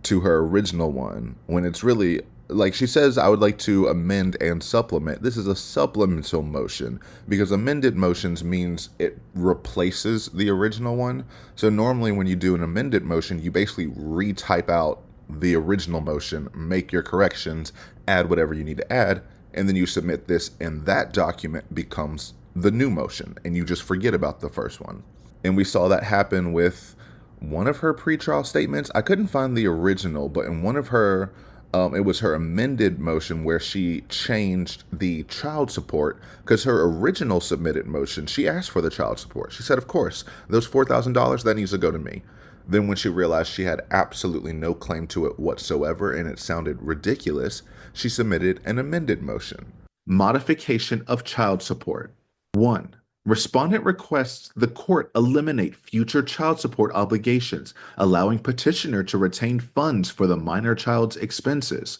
to her original one, when it's really, like she says, I would like to amend and supplement. This is a supplemental motion, because amended motions means it replaces the original one. So normally when you do an amended motion, you basically retype out the original motion, make your corrections, add whatever you need to add, and then you submit this, and that document becomes the new motion, and you just forget about the first one. And we saw that happen with one of her pretrial statements. I couldn't find the original, but in one of her, it was her amended motion where she changed the child support, because her original submitted motion, she asked for the child support. She said, of course, those $4,000, that needs to go to me. Then when she realized she had absolutely no claim to it whatsoever and it sounded ridiculous, she submitted an amended motion. Modification of child support. 1. Respondent requests the court eliminate future child support obligations, allowing petitioner to retain funds for the minor child's expenses.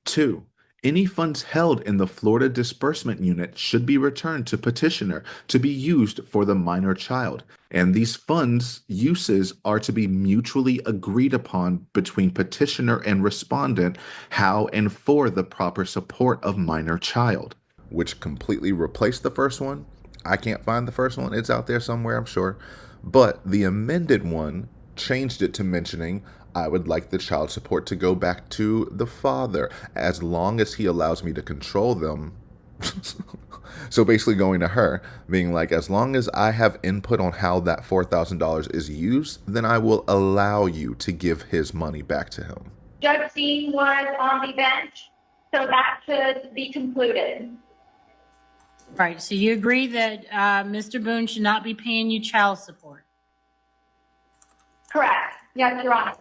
2. Any funds held in the Florida Disbursement Unit should be returned to petitioner to be used for the minor child, and these funds uses are to be mutually agreed upon between petitioner and respondent how and for the proper support of minor child, which completely replaced the first one. I can't find the first one. It's out there somewhere, I'm sure. But the amended one changed it to mentioning, I would like the child support to go back to the father as long as he allows me to control them. So basically going to her, being like, as long as I have input on how that $4,000 is used, then I will allow you to give his money back to him. Judge Dean was on the bench, so that should be concluded. Right, so you agree that Mr. Boone should not be paying you child support? Correct. Yes, Your Honor.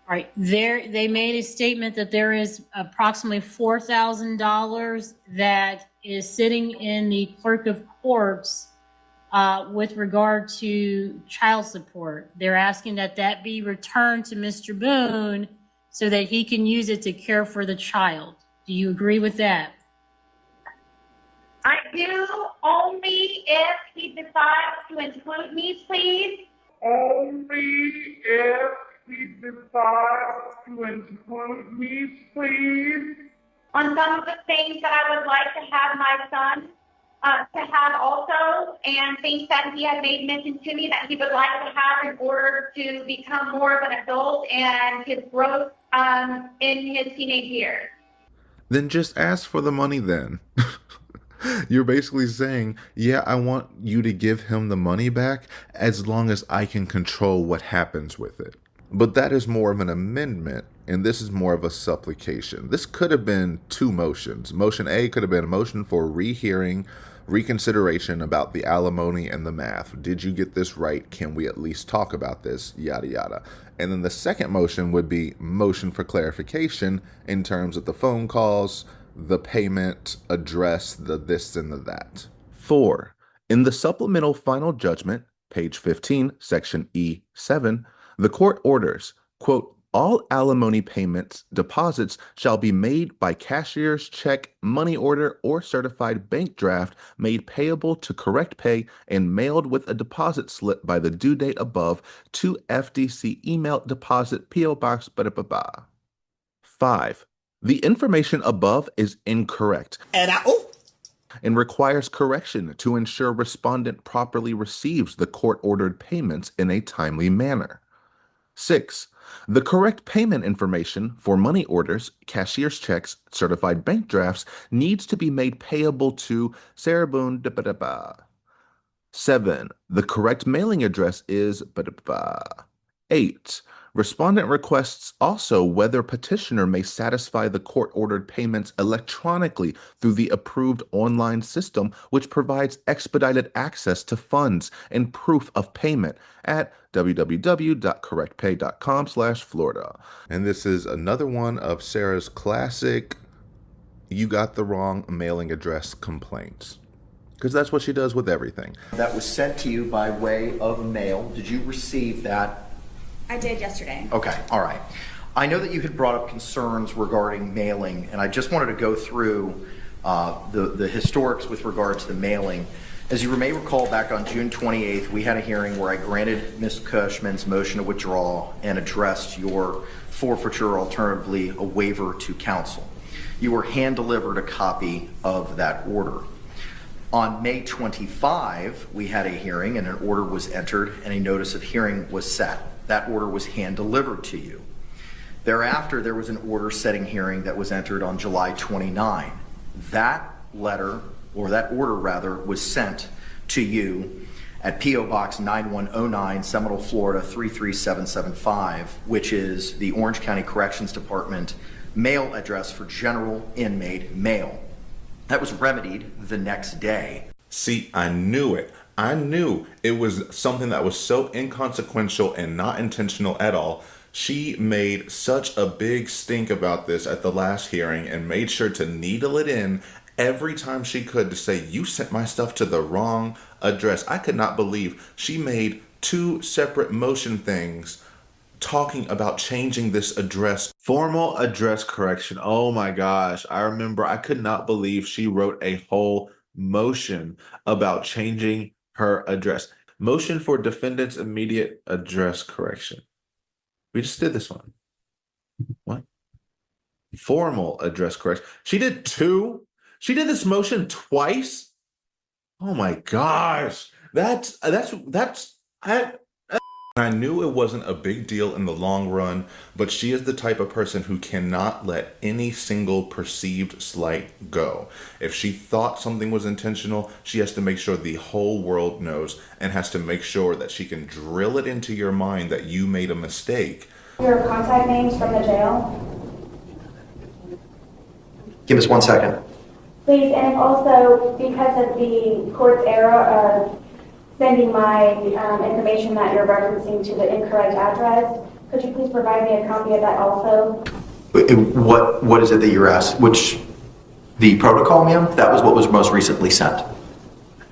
All right, they made a statement that there is approximately $4,000 that is sitting in the clerk of courts with regard to child support. They're asking that that be returned to Mr. Boone so that he can use it to care for the child. Do you agree with that? I do, only if he decides to include me, please. Only if he decides to include me, please. On some of the things that I would like to have my son to have also, and things that he had made mention to me that he would like to have in order to become more of an adult and his growth in his teenage years. Then just ask for the money then. You're basically saying, yeah, I want you to give him the money back as long as I can control what happens with it. But that is more of an amendment, and this is more of a supplication. This could have been two motions. Motion A could have been a motion for rehearing, reconsideration about the alimony and the math. Did you get this right? Can we at least talk about this? Yada, yada. And then the second motion would be motion for clarification in terms of the phone calls, the payment, address, the this and the that. 4. In the supplemental final judgment, page 15, section E7, the court orders, quote, all alimony payments, deposits shall be made by cashier's check, money order, or certified bank draft made payable to correct pay and mailed with a deposit slip by the due date above to FDC email deposit P.O. Box, 5. The information above is incorrect and requires correction to ensure respondent properly receives the court-ordered payments in a timely manner. 6. The correct payment information for money orders, cashier's checks, certified bank drafts needs to be made payable to Sarah Boone. 7. The correct mailing address is 8. Respondent requests also whether petitioner may satisfy the court-ordered payments electronically through the approved online system, which provides expedited access to funds and proof of payment at www.correctpay.com/Florida. And this is another one of Sarah's classic, you got the wrong mailing address complaints. Because that's what she does with everything. That was sent to you by way of mail. Did you receive that? I did yesterday. Okay, all right. I know that you had brought up concerns regarding mailing, and I just wanted to go through the historics with regard to the mailing. As you may recall, back on June 28th, we had a hearing where I granted Ms. Cushman's motion to withdraw and addressed your forfeiture, alternatively a waiver to counsel. You were hand-delivered a copy of that order. On May 25, we had a hearing and an order was entered and a notice of hearing was set. That order was hand-delivered to you. Thereafter, there was an order setting hearing that was entered on July 29. That letter, or that order rather, was sent to you at P.O. Box 9109, Seminole, Florida 33775, which is the Orange County Corrections Department mail address for general inmate mail. That was remedied the next day. See, I knew it. I knew it was something that was so inconsequential and not intentional at all. She made such a big stink about this at the last hearing and made sure to needle it in every time she could to say, you sent my stuff to the wrong address. I could not believe she made two separate motion things talking about changing this address. Formal address correction. Oh my gosh. I remember I could not believe she wrote a whole motion about changing her address. Motion for defendant's immediate address correction. We just did this one. What? Formal address correction. She did two. She did this motion twice. Oh my gosh. I knew it wasn't a big deal in the long run, but she is the type of person who cannot let any single perceived slight go. If she thought something was intentional, she has to make sure the whole world knows and has to make sure that she can drill it into your mind that you made a mistake. Your contact names from the jail? Give us 1 second. Please, and also, because of the court's error of sending my information that you're referencing to the incorrect address, could you please provide me a copy of that also? What is it that you're asked? The protocol, ma'am? That was what was most recently sent.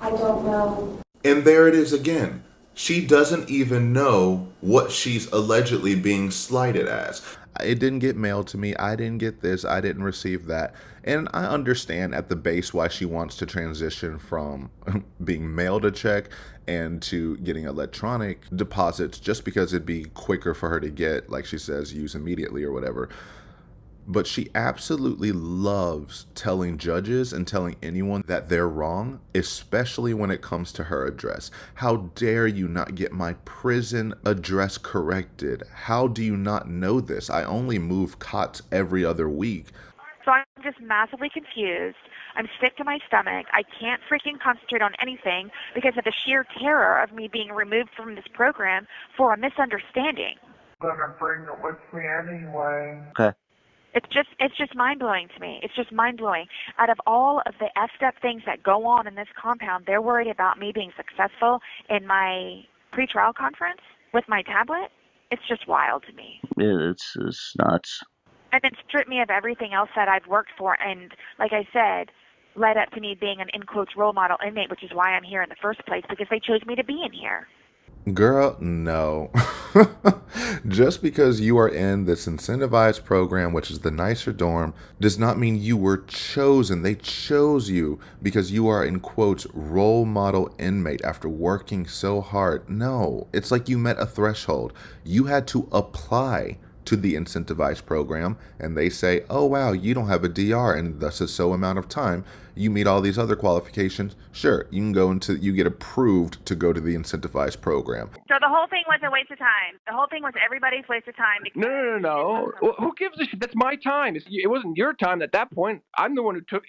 I don't know. And there it is again. She doesn't even know what she's allegedly being slighted as. It didn't get mailed to me. I didn't get this. I didn't receive that. And I understand at the base why she wants to transition from being mailed a check and to getting electronic deposits, just because it'd be quicker for her to get, like she says, use immediately or whatever. But she absolutely loves telling judges and telling anyone that they're wrong, especially when it comes to her address. How dare you not get my prison address corrected? How do you not know this? I only move cots every other week. So I'm just massively confused. I'm sick to my stomach. I can't freaking concentrate on anything because of the sheer terror of me being removed from this program for a misunderstanding. I'm gonna bring it with me anyway. Okay. It's just mind-blowing to me. It's just mind-blowing. Out of all of the effed up things that go on in this compound, they're worried about me being successful in my pretrial conference with my tablet. It's just wild to me. It's nuts. And then strip me of everything else that I've worked for and, like I said, led up to me being an, in quotes, role model inmate, which is why I'm here in the first place, because they chose me to be in here. Girl, no. Just because you are in this incentivized program, which is the nicer dorm, does not mean you were chosen. They chose you because you are, in quotes, role model inmate after working so hard. No, it's like you met a threshold. You had to apply to the incentivized program, and they say, oh wow, you don't have a DR in thus a so amount of time. You meet all these other qualifications. Sure, you can go into, you get approved to go to the incentivized program. So the whole thing was a waste of time. The whole thing was everybody's waste of time. No. Well, who gives a shit? That's my time. It wasn't your time at that point. I'm the one who took,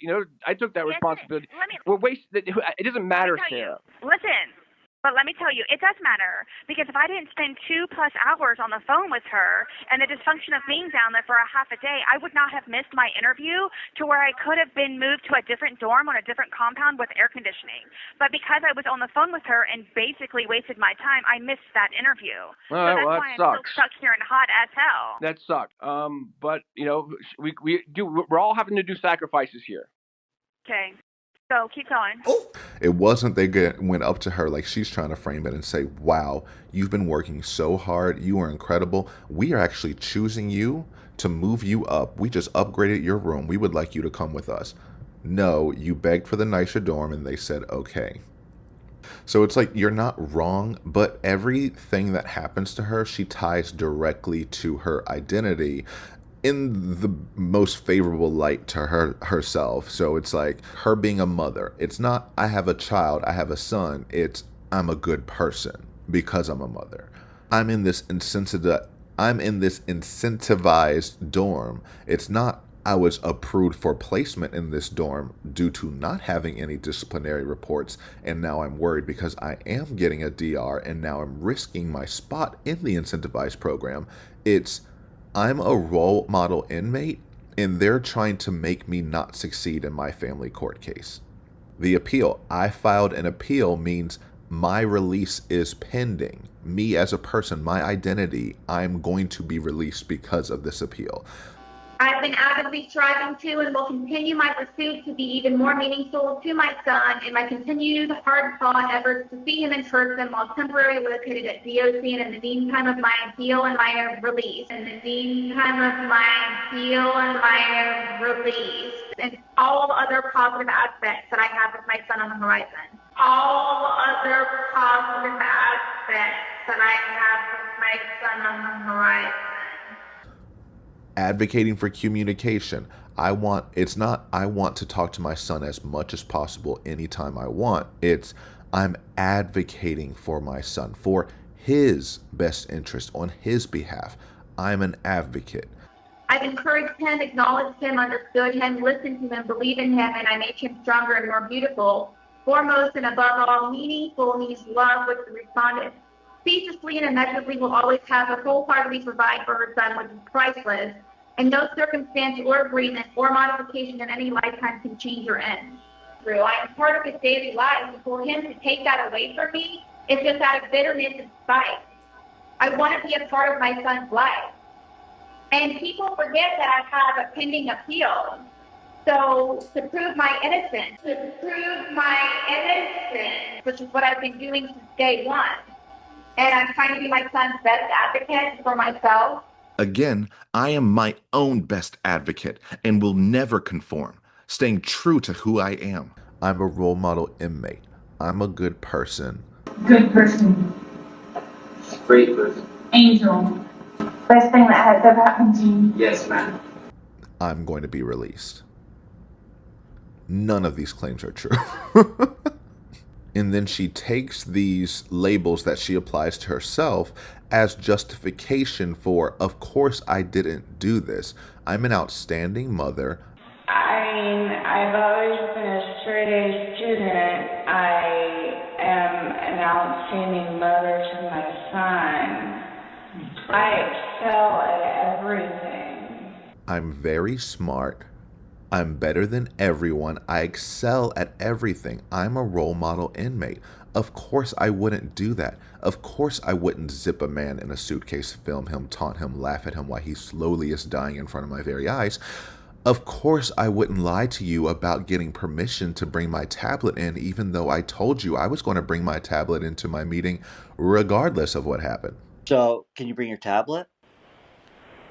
I took that responsibility. It doesn't matter, Sarah. Listen. But let me tell you, it does matter, because if I didn't spend 2+ hours on the phone with her and the dysfunction of being down there for a half a day, I would not have missed my interview to where I could have been moved to a different dorm on a different compound with air conditioning. But because I was on the phone with her and basically wasted my time, I missed that interview. So that's why I'm still stuck here and hot as hell. That sucked. But, we're all having to do sacrifices here. Okay. So keep going. It wasn't they went up to her like she's trying to frame it and say, wow, you've been working so hard. You are incredible. We are actually choosing you to move you up. We just upgraded your room. We would like you to come with us. No, you begged for the nicer dorm and they said, okay. So it's like, you're not wrong, but everything that happens to her, she ties directly to her identity in the most favorable light to herself. So it's like her being a mother. It's not, I have a child, I have a son. It's, I'm a good person because I'm a mother. I'm in this incentivized dorm. It's not, I was approved for placement in this dorm due to not having any disciplinary reports, and now I'm worried because I am getting a DR and now I'm risking my spot in the incentivized program. It's, I'm a role model inmate, and they're trying to make me not succeed in my family court case. The appeal, I filed an appeal, means my release is pending. Me as a person, my identity, I'm going to be released because of this appeal. I've been avidly striving to and will continue my pursuit to be even more meaningful to my son in my continued hard-fought efforts to see him in person while temporarily located at DOC and in the meantime of my appeal and my release. In the meantime of my appeal and my release. And all other positive aspects that I have with my son on the horizon. All other positive aspects that I have with my son on the horizon. Advocating for communication. I want to talk to my son as much as possible anytime I want. I'm advocating for my son, for his best interest on his behalf. I'm an advocate. I've encouraged him, acknowledged him, understood him, listened to him, believed in him, and I make him stronger and more beautiful. Foremost and above all, meaningful means love, which the respondent speciously and immeasurably will always have a wholeheartedly provide for her son, which is priceless. And no circumstance or agreement or modification in any lifetime can change or end. I am part of his daily life, and for him to take that away from me is just out of bitterness and spite. I want to be a part of my son's life. And people forget that I have a pending appeal. So to prove my innocence, which is what I've been doing since day one, and I'm trying to be my son's best advocate for myself. Again, I am my own best advocate and will never conform, staying true to who I am. I'm a role model inmate. I'm a good person. Good person. Great person. Angel. Best thing that has ever happened to you. Yes, ma'am. I'm going to be released. None of these claims are true. And then she takes these labels that she applies to herself as justification for, of course I didn't do this. I'm an outstanding mother. I mean, I've always been a straight-A student. I am an outstanding mother to my son. I excel at everything. I'm very smart. I'm better than everyone. I excel at everything. I'm a role model inmate. Of course I wouldn't do that. Of course I wouldn't zip a man in a suitcase, film him, taunt him, laugh at him while he slowly is dying in front of my very eyes. Of course I wouldn't lie to you about getting permission to bring my tablet in, even though I told you I was going to bring my tablet into my meeting regardless of what happened. So, can you bring your tablet?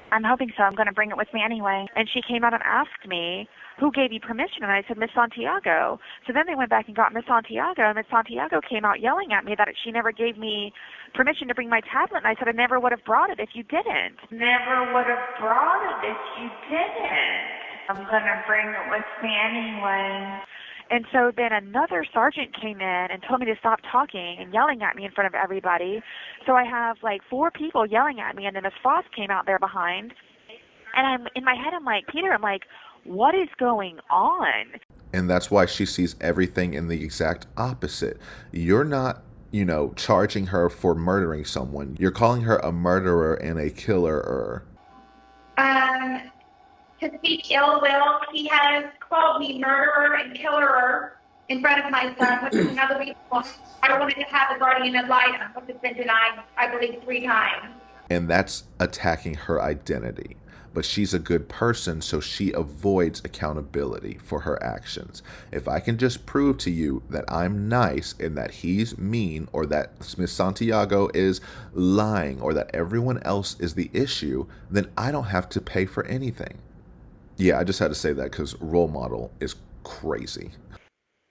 I'm hoping so. I'm going to bring it with me anyway. And she came out and asked me, who gave you permission? And I said, Miss Santiago. So then they went back and got Miss Santiago, and Miss Santiago came out yelling at me that she never gave me permission to bring my tablet. And I said, I never would have brought it if you didn't. Never would have brought it if you didn't. I'm going to bring it with me anyway. And so then another sergeant came in and told me to stop talking and yelling at me in front of everybody. So I have like 4 people yelling at me, and then Miss Foss came out there behind. And I'm in my head, I'm like, Peter, I'm like, what is going on? And that's why she sees everything in the exact opposite. You're not, charging her for murdering someone. You're calling her a murderer and a killer. To speak ill will, he has called me murderer and killerer in front of my son, which is another reason why I wanted to have a guardian ad litem, which has been denied, I believe, 3 times. And that's attacking her identity. But she's a good person, so she avoids accountability for her actions. If I can just prove to you that I'm nice and that he's mean, or that Miss Santiago is lying, or that everyone else is the issue, then I don't have to pay for anything. Yeah, I just had to say that because role model is crazy.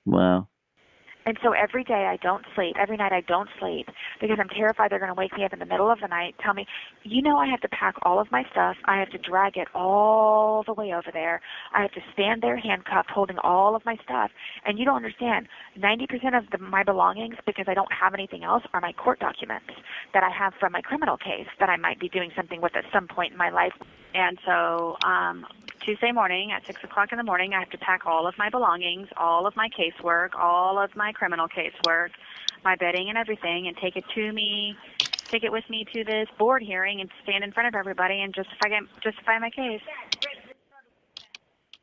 Wow. And so every day I don't sleep. Every night I don't sleep because I'm terrified they're going to wake me up in the middle of the night, tell me, I have to pack all of my stuff. I have to drag it all the way over there. I have to stand there handcuffed holding all of my stuff. And you don't understand, 90% of my belongings, because I don't have anything else, are my court documents that I have from my criminal case that I might be doing something with at some point in my life. And so Tuesday morning at 6 o'clock in the morning, I have to pack all of my belongings, all of my casework, all of my criminal casework, my bedding and everything, and take it with me to this board hearing and stand in front of everybody and justify my case.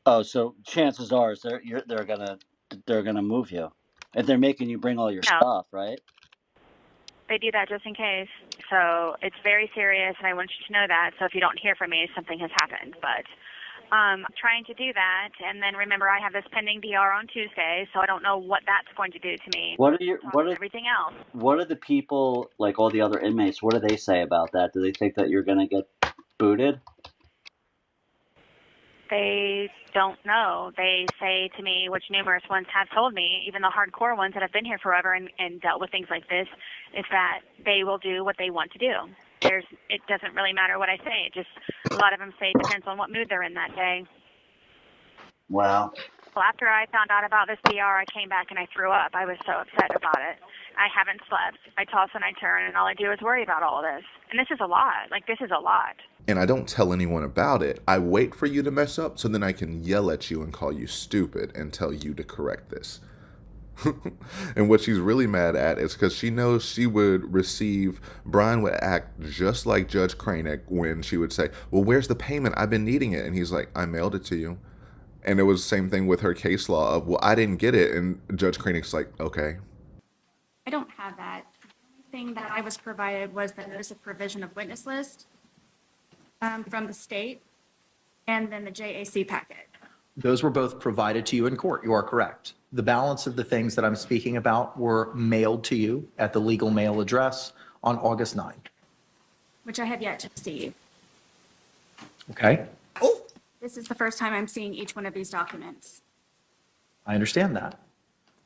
Oh, so chances are they're gonna move you if they're making you bring all your stuff, right? They do that just in case. So it's very serious, and I want you to know that. So if you don't hear from me, something has happened. But Trying to do that, and then remember I have this pending DR on Tuesday, so I don't know what that's going to do to me. What are Everything else. what are the people, like all the other inmates, what do they say about that? Do they think that you're going to get booted? They don't know. They say to me, which numerous ones have told me, even the hardcore ones that have been here forever and dealt with things like this, is that they will do what they want to do. It doesn't really matter what I say. It just, a lot of them say it depends on what mood they're in that day. Wow. Well, after I found out about this DR, I came back and I threw up. I was so upset about it. I haven't slept. I toss and I turn, and all I do is worry about all of this. And this is a lot. Like, this is a lot. And I don't tell anyone about it. I wait for you to mess up so then I can yell at you and call you stupid and tell you to correct this. And what she's really mad at is because she knows she would receive, Brian would act just like Judge Cranick when she would say, well, where's the payment? I've been needing it. And he's like, I mailed it to you. And it was the same thing with her case law of, well, I didn't get it. And Judge Cranick's like, okay. I don't have that. The only thing that I was provided was the notice of provision of witness list from the state, and then the JAC packet. Those were both provided to you in court. You are correct. The balance of the things that I'm speaking about were mailed to you at the legal mail address on August 9th. Which I have yet to receive. Okay? This is the first time I'm seeing each one of these documents. I understand that.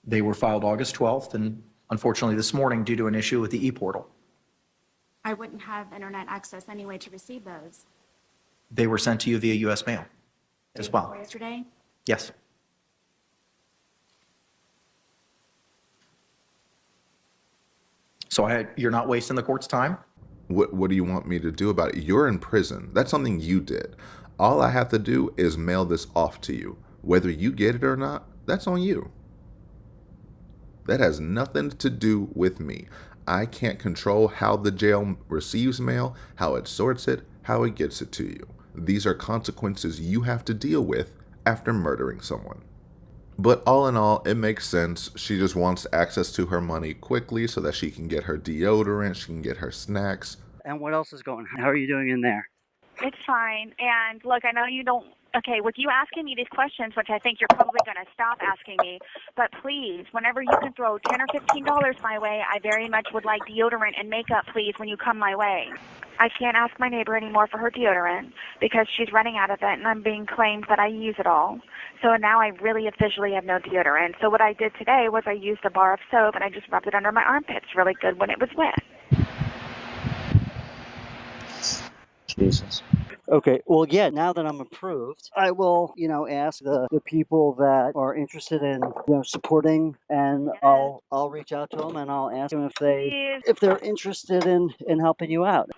They were filed August 12th, and unfortunately this morning, due to an issue with the e-portal, I wouldn't have internet access anyway to receive those. they were sent to you via U.S. mail as well. Yesterday? Yes. So you're not wasting the court's time? What do you want me to do about it? You're in prison. That's something you did. All I have to do is mail this off to you. Whether you get it or not, that's on you. That has nothing to do with me. I can't control how the jail receives mail, how it sorts it, how it gets it to you. These are consequences you have to deal with after murdering someone. But all in all, it makes sense. She just wants access to her money quickly so that she can get her deodorant, she can get her snacks. And what else is going on? How are you doing in there? It's fine. And look, I know you don't, okay, with you asking me these questions, which I think you're probably going to stop asking me, but please, whenever you can throw $10 or $15 my way, I very much would like deodorant and makeup, please, when you come my way. I can't ask my neighbor anymore for her deodorant because she's running out of it and I'm being claimed that I use it all. So now I really officially have no deodorant. So what I did today was I used a bar of soap and I just rubbed it under my armpits really good when it was wet. Jesus. Okay, well, yeah, now that I'm approved, I will, ask the people that are interested in, supporting, and I'll reach out to them and I'll ask them if they're interested in helping you out.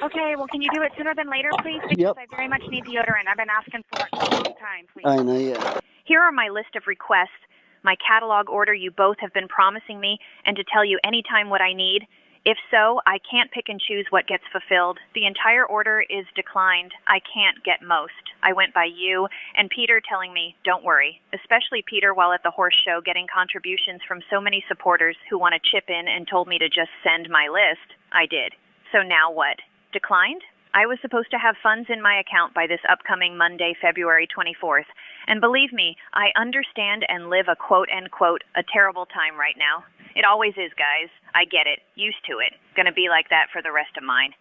Okay, well, can you do it sooner than later, please? Because Yep. I very much need deodorant. I've been asking for it for a long time, please. I know, yeah. Here are my list of requests, my catalog order you both have been promising me, and to tell you anytime what I need. If so, I can't pick and choose what gets fulfilled. The entire order is declined. I can't get most. I went by you and Peter telling me, don't worry, especially Peter while at the horse show getting contributions from so many supporters who want to chip in and told me to just send my list. I did. So now what? Declined? I was supposed to have funds in my account by this upcoming Monday, February 24th. And believe me, I understand and live a quote-unquote a terrible time right now. It always is, guys. I get it. Used to it. Gonna be like that for the rest of mine.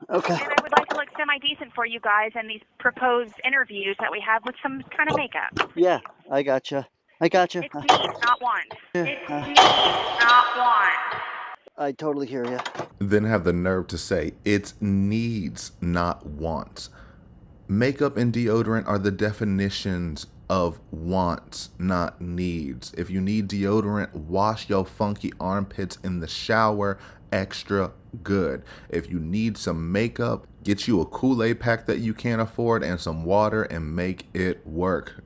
Okay. And I would like to look semi-decent for you guys in these proposed interviews that we have with some kind of makeup. Yeah, I gotcha. It's needs, not want. It's Yeah. needs, not want. I totally hear you. Then have the nerve to say it's needs, not wants. Makeup and deodorant are the definitions of wants, not needs. If you need deodorant, wash your funky armpits in the shower extra good. If you need some makeup, get you a Kool-Aid pack that you can't afford and some water and make it work.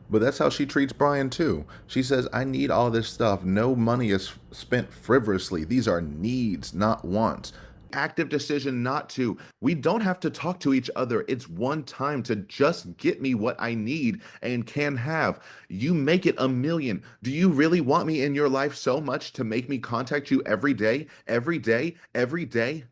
But that's how she treats Brian too. She says, I need all this stuff. No money is spent frivolously. These are needs, not wants. Active decision not to. We don't have to talk to each other. It's one time to just get me what I need and can have. You make it a million. Do you really want me in your life so much to make me contact you every day, every day, every day?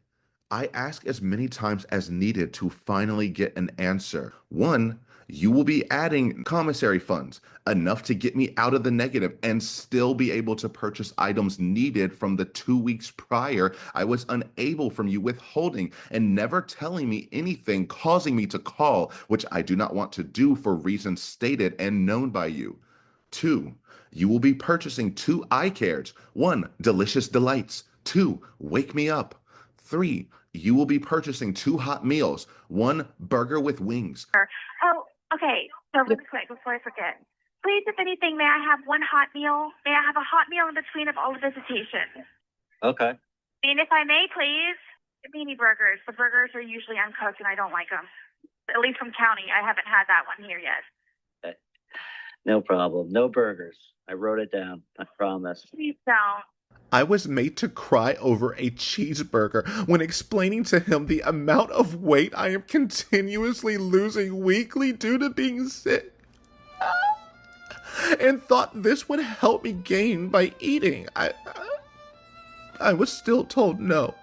I ask as many times as needed to finally get an answer. 1, you will be adding commissary funds, enough to get me out of the negative and still be able to purchase items needed from the 2 weeks prior I was unable from you withholding and never telling me anything, causing me to call, which I do not want to do for reasons stated and known by you. 2, you will be purchasing 2 eye cares. 1, Delicious Delights. 2, Wake Me Up. 3, you will be purchasing 2 hot meals. 1, burger with wings. Oh, okay. So really quick before I forget. Please, if anything, may I have 1 hot meal? May I have a hot meal in between of all the visitation? Okay. And if I may, please, beanie burgers. The burgers are usually uncooked and I don't like them. At least from county. I haven't had that one here yet. No problem. No burgers. I wrote it down. I promise. Please don't. I was made to cry over a cheeseburger when explaining to him the amount of weight I am continuously losing weekly due to being sick. And thought this would help me gain by eating. I was still told no.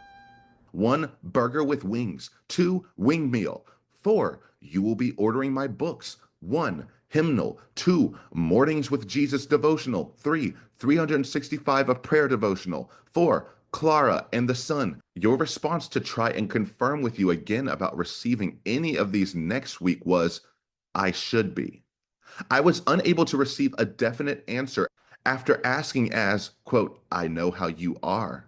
1, burger with wings. 2, wing meal. 4, you will be ordering my books. 1, hymnal. 2, Mornings with Jesus devotional. 3, 365 of prayer devotional. 4, Clara and the Sun. Your response to try and confirm with you again about receiving any of these next week was, I should be. I was unable to receive a definite answer after asking as, quote, I know how you are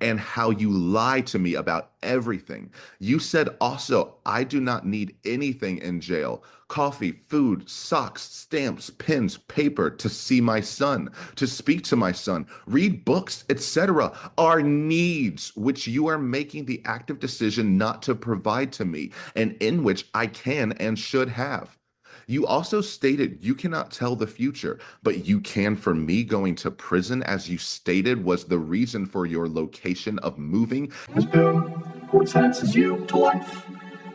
and how you lie to me about everything. You said also, I do not need anything in jail. Coffee, food, socks, stamps, pens, paper, to see my son, to speak to my son, read books, etc. are needs which you are making the active decision not to provide to me and in which I can and should have. You also stated you cannot tell the future, but you can for me going to prison, as you stated was the reason for your location of moving. Ms. Boone, court sentences you to life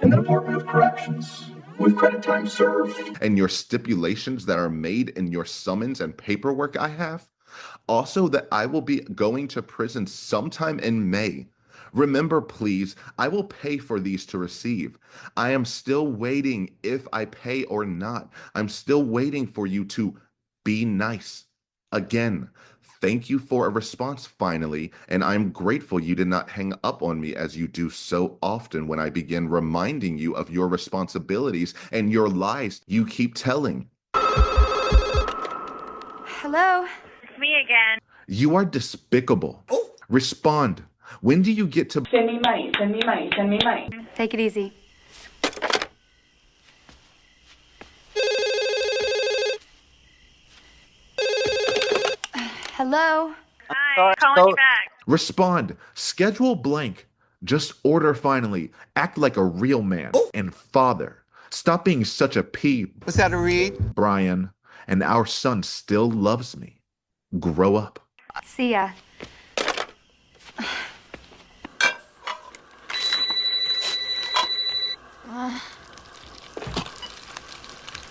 in the Department of Corrections with credit time served. And your stipulations that are made in your summons and paperwork I have. Also that I will be going to prison sometime in May. Remember, please, I will pay for these to receive. I am still waiting if I pay or not. I'm still waiting for you to be nice. Again, thank you for a response finally, and I'm grateful you did not hang up on me as you do so often when I begin reminding you of your responsibilities and your lies you keep telling. Hello? It's me again. You are despicable. Respond. When do you get to Send me money, send me money, send me money. Take it easy. Hello? Hi, calling you back. respond? Schedule blank. Just order finally. Act like a real man and father. Stop being such a peep. Was that a read? Brian, and our son still loves me. Grow up. See ya.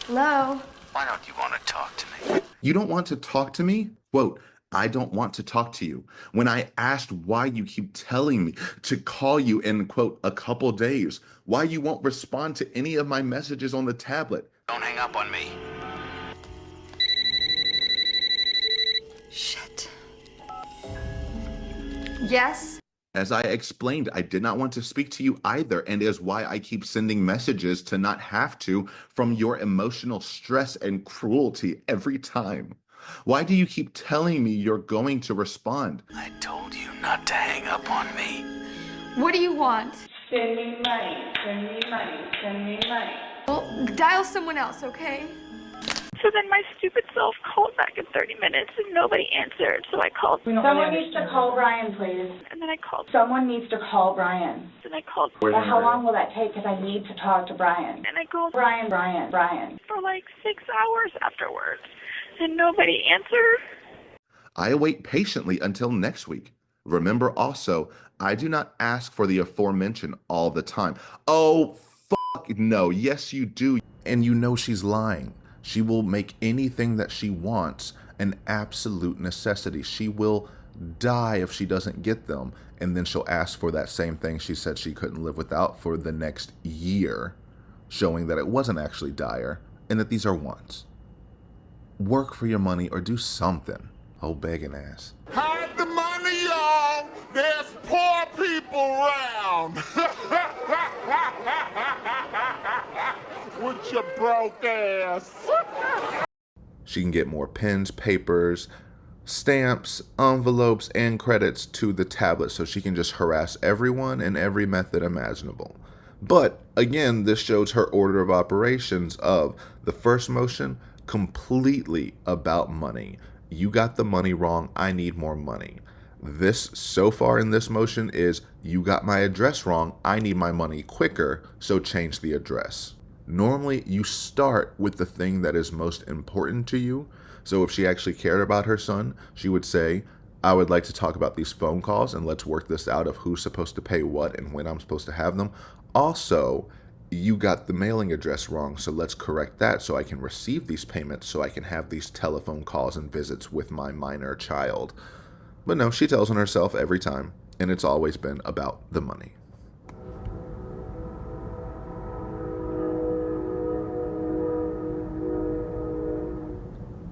Hello? Why don't you want to talk to me? You don't want to talk to me? Quote, I don't want to talk to you. When I asked why you keep telling me to call you in, quote, a couple days, why you won't respond to any of my messages on the tablet. Don't hang up on me. Shit. Yes? As I explained, I did not want to speak to you either, and is why I keep sending messages to not have to from your emotional stress and cruelty every time. Why do you keep telling me you're going to respond? I told you not to hang up on me. What do you want? Send me money, send me money, send me money. Well, dial someone else, okay? So then my stupid self called back in 30 minutes and nobody answered, so I called. Someone needs to call Brian, please. And then I called. Someone needs to call Brian. And I called. Well, how long will that take? Because I need to talk to Brian. And I called Brian. for like 6 hours afterwards, and nobody answered. I await patiently until next week. Remember also, I do not ask for the aforementioned all the time. Oh, fuck no. Yes, you do. And you know she's lying. She will make anything that she wants an absolute necessity. She will die if she doesn't get them, and then she'll ask for that same thing she said she couldn't live without for the next year, showing that it wasn't actually dire and that these are wants. Work for your money or do something. Oh, begging ass. Hide the money, y'all. There's poor people around. With your broke ass. She can get more pens, papers, stamps, envelopes, and credits to the tablet so she can just harass everyone in every method imaginable. But again, this shows her order of operations of the first motion, completely about money. You got the money wrong. I need more money. This, so far in this motion, is you got my address wrong. I need my money quicker, so change the address. Normally, you start with the thing that is most important to you. So if she actually cared about her son, she would say, I would like to talk about these phone calls and let's work this out of who's supposed to pay what and when I'm supposed to have them. Also, you got the mailing address wrong, so let's correct that so I can receive these payments so I can have these telephone calls and visits with my minor child. But no, she tells on herself every time, and it's always been about the money.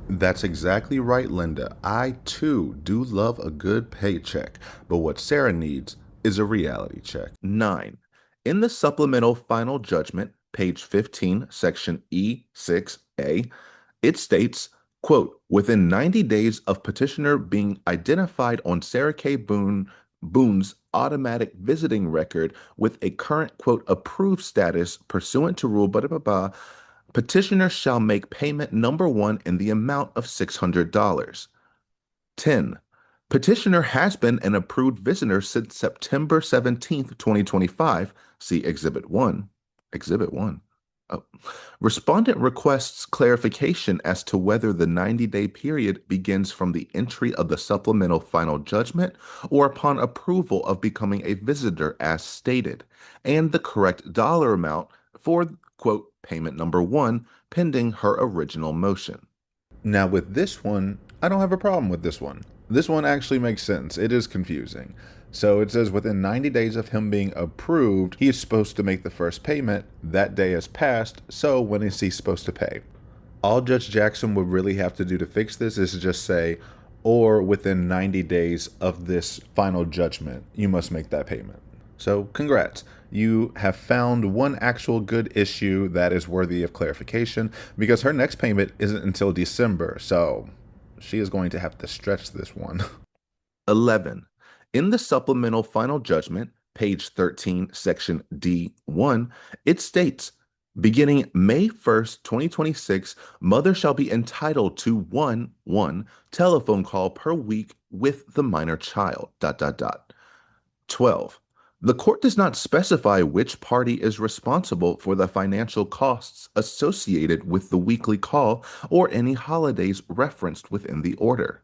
That's exactly right, Linda. I, too, do love a good paycheck, but what Sarah needs is a reality check. 9. In the supplemental final judgment, page 15, section E6A, it states, quote, within 90 days of petitioner being identified on Sarah K. Boone's automatic visiting record with a current, quote, approved status pursuant to rule, petitioner shall make payment number 1 in the amount of $600. 10. Petitioner has been an approved visitor since September 17th, 2025. See Exhibit 1. Exhibit 1. Oh. Respondent requests clarification as to whether the 90-day period begins from the entry of the supplemental final judgment or upon approval of becoming a visitor as stated, and the correct dollar amount for, quote, payment number 1 pending her original motion. Now with this one, I don't have a problem with this one. This one actually makes sense. It is confusing. So it says within 90 days of him being approved, he is supposed to make the first payment. That day has passed, so when is he supposed to pay? All Judge Jackson would really have to do to fix this is just say, or within 90 days of this final judgment, you must make that payment. So congrats. You have found one actual good issue that is worthy of clarification because her next payment isn't until December, so she is going to have to stretch this one. 11. In the supplemental final judgment, page 13, section D1, it states, beginning May 1st, 2026, mother shall be entitled to one telephone call per week with the minor child, ... 12. The court does not specify which party is responsible for the financial costs associated with the weekly call or any holidays referenced within the order.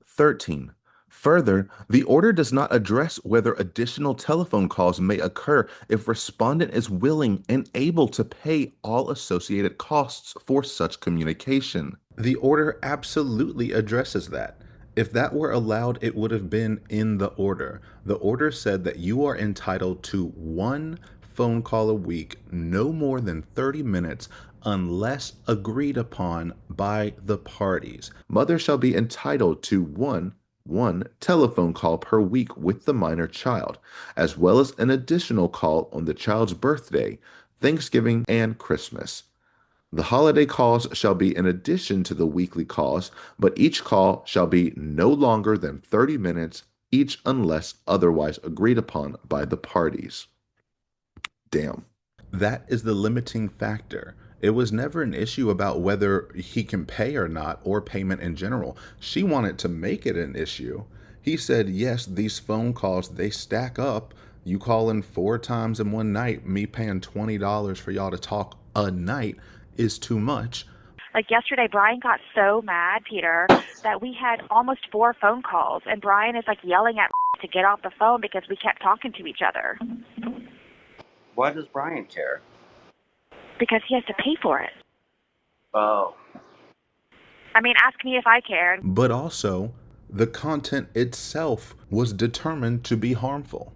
13. Further, the order does not address whether additional telephone calls may occur if respondent is willing and able to pay all associated costs for such communication. The order absolutely addresses that. If that were allowed, it would have been in the order. The order said that you are entitled to one phone call a week, no more than 30 minutes, unless agreed upon by the parties. Mother shall be entitled to one telephone call per week with the minor child, as well as an additional call on the child's birthday, Thanksgiving, and Christmas. The holiday calls shall be in addition to the weekly calls, but each call shall be no longer than 30 minutes each unless otherwise agreed upon by the parties. Damn. That is the limiting factor. It was never an issue about whether he can pay or not, or payment in general. She wanted to make it an issue. He said, yes, these phone calls, they stack up. You call in 4 times in one night, me paying $20 for y'all to talk a night is too much. Like yesterday, Brian got so mad, Peter, that we had almost 4 phone calls, and Brian is like yelling at to get off the phone because we kept talking to each other. Why does Brian care? Because he has to pay for it. Oh. I mean, ask me if I cared. But also, The content itself was determined to be harmful.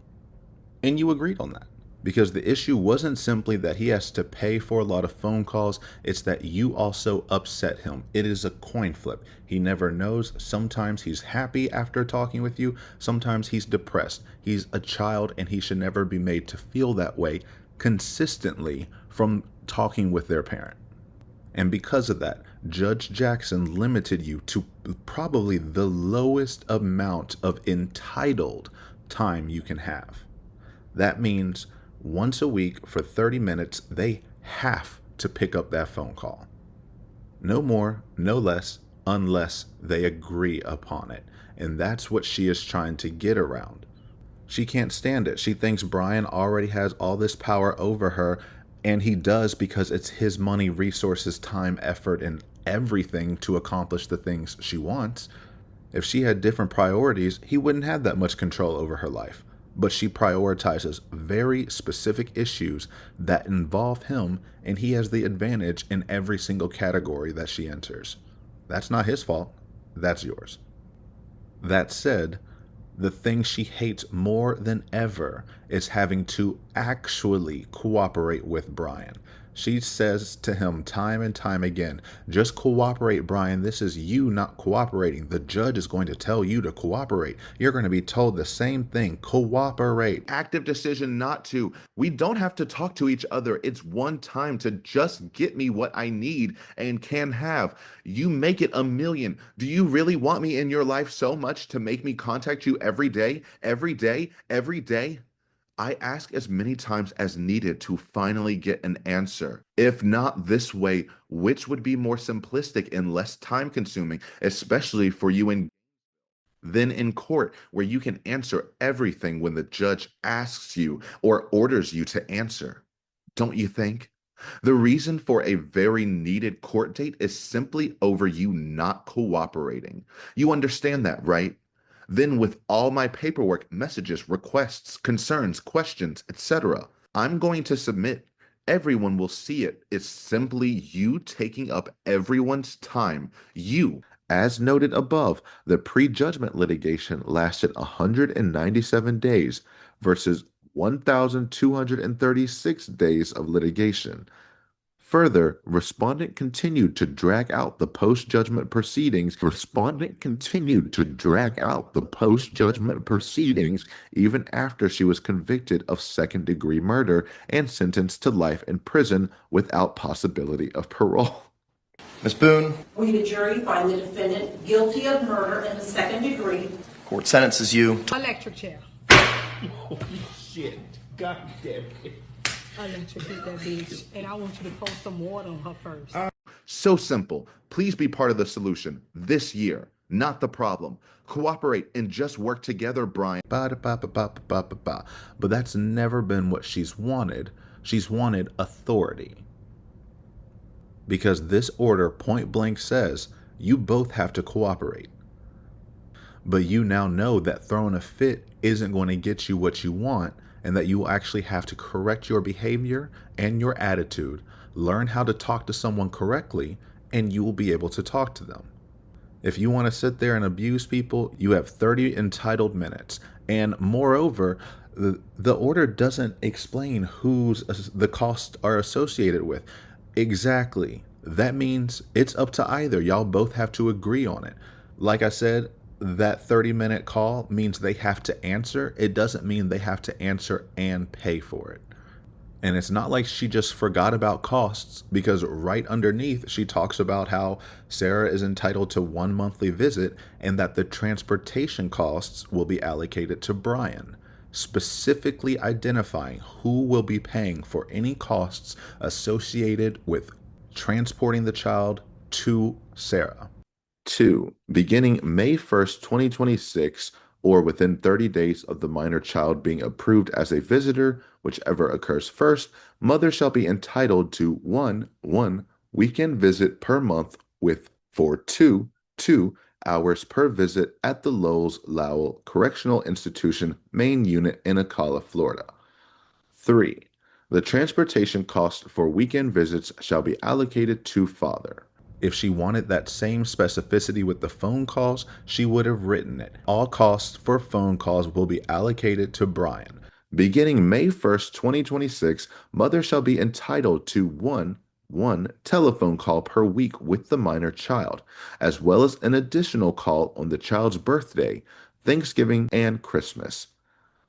And you agreed on that. Because the issue wasn't simply that he has to pay for a lot of phone calls, it's that you also upset him. It is a coin flip. He never knows. Sometimes he's happy after talking with you, sometimes he's depressed. He's a child and he should never be made to feel that way consistently from talking with their parent. And because of that, Judge Jackson limited you to probably the lowest amount of entitled time you can have. That means once a week for 30 minutes, they have to pick up that phone call. No more, no less, unless they agree upon it. And that's what she is trying to get around. She can't stand it. She thinks Brian already has all this power over her, and he does because it's his money, resources, time, effort, and everything to accomplish the things she wants. If she had different priorities, he wouldn't have that much control over her life. But she prioritizes very specific issues that involve him, and he has the advantage in every single category that she enters. That's not his fault. That's yours. That said, the thing she hates more than ever is having to actually cooperate with Brian. She says to him time and time again, just cooperate, Brian. This is you not cooperating. The judge is going to tell you to cooperate. You're going to be told the same thing. Cooperate. Active decision not to. We don't have to talk to each other. It's one time to just get me what I need and can have. You make it a million. Do you really want me in your life so much to make me contact you every day, every day, every day? I ask as many times as needed to finally get an answer. If not this way, which would be more simplistic and less time consuming, especially for you than in court, where you can answer everything when the judge asks you or orders you to answer. Don't you think? The reason for a very needed court date is simply over you not cooperating. You understand that, right? Then with all my paperwork, messages, requests, concerns, questions, etc., I'm going to submit. Everyone will see it. It's simply you taking up everyone's time. You. As noted above, the prejudgment litigation lasted 197 days versus 1,236 days of litigation. Further, respondent continued to drag out the post-judgment proceedings. Even after she was convicted of second-degree murder and sentenced to life in prison without possibility of parole. Ms. Boone. We, the jury, find the defendant guilty of murder in the second degree. Court sentences you. Electric chair. Holy shit. God damn it. Electrocute that bitch, and I want you to pour some water on her first. So simple. Please be part of the solution this year, not the problem. Cooperate and just work together, Brian. But that's never been what she's wanted. She's wanted authority. Because this order point blank says you both have to cooperate. But you now know that throwing a fit isn't going to get you what you want, and that you will actually have to correct your behavior and your attitude, learn how to talk to someone correctly, and you will be able to talk to them. If you want to sit there and abuse people, you have 30 entitled minutes. And moreover, the order doesn't explain whose the costs are associated with. Exactly. That means it's up to either. Y'all both have to agree on it. Like I said, that 30-minute call means they have to answer. It doesn't mean they have to answer and pay for it. And it's not like she just forgot about costs, because right underneath she talks about how Sarah is entitled to 1 monthly visit and that the transportation costs will be allocated to Brian, specifically identifying who will be paying for any costs associated with transporting the child to Sarah. 2. Beginning May 1st, 2026, or within 30 days of the minor child being approved as a visitor, whichever occurs first, mother shall be entitled to one weekend visit per month with for 2 hours per visit at the Lowe's Lowell Correctional Institution main unit in Ocala, Florida. 3. The transportation cost for weekend visits shall be allocated to father. If she wanted that same specificity with the phone calls, she would have written it. All costs for phone calls will be allocated to Brian. Beginning May 1st, 2026, mother shall be entitled to one telephone call per week with the minor child, as well as an additional call on the child's birthday, Thanksgiving, and Christmas.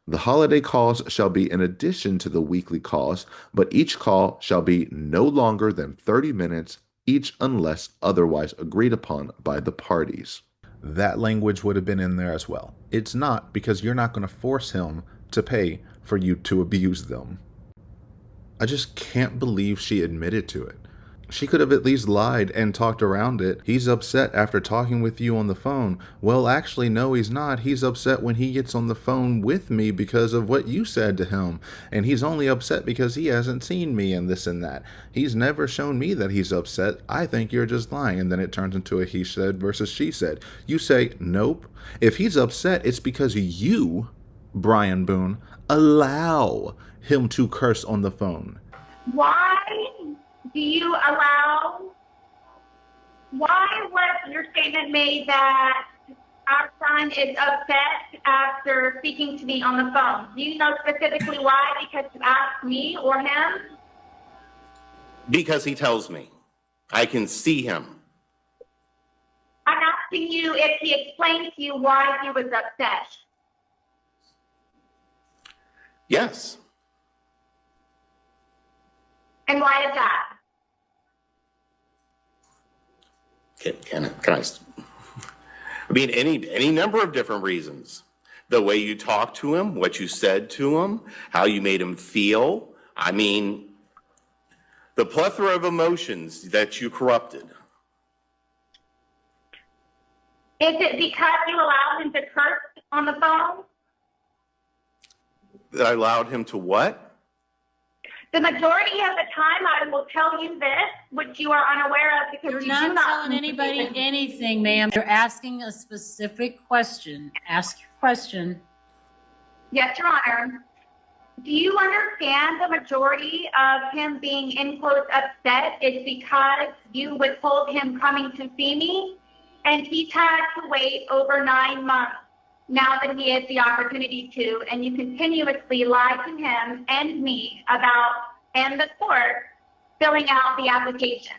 The holiday calls shall be in addition to the weekly calls, but each call shall be no longer than 30 minutes each unless otherwise agreed upon by the parties. That language would have been in there as well. It's not, because you're not going to force him to pay for you to abuse them. I just can't believe she admitted to it. She could have at least lied and talked around it. He's upset after talking with you on the phone. Well, actually, no, he's not. He's upset when he gets on the phone with me because of what you said to him. And he's only upset because he hasn't seen me and this and that. He's never shown me that he's upset. I think you're just lying. And then it turns into a he said versus she said. You say, nope. If he's upset, it's because you, Brian Boone, allow him to curse on the phone. Why do you allow, why was your statement made that our son is upset after speaking to me on the phone? Do you know specifically why? Because you asked me or him? Because he tells me. I can see him. I'm asking you if he explained to you why he was upset. Yes. And why is that? Can I mean, any number of different reasons. The way you talked to him, what you said to him, how you made him feel. I mean, the plethora of emotions that you corrupted. Is it because you allowed him to curse on the phone? That I allowed him to what? The majority of the time, I will tell you this, which you are unaware of because You're you not do not telling anybody anything, ma'am. You're asking a specific question. Ask your question. Yes, Your Honor. Do you understand the majority of him being, in quotes, upset is because you withhold him coming to see me? And he's had to wait over 9 months now that he has the opportunity to, and you continuously lie to him and me about, and the court, filling out the application.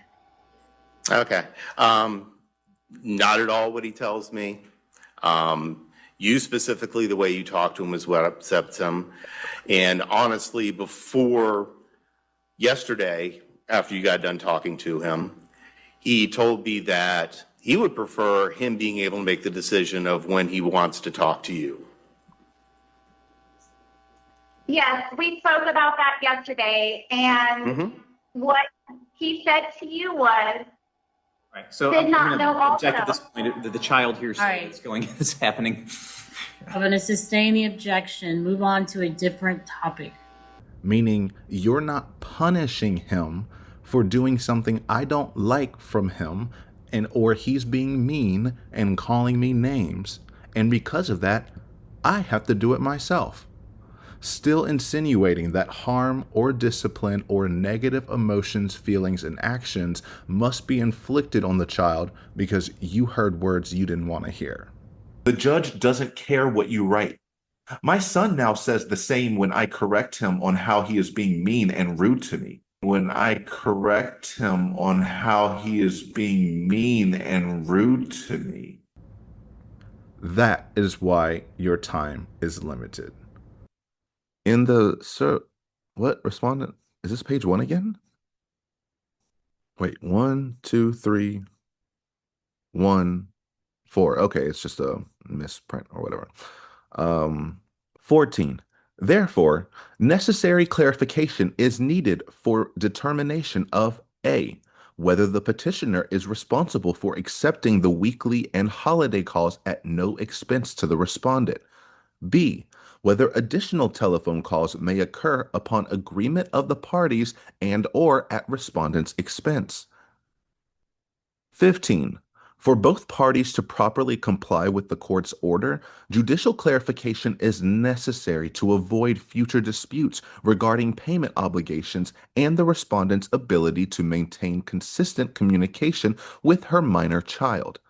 Okay. Not at all what he tells me. You specifically, the way you talk to him is what upsets him. And honestly, before yesterday, after you got done talking to him, he told me that he would prefer him being able to make the decision of when he wants to talk to you. Yes, we spoke about that yesterday, and what he said to you was, Right. So did I'm not going know to also. object at this point that the child hears that's happening. I'm going to sustain the objection. Move on to a different topic. Meaning you're not punishing him for doing something I don't like from him, and or he's being mean and calling me names, and because of that, I have to do it myself. Still insinuating that harm or discipline or negative emotions, feelings, and actions must be inflicted on the child because you heard words you didn't want to hear. The judge doesn't care what you write. My son now says the same when I correct him on how he is being mean and rude to me. When I correct him on how he is being mean and rude to me. That is why your time is limited. What respondent? Is this page 1 again? Wait, 1, 2, 3, 1, 4. Okay, it's just a misprint or whatever. 14. Therefore, necessary clarification is needed for determination of A, whether the petitioner is responsible for accepting the weekly and holiday calls at no expense to the respondent. B, whether additional telephone calls may occur upon agreement of the parties and or at respondent's expense. 15. For both parties to properly comply with the court's order, judicial clarification is necessary to avoid future disputes regarding payment obligations and the respondent's ability to maintain consistent communication with her minor child.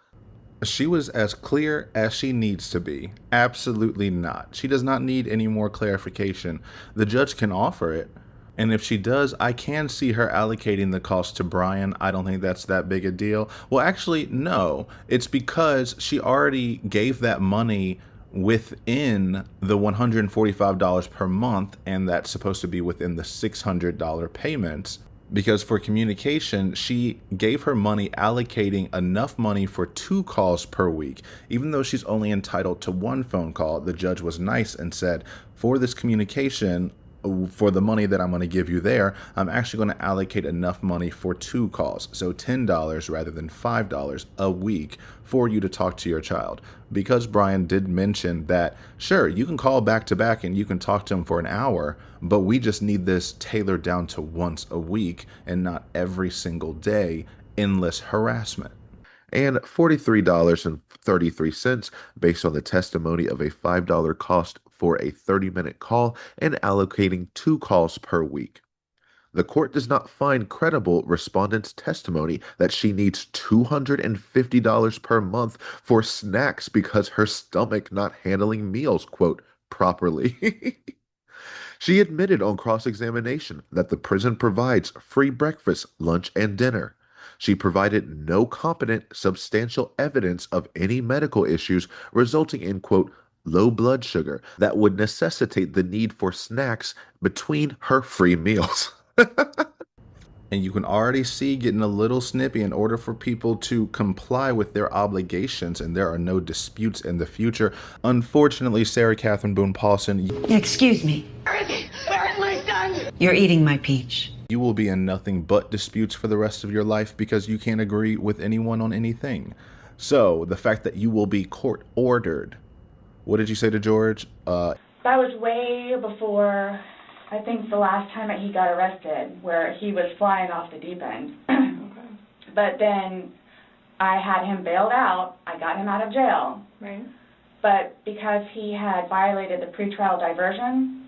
She was as clear as she needs to be. Absolutely not. She does not need any more clarification. The judge can offer it. And if she does, I can see her allocating the cost to Brian. I don't think that's that big a deal. Well, actually, no. It's because she already gave that money within the $145 per month, and that's supposed to be within the $600 payments. Because for communication, she gave her money allocating enough money for 2 calls per week. Even though she's only entitled to 1 phone call, the judge was nice and said, for this communication, for the money that I'm going to give you there, I'm actually going to allocate enough money for 2 calls. So $10 rather than $5 a week for you to talk to your child. Because Brian did mention that, sure, you can call back to back and you can talk to him for an hour, but we just need this tailored down to once a week and not every single day, endless harassment. And $43.33 based on the testimony of a $5 cost for a 30-minute call and allocating 2 calls per week. The court does not find credible respondent's testimony that she needs $250 per month for snacks because her stomach not handling meals, quote, properly. She admitted on cross-examination that the prison provides free breakfast, lunch, and dinner. She provided no competent, substantial evidence of any medical issues resulting in, quote, low blood sugar that would necessitate the need for snacks between her free meals. And you can already see getting a little snippy in order for people to comply with their obligations and there are no disputes in the future. Unfortunately, Sarah Catherine Boone Paulsen. Excuse me. Where is he? Where is my son? You're eating my peach. You will be in nothing but disputes for the rest of your life because you can't agree with anyone on anything. So the fact that you will be court ordered. What did you say to George? That was way before, I think, the last time that he got arrested, where he was flying off the deep end. But then I had him bailed out. I got him out of jail. Right. But because he had violated the pretrial diversion,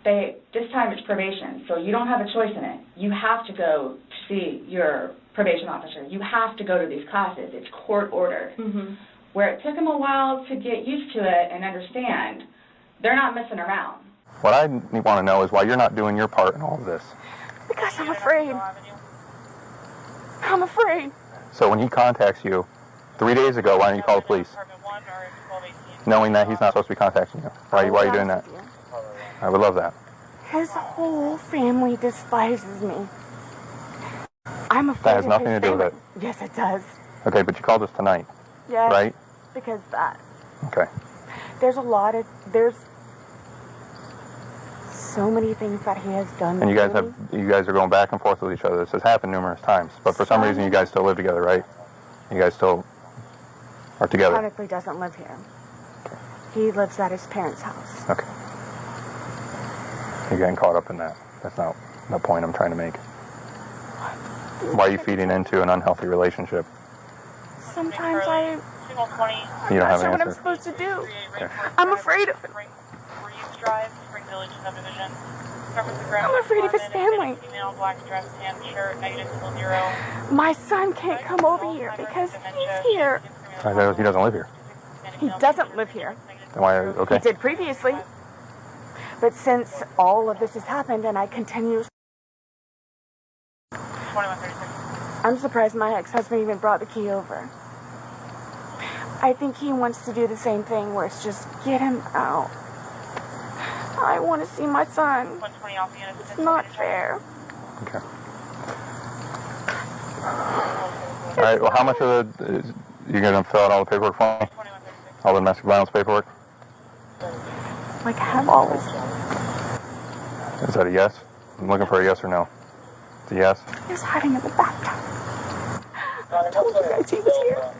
this time it's probation, so you don't have a choice in it. You have to go to see your probation officer. You have to go to these classes. It's court ordered. Mm-hmm. Where it took him a while to get used to it and understand, they're not messing around. What I want to know is why you're not doing your part in all of this. Because I'm afraid. I'm afraid. So when he contacts you 3 days ago, why didn't you call the police? Knowing that he's not supposed to be contacting you. Why are you doing that? I would love that. His whole family despises me. I'm afraid That has nothing to do with it. Yes, it does. Okay, but you called us tonight. Yes. Right? Because that. Okay. There's so many things that he has done. And you guys are going back and forth with each other. This has happened numerous times. But for some reason you guys still live together, right? You guys still are together. He technically doesn't live here. He lives at his parents' house. Okay. You're getting caught up in that. That's not the point I'm trying to make. Why are you feeding into an unhealthy relationship? Sometimes You don't have an what I'm answer. supposed to do. Okay. I'm afraid of him. I'm afraid of his family. My son can't come over here because he's here. He doesn't live here. He doesn't live here. Then why? Okay. He did previously. But since all of this has happened and I continue... I'm surprised my ex-husband even brought the key over. I think he wants to do the same thing where it's just get him out. I want to see my son. It's not fair. Okay. All right. Well, how much of you're going to fill out all the paperwork for me? All the domestic violence paperwork? Like, have all this. Is that a yes? I'm looking for a yes or no. It's a yes. He's hiding in the bathtub. I told you guys he was here.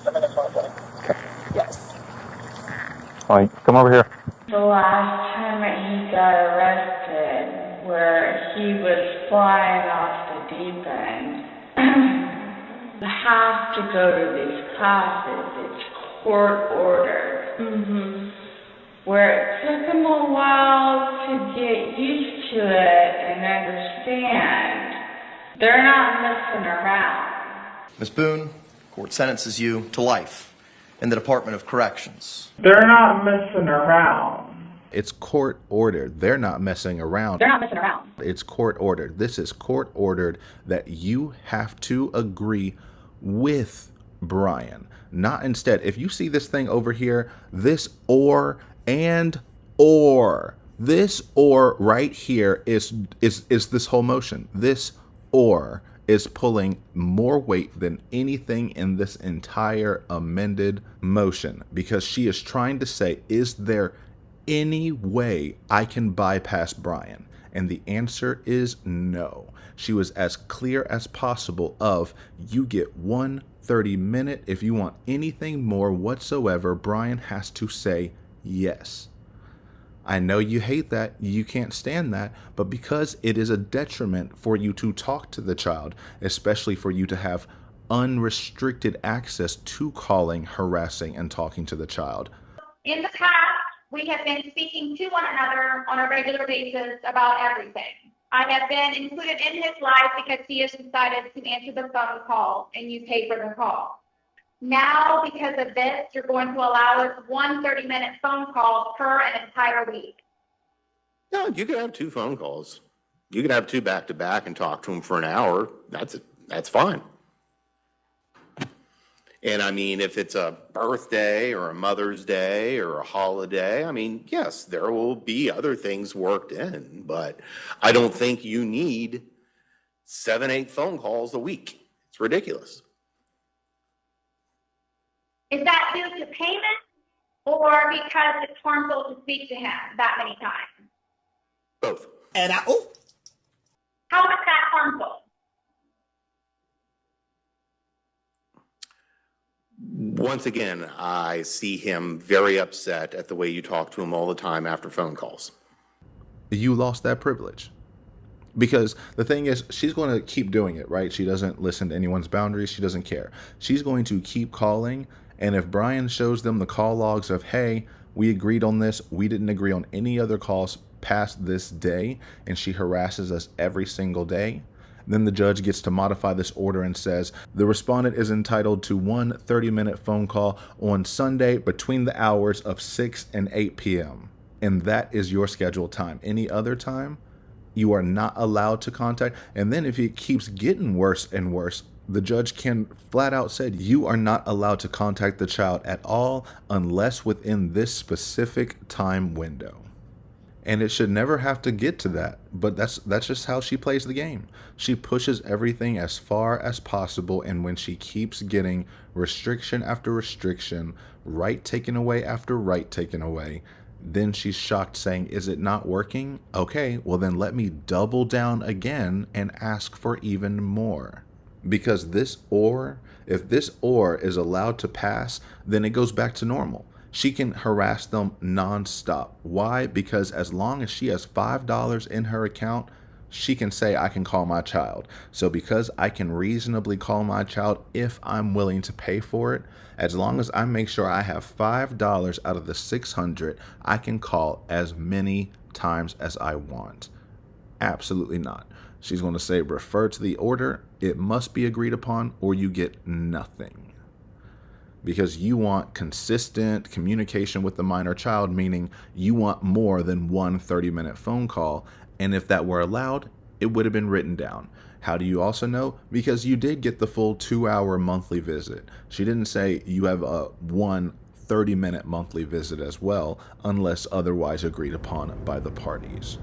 Okay. Yes. All right. Come over here. The last time that he got arrested, where he was flying off the deep end, You have to go to these classes. It's court ordered. Where it took them a while to get used to it and understand. They're not messing around. Ms. Boone, court sentences you to life in the Department of Corrections. They're not messing around. It's court ordered. They're not messing around. They're not messing around. It's court ordered. This is court ordered that you have to agree with Brian, not instead. If you see this thing over here, this or and or, this or right here is this whole motion. This or is pulling more weight than anything in this entire amended motion, because she is trying to say, is there any way I can bypass Brian? And the answer is no. She was as clear as possible of, you get 1 30-minute. If you want anything more whatsoever, Brian has to say yes. I know you hate that, you can't stand that, but because it is a detriment for you to talk to the child, especially for you to have unrestricted access to calling, harassing, and talking to the child. In the past, we have been speaking to one another on a regular basis about everything. I have been included in his life because he has decided to answer the phone call and you pay for the call. Now, because of this, you're going to allow us 1 30-minute phone call per an entire week. No, you could have 2 phone calls. You could have 2 back-to-back and talk to him for an hour. That's fine. And I mean, if it's a birthday or a Mother's Day or a holiday, I mean, yes, there will be other things worked in, but I don't think you need 7, 8 phone calls a week. It's ridiculous. Is that due to payment or because it's harmful to speak to him that many times? Both. How is that harmful? Once again, I see him very upset at the way you talk to him all the time after phone calls. You lost that privilege. Because the thing is, she's going to keep doing it, right? She doesn't listen to anyone's boundaries. She doesn't care. She's going to keep calling. And if Brian shows them the call logs of, hey, we agreed on this, we didn't agree on any other calls past this day, and she harasses us every single day, then the judge gets to modify this order and says, the respondent is entitled to 1 30-minute phone call on Sunday between the hours of 6 and 8 p.m. And that is your scheduled time. Any other time, you are not allowed to contact. And then if it keeps getting worse and worse, the judge can flat out said, you are not allowed to contact the child at all unless within this specific time window. And it should never have to get to that. But that's just how she plays the game. She pushes everything as far as possible. And when she keeps getting restriction after restriction, right taken away after right taken away, then she's shocked saying, is it not working? Okay, well then let me double down again and ask for even more. Because if this or is allowed to pass, then it goes back to normal. She can harass them nonstop. Why? Because as long as she has $5 in her account, she can say, I can call my child. So because I can reasonably call my child if I'm willing to pay for it, as long as I make sure I have $5 out of the $600, I can call as many times as I want. Absolutely not. She's going to say, refer to the order. It must be agreed upon or you get nothing. Because you want consistent communication with the minor child, meaning you want more than 1 30-minute phone call. And if that were allowed, it would have been written down. How do you also know? Because you did get the full 2-hour monthly visit. She didn't say you have a 1 30-minute monthly visit as well, unless otherwise agreed upon by the parties.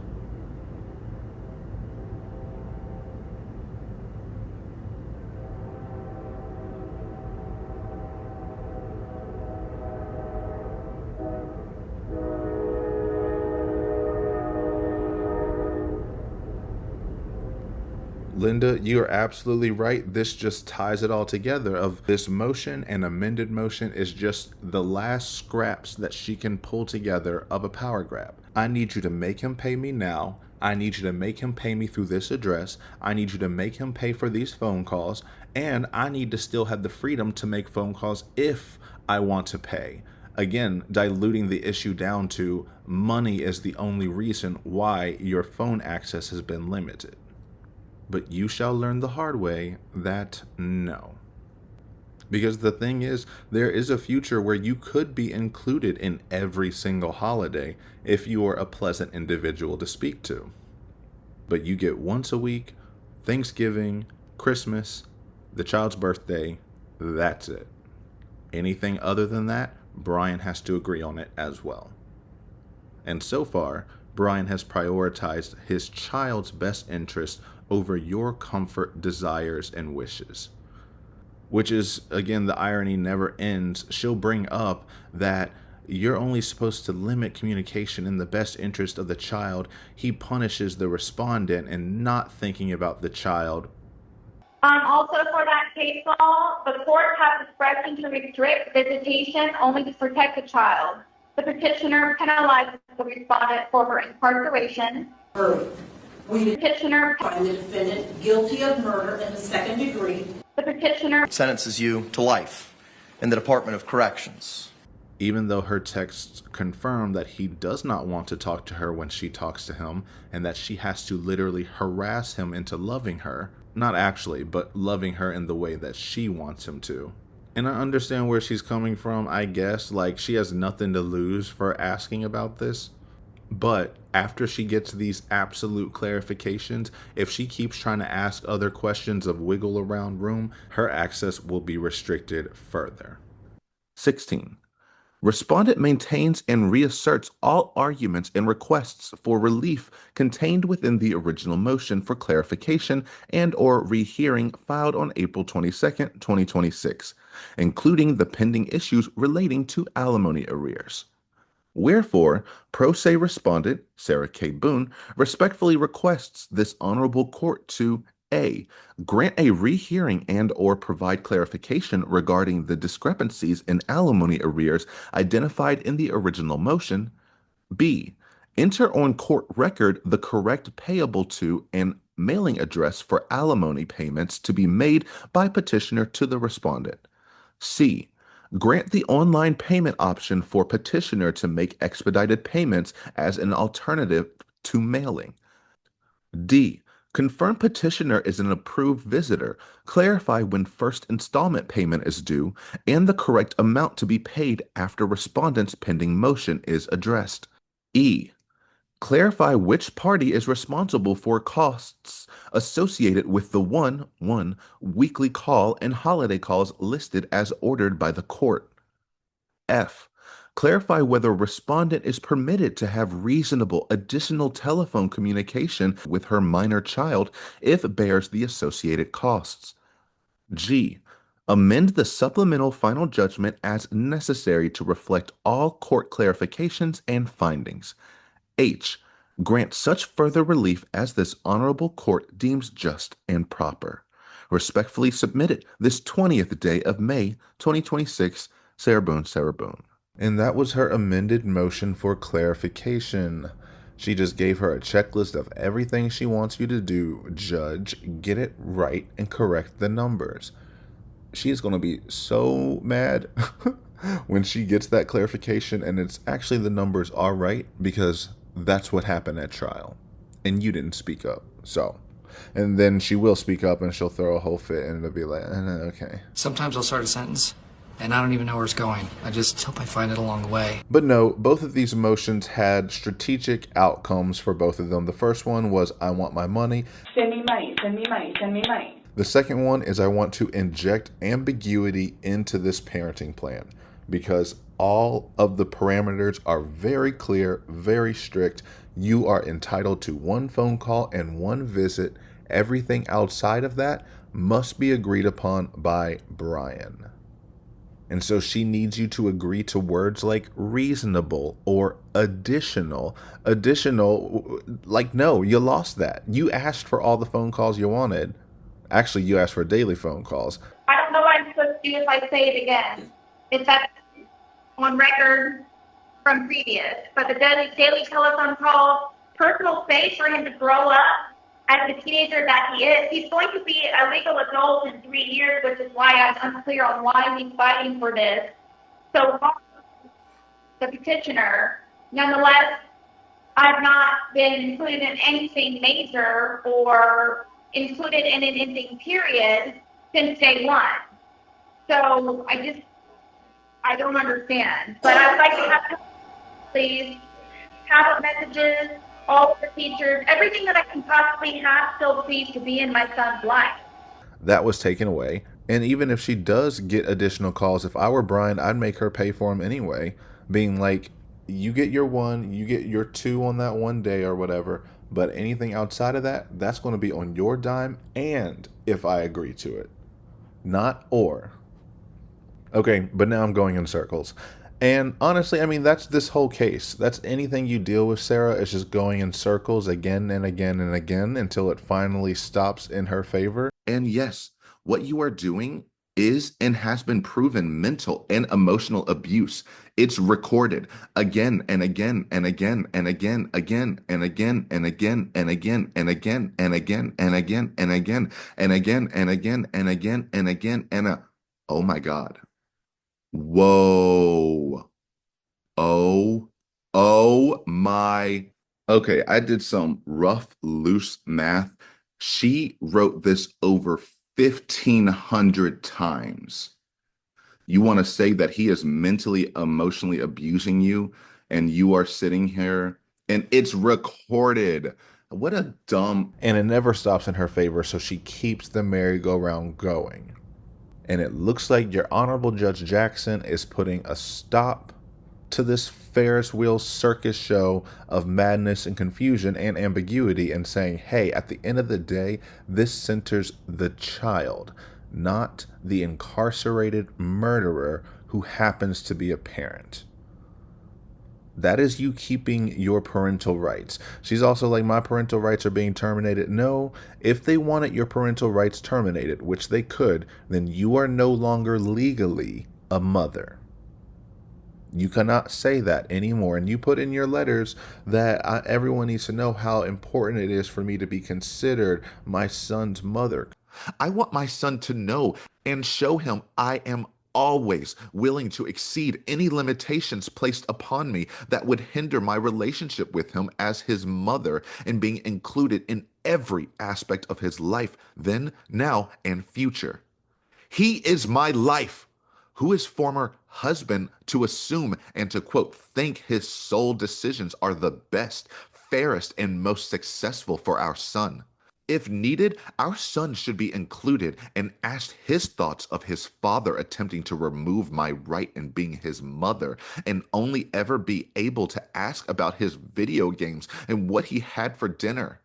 Linda, you're absolutely right. This just ties it all together. Of this motion and amended motion is just the last scraps that she can pull together of a power grab. I need you to make him pay me now. I need you to make him pay me through this address. I need you to make him pay for these phone calls. And I need to still have the freedom to make phone calls if I want to pay. Again, diluting the issue down to money is the only reason why your phone access has been limited. But you shall learn the hard way that no. Because the thing is, there is a future where you could be included in every single holiday if you are a pleasant individual to speak to. But you get once a week, Thanksgiving, Christmas, the child's birthday, that's it. Anything other than that, Brian has to agree on it as well. And so far, Brian has prioritized his child's best interest over your comfort, desires, and wishes. Which is, again, the irony never ends. She'll bring up that you're only supposed to limit communication in the best interest of the child. He punishes the respondent and not thinking about the child. Also for that case law, the court has discretion to restrict visitation only to protect the child. The petitioner penalizes the respondent for her incarceration. The petitioner find the defendant guilty of murder in the second degree. The petitioner sentences you to life in the Department of Corrections. Even though her texts confirm that he does not want to talk to her when she talks to him, and that she has to literally harass him into loving her. Not actually, but loving her in the way that she wants him to. And I understand where she's coming from, I guess. Like, she has nothing to lose for asking about this. But after she gets these absolute clarifications, if she keeps trying to ask other questions of wiggle around room, her access will be restricted further. 16. Respondent maintains and reasserts all arguments and requests for relief contained within the original motion for clarification and or rehearing filed on April 22, 2026, including the pending issues relating to alimony arrears. Wherefore, pro se respondent, Sarah K. Boone, respectfully requests this honorable court to A. Grant a rehearing and or provide clarification regarding the discrepancies in alimony arrears identified in the original motion. B. Enter on court record the correct payable to and mailing address for alimony payments to be made by petitioner to the respondent. C. Grant the online payment option for petitioner to make expedited payments as an alternative to mailing. D. Confirm petitioner is an approved visitor, clarify when first installment payment is due, and the correct amount to be paid after respondent's pending motion is addressed. E. Clarify which party is responsible for costs associated with the 1 weekly call and holiday calls listed as ordered by the court. F. Clarify whether respondent is permitted to have reasonable additional telephone communication with her minor child if it bears the associated costs. G. Amend the supplemental final judgment as necessary to reflect all court clarifications and findings. H. Grant such further relief as this honorable court deems just and proper. Respectfully submitted this 20th day of May, 2026, Sarah Boone. And that was her amended motion for clarification. She just gave her a checklist of everything she wants you to do. Judge, get it right and correct the numbers. She is going to be so mad when she gets that clarification and it's actually the numbers are right, because that's what happened at trial. And you didn't speak up. So, and then she will speak up and she'll throw a whole fit and it'll be like, okay. Sometimes I'll start a sentence and I don't even know where it's going. I just hope I find it along the way. But no, both of these motions had strategic outcomes for both of them. The first one was, I want my money. Send me money, send me money, send me money. The second one is, I want to inject ambiguity into this parenting plan, because all of the parameters are very clear, very strict. You are entitled to one phone call and one visit. Everything outside of that must be agreed upon by Brian. And so she needs you to agree to words like reasonable or additional. Additional, like, no, you lost that. You asked for all the phone calls you wanted. Actually, you asked for daily phone calls. I don't know what I'm supposed to do if I say it again. If that's on record from previous. But the daily telephone call, personal space for him to grow up as the teenager that he is. He's going to be a legal adult in 3 years, which is why I'm unclear on why he's fighting for this so hard, the petitioner. Nonetheless, I've not been included in anything major or included in an ending period since day one. So I don't understand. But I'd like to have, please, tablet messages, all of the features, everything that I can possibly have still needs to be in my son's life. That was taken away. And even if she does get additional calls, if I were Brian, I'd make her pay for them anyway, being like, you get your 1, you get your 2 on that one day or whatever, but anything outside of that, that's going to be on your dime and if I agree to it. Not or. Okay, but now I'm going in circles. And honestly, I mean, that's this whole case. That's anything you deal with, Sarah, is just going in circles again and again and again until it finally stops in her favor. And yes, what you are doing is and has been proven mental and emotional abuse. It's recorded again and again and again and again, again and again and again and again and again and again and again and again and again and again and again and again and oh my God. Whoa. Oh my. Okay, I did some rough, loose math. She wrote this over 1,500 times. You want to say that he is mentally, emotionally abusing you, and you are sitting here, and it's recorded. What a dumb... And it never stops in her favor, so she keeps the merry-go-round going. And it looks like your Honorable Judge Jackson is putting a stop to this Ferris wheel circus show of madness and confusion and ambiguity and saying, hey, at the end of the day, this centers the child, not the incarcerated murderer who happens to be a parent. That is you keeping your parental rights. She's also like, my parental rights are being terminated. No, if they wanted your parental rights terminated, which they could, then you are no longer legally a mother. You cannot say that anymore. And you put in your letters that everyone needs to know how important it is for me to be considered my son's mother. I want my son to know and show him I am always willing to exceed any limitations placed upon me that would hinder my relationship with him as his mother and being included in every aspect of his life, then, now, and future. He is my life. Who is former husband to assume and to, quote, think his sole decisions are the best, fairest, and most successful for our son. If needed, our son should be included and asked his thoughts of his father attempting to remove my right in being his mother, and only ever be able to ask about his video games and what he had for dinner.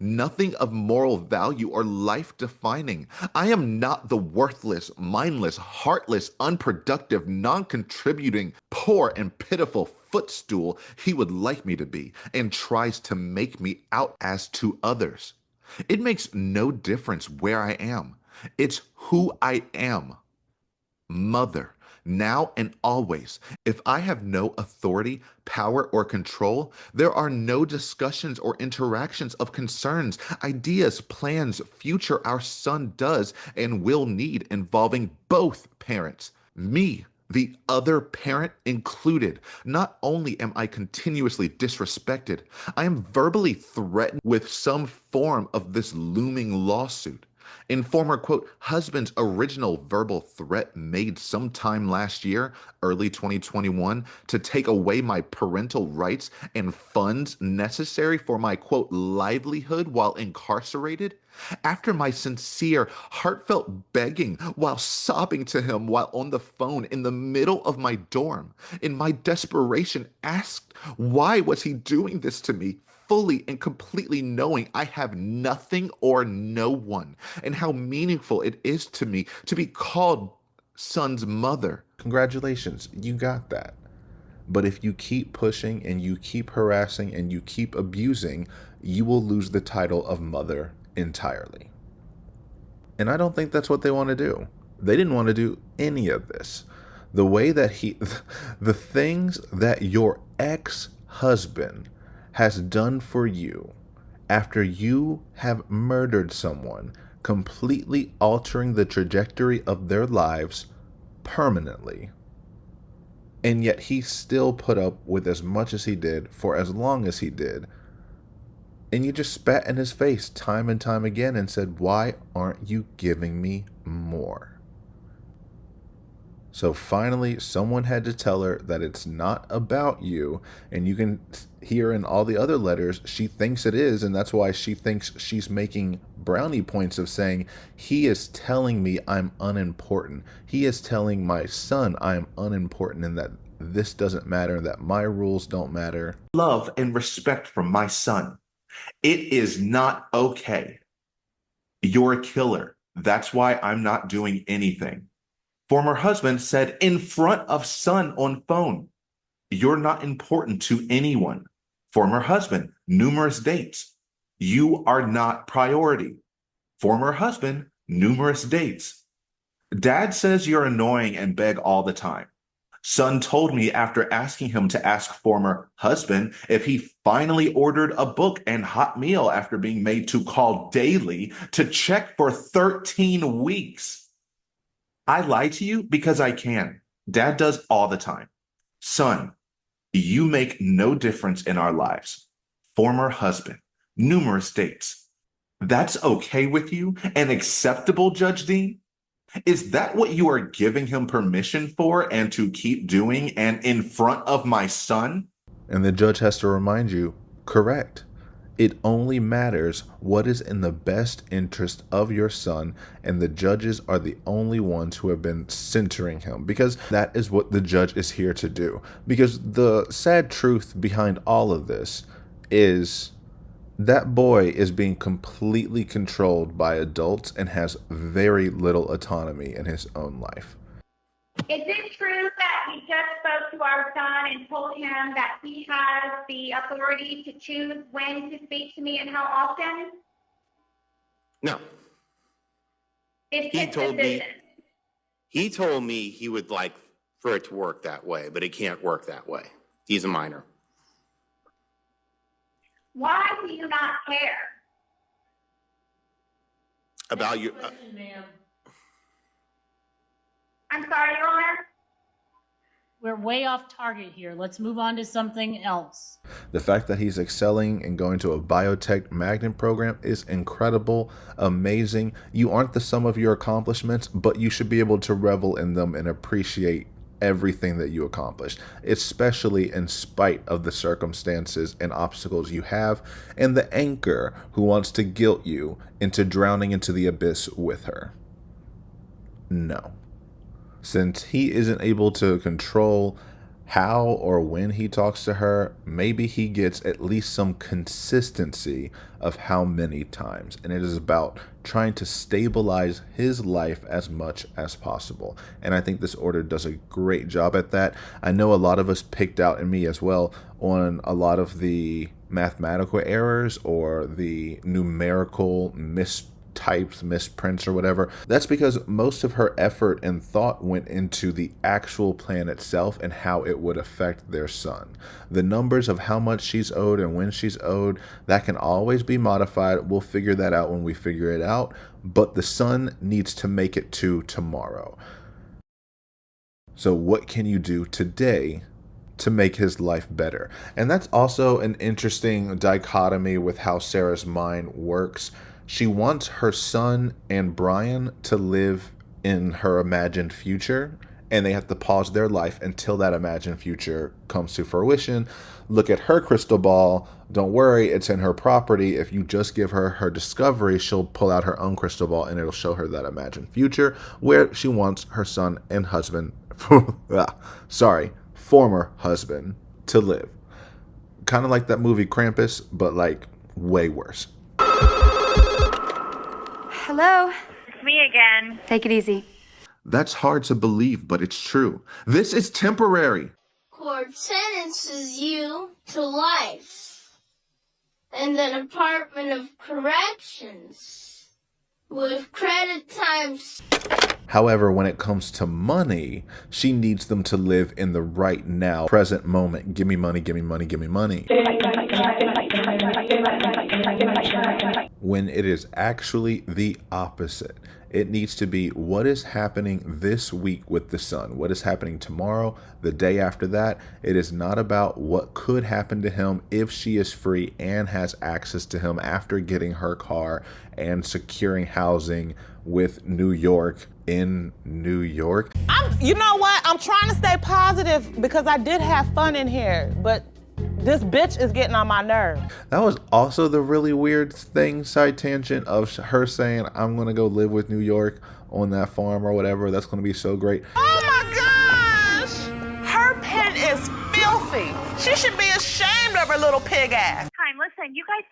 Nothing of moral value or life-defining. I am not the worthless, mindless, heartless, unproductive, non-contributing, poor, and pitiful footstool he would like me to be and tries to make me out as to others. It makes no difference where I am. It's who I am. Mother. Now and always. If I have no authority, power, or control, there are no discussions or interactions of concerns, ideas, plans, future our son does and will need involving both parents, me, the other parent included. Not only am I continuously disrespected, I am verbally threatened with some form of this looming lawsuit. In former, quote, husband's original verbal threat made sometime last year, early 2021, to take away my parental rights and funds necessary for my, quote, livelihood while incarcerated, after my sincere, heartfelt begging while sobbing to him while on the phone in the middle of my dorm, in my desperation asked why was he doing this to me, fully and completely knowing I have nothing or no one, and how meaningful it is to me to be called son's mother. Congratulations, you got that. But if you keep pushing and you keep harassing and you keep abusing, you will lose the title of mother entirely. And I don't think that's what they want to do. They didn't want to do any of this. The way that the things that your ex-husband has done for you after you have murdered someone, completely altering the trajectory of their lives permanently. And yet he still put up with as much as he did for as long as he did. And you just spat in his face time and time again and said, why aren't you giving me more? So finally, someone had to tell her that it's not about you. And you can hear in all the other letters, she thinks it is. And that's why she thinks she's making brownie points of saying, he is telling me I'm unimportant. He is telling my son I am unimportant and that this doesn't matter, that my rules don't matter. Love and respect from my son. It is not okay. You're a killer. That's why I'm not doing anything. Former husband said in front of son on phone, you're not important to anyone. Former husband, numerous dates. You are not priority. Former husband, numerous dates. Dad says you're annoying and beg all the time. Son told me after asking him to ask former husband if he finally ordered a book and hot meal after being made to call daily to check for 13 weeks. I lie to you because I can. Dad does all the time. Son, you make no difference in our lives. Former husband, numerous dates. That's okay with you and acceptable, Judge Dean? Is that what you are giving him permission for and to keep doing and in front of my son? And the judge has to remind you, correct. It only matters what is in the best interest of your son, and the judges are the only ones who have been centering him, because that is what the judge is here to do. Because the sad truth behind all of this is that boy is being completely controlled by adults and has very little autonomy in his own life. Is it true that we just spoke to our son and told him that he has the authority to choose when to speak to me and how often? No. It's He his told me decision. he told me he would like for it to work that way, but it can't work that way. He's a minor. Why do you not care? About you. I'm sorry, Your Honor. We're way off target here. Let's move on to something else. The fact that he's excelling and going to a biotech magnet program is incredible, amazing. You aren't the sum of your accomplishments, but you should be able to revel in them and appreciate everything that you accomplished, especially in spite of the circumstances and obstacles you have, and the anchor who wants to guilt you into drowning into the abyss with her. No. Since he isn't able to control how or when he talks to her, maybe he gets at least some consistency of how many times. And it is about trying to stabilize his life as much as possible. And I think this order does a great job at that. I know a lot of us picked out, and me as well, on a lot of the mathematical errors or the numerical mistypes, misprints, or whatever. That's because most of her effort and thought went into the actual plan itself and how it would affect their son. The numbers of how much she's owed and when she's owed, that can always be modified. We'll figure that out when we figure it out. But the son needs to make it to tomorrow. So what can you do today to make his life better? And that's also an interesting dichotomy with how Sarah's mind works. She wants her son and Brian to live in her imagined future, and they have to pause their life until that imagined future comes to fruition. Look at her crystal ball. Don't worry, it's in her property. If you just give her her discovery, she'll pull out her own crystal ball and it'll show her that imagined future where she wants her son and husband, former husband, to live. Kind of like that movie Krampus, but like way worse. Hello? It's me again. Take it easy. That's hard to believe, but it's true. This is temporary. Court sentences you to life in the Department of Corrections. with credit times. However, when it comes to money, she needs them to live in the right now, present moment. Give me money, give me money, give me money. When it is actually the opposite. It needs to be what is happening this week with the son, what is happening tomorrow, the day after that. It is not about what could happen to him if she is free and has access to him after getting her car and securing housing with New York in New York. You know what? I'm trying to stay positive because I did have fun in here, but this bitch is getting on my nerve. That was also the really weird thing, side tangent, of her saying, I'm going to go live with New York on that farm or whatever. That's going to be so great. Oh my gosh! Her pen is filthy. She should be ashamed of her little pig ass. Listen, you guys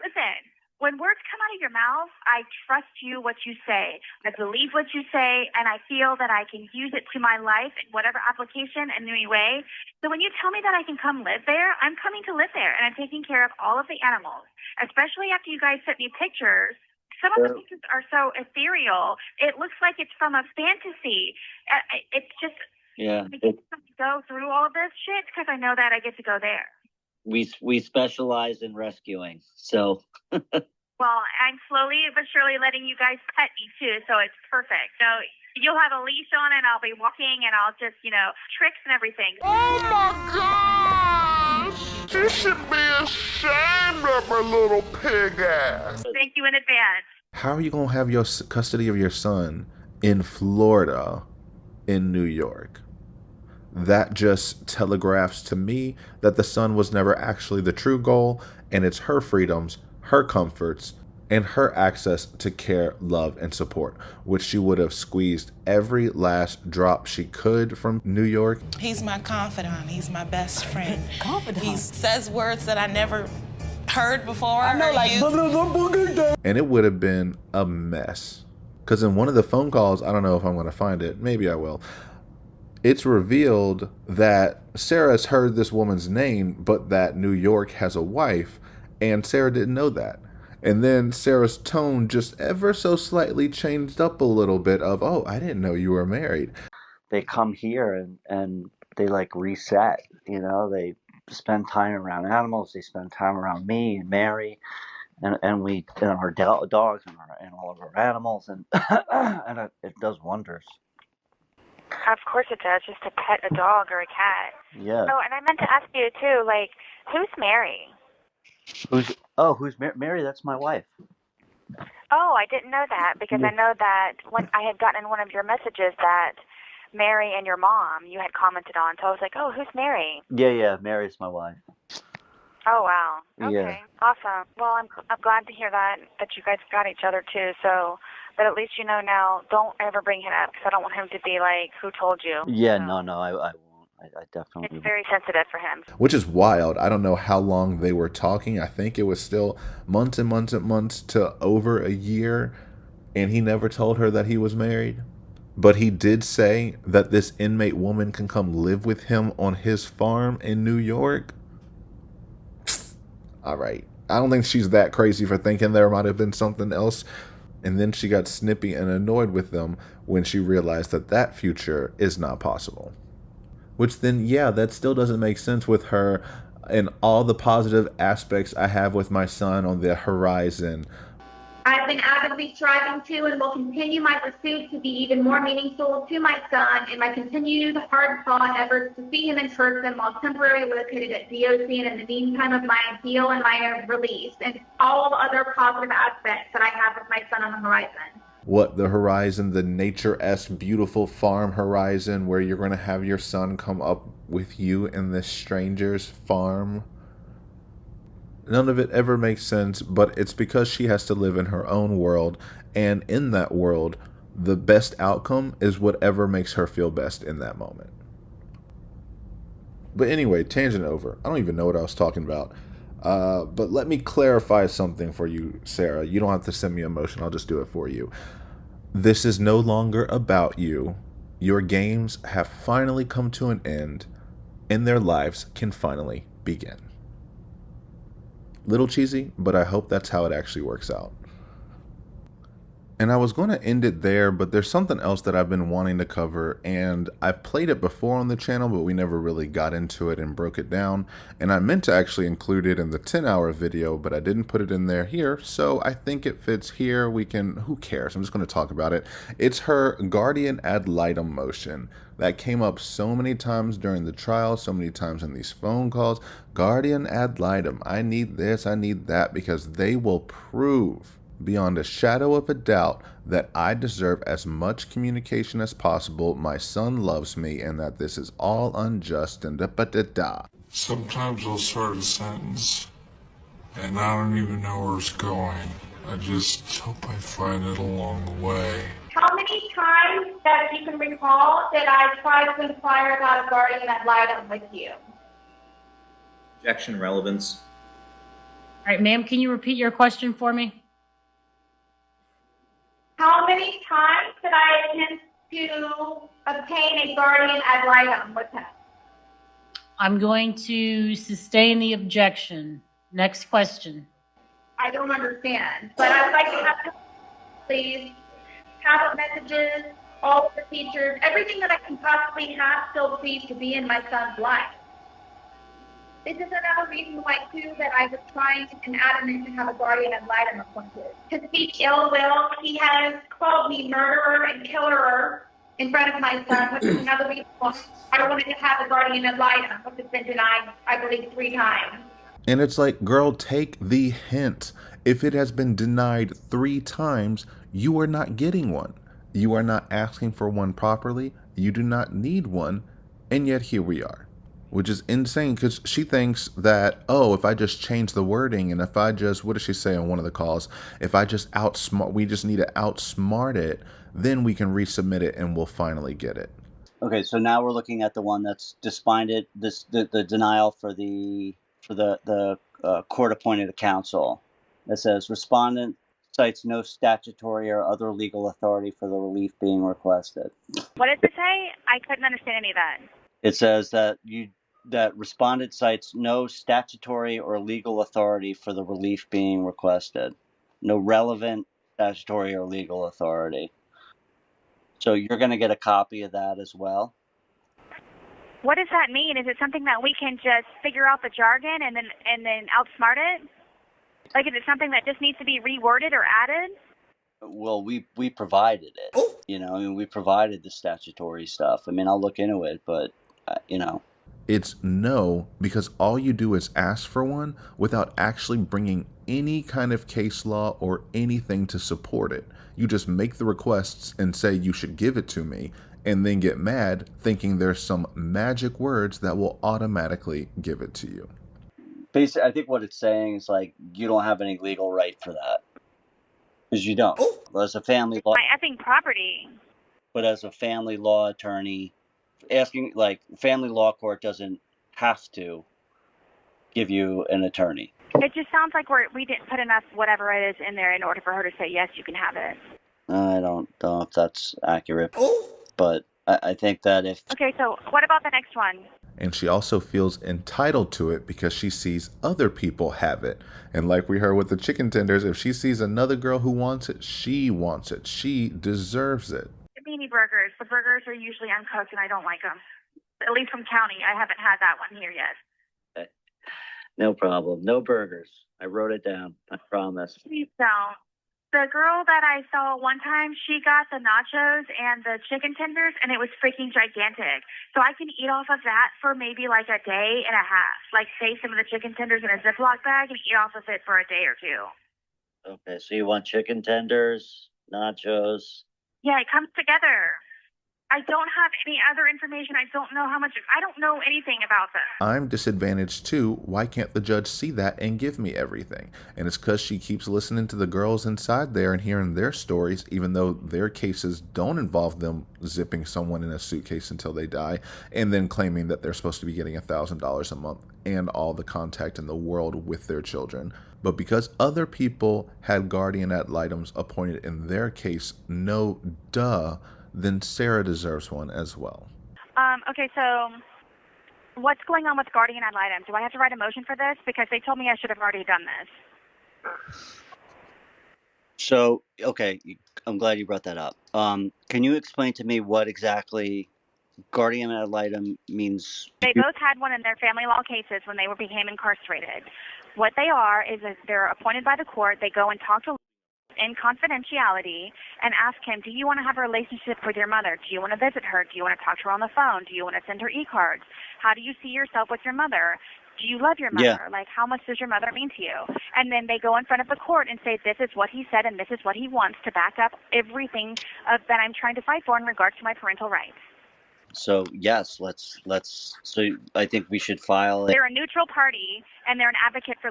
listen. When words come out of your mouth, I trust you, what you say. I believe what you say, and I feel that I can use it to my life in whatever application and any way. So when you tell me that I can come live there, I'm coming to live there, and I'm taking care of all of the animals, especially after you guys sent me pictures. Some of the pictures are so ethereal. It looks like it's from a fantasy. It's just, I get to go through all of this shit because I know that I get to go there. We specialize in rescuing, so. Well, I'm slowly but surely letting you guys pet me too, so it's perfect. So you'll have a leash on and I'll be walking and I'll just, tricks and everything. Oh my gosh! She should be ashamed of her little pig ass. Thank you in advance. How are you going to have your custody of your son in Florida, in New York? That just telegraphs to me that the son was never actually the true goal, and it's her freedoms, her comforts, and her access to care, love, and support, which she would have squeezed every last drop she could from New York. He's my confidant. He's my best friend. Confidant? He says words that I never heard before. I know, like, And it would have been a mess. Because in one of the phone calls, I don't know if I'm going to find it, maybe I will, it's revealed that Sarah's heard this woman's name, but that New York has a wife, and Sarah didn't know that. And then Sarah's tone just ever so slightly changed up a little bit of, oh, I didn't know you were married. They come here and they like reset, they spend time around animals, they spend time around me and Mary and our dogs and all of our animals, and and it does wonders. Of course it does, just to pet a dog or a cat. Yeah. Oh, and I meant to ask you too, who's Mary? Who's Mary? That's my wife. Oh, I didn't know that, because I know that when I had gotten in one of your messages that Mary and your mom you had commented on, so I was like, oh, who's Mary? Yeah, Mary's my wife. Oh, wow. Okay, Yeah. awesome. Well, I'm glad to hear that you guys got each other too, so, but at least you know now, don't ever bring it up, because I don't want him to be like, who told you? Yeah, so. No, I won't. I definitely. It's very sensitive for him. Which is wild. I don't know how long they were talking. I think it was still months and months and months to over a year. And he never told her that he was married. But he did say that this inmate woman can come live with him on his farm in New York. All right. I don't think she's that crazy for thinking there might have been something else. And then she got snippy and annoyed with them when she realized that that future is not possible. Which then, yeah, that still doesn't make sense with her and all the positive aspects I have with my son on the horizon. I've been avidly striving to and will continue my pursuit to be even more meaningful to my son in my continued hard-fought efforts to see him in person while temporarily located at DOC, and in the meantime of my appeal and my release, and all other positive aspects that I have with my son on the horizon. What, the horizon, the nature-esque, beautiful farm horizon where you're going to have your son come up with you in this stranger's farm? None of it ever makes sense, but it's because she has to live in her own world, and in that world, the best outcome is whatever makes her feel best in that moment. But anyway, tangent over. I don't even know what I was talking about. But let me clarify something for you, Sarah. You don't have to send me a motion. I'll just do it for you. This is no longer about you. Your games have finally come to an end, and their lives can finally begin. Little cheesy, but I hope that's how it actually works out. And I was going to end it there, but there's something else that I've been wanting to cover, and I've played it before on the channel, but we never really got into it and broke it down. And I meant to actually include it in the 10-hour video, but I didn't put it in there here, so I think it fits here. We can, who cares? I'm just going to talk about it. It's her guardian ad litem motion. That came up so many times during the trial, so many times in these phone calls. Guardian ad litem, I need this, I need that, because they will prove beyond a shadow of a doubt that I deserve as much communication as possible, my son loves me, and that this is all unjust and da-ba-da-da. Sometimes I'll start a sentence, and I don't even know where it's going. I just hope I find it along the way. How many times that you can recall did I try to inquire about a guardian ad litem with you? Objection, relevance. All right, ma'am, can you repeat your question for me? How many times did I attempt to obtain a guardian ad litem with him? I'm going to sustain the objection. Next question. I don't understand, but I'd like to have, please, tablet messages, all of the features, everything that I can possibly have still please to be in my son's life. This is another reason why, too, that I was trying to and adamant to have a guardian ad litem appointed. To speak ill will, he has called me murderer and killerer in front of my son, which is another reason why I wanted to have a guardian ad litem, which has been denied, I believe, 3 times. And it's like, girl, take the hint. If it has been denied 3 times, you are not getting one. You are not asking for one properly. You do not need one. And yet here we are. Which is insane, because she thinks that, oh, if I just change the wording, and if I just, what does she say on one of the calls? If I just we just need to outsmart it, then we can resubmit it and we'll finally get it. Okay, so now we're looking at the one that's disbinded, the denial for the court-appointed counsel. That says, respondent cites no statutory or other legal authority for the relief being requested. What did it say? I couldn't understand any of that. It says that respondent cites no statutory or legal authority for the relief being requested. No relevant statutory or legal authority. So you're going to get a copy of that as well. What does that mean? Is it something that we can just figure out the jargon and then outsmart it? Like, is it something that just needs to be reworded or added? Well, we provided it. You know, I mean, we provided the statutory stuff. I mean, I'll look into it, but you know. It's no, because all you do is ask for one without actually bringing any kind of case law or anything to support it. You just make the requests and say you should give it to me, and then get mad thinking there's some magic words that will automatically give it to you. Basically, I think what it's saying is, like, you don't have any legal right for that. Because you don't. As a family law, My effing property. but as a family law attorney, asking, like, family law court doesn't have to give you an attorney. It just sounds like we didn't put enough whatever it is in there in order for her to say, yes, you can have it. I don't know if that's accurate, but I think that if... Okay, so what about the next one? And she also feels entitled to it because she sees other people have it. And like we heard with the chicken tenders, if she sees another girl who wants it, she wants it. She deserves it. The beanie burgers. The burgers are usually uncooked and I don't like them. At least from county. I haven't had that one here yet. No problem. No burgers. I wrote it down. I promise. Please don't. The girl that I saw one time, she got the nachos and the chicken tenders, and it was freaking gigantic. So I can eat off of that for maybe like a day and a half. Like, save some of the chicken tenders in a Ziploc bag and eat off of it for a day or 2. Okay, so you want chicken tenders, nachos. Yeah, it comes together. I don't have any other information. I don't know how much. I don't know anything about this. I'm disadvantaged too. Why can't the judge see that and give me everything? And it's because she keeps listening to the girls inside there and hearing their stories, even though their cases don't involve them zipping someone in a suitcase until they die, and then claiming that they're supposed to be getting $1,000 a month and all the contact in the world with their children. But because other people had guardian ad litems appointed in their case, no duh, then Sarah deserves one as well. Okay, so what's going on with guardian ad litem? Do I have to write a motion for this? Because they told me I should have already done this. So, okay, I'm glad you brought that up. Can you explain to me what exactly guardian ad litem means? They both had one in their family law cases when they became incarcerated. What they are is that they're appointed by the court. They go and talk to in confidentiality and ask him, do you want to have a relationship with your mother? Do you want to visit her? Do you want to talk to her on the phone? Do you want to send her e-cards? How do you see yourself with your mother? Do you love your mother? Yeah. Like, how much does your mother mean to you? And then they go in front of the court and say, this is what he said and this is what he wants to back up everything that I'm trying to fight for in regards to my parental rights. So yes, let's. So I think we should file it. They're a neutral party and they're an advocate for.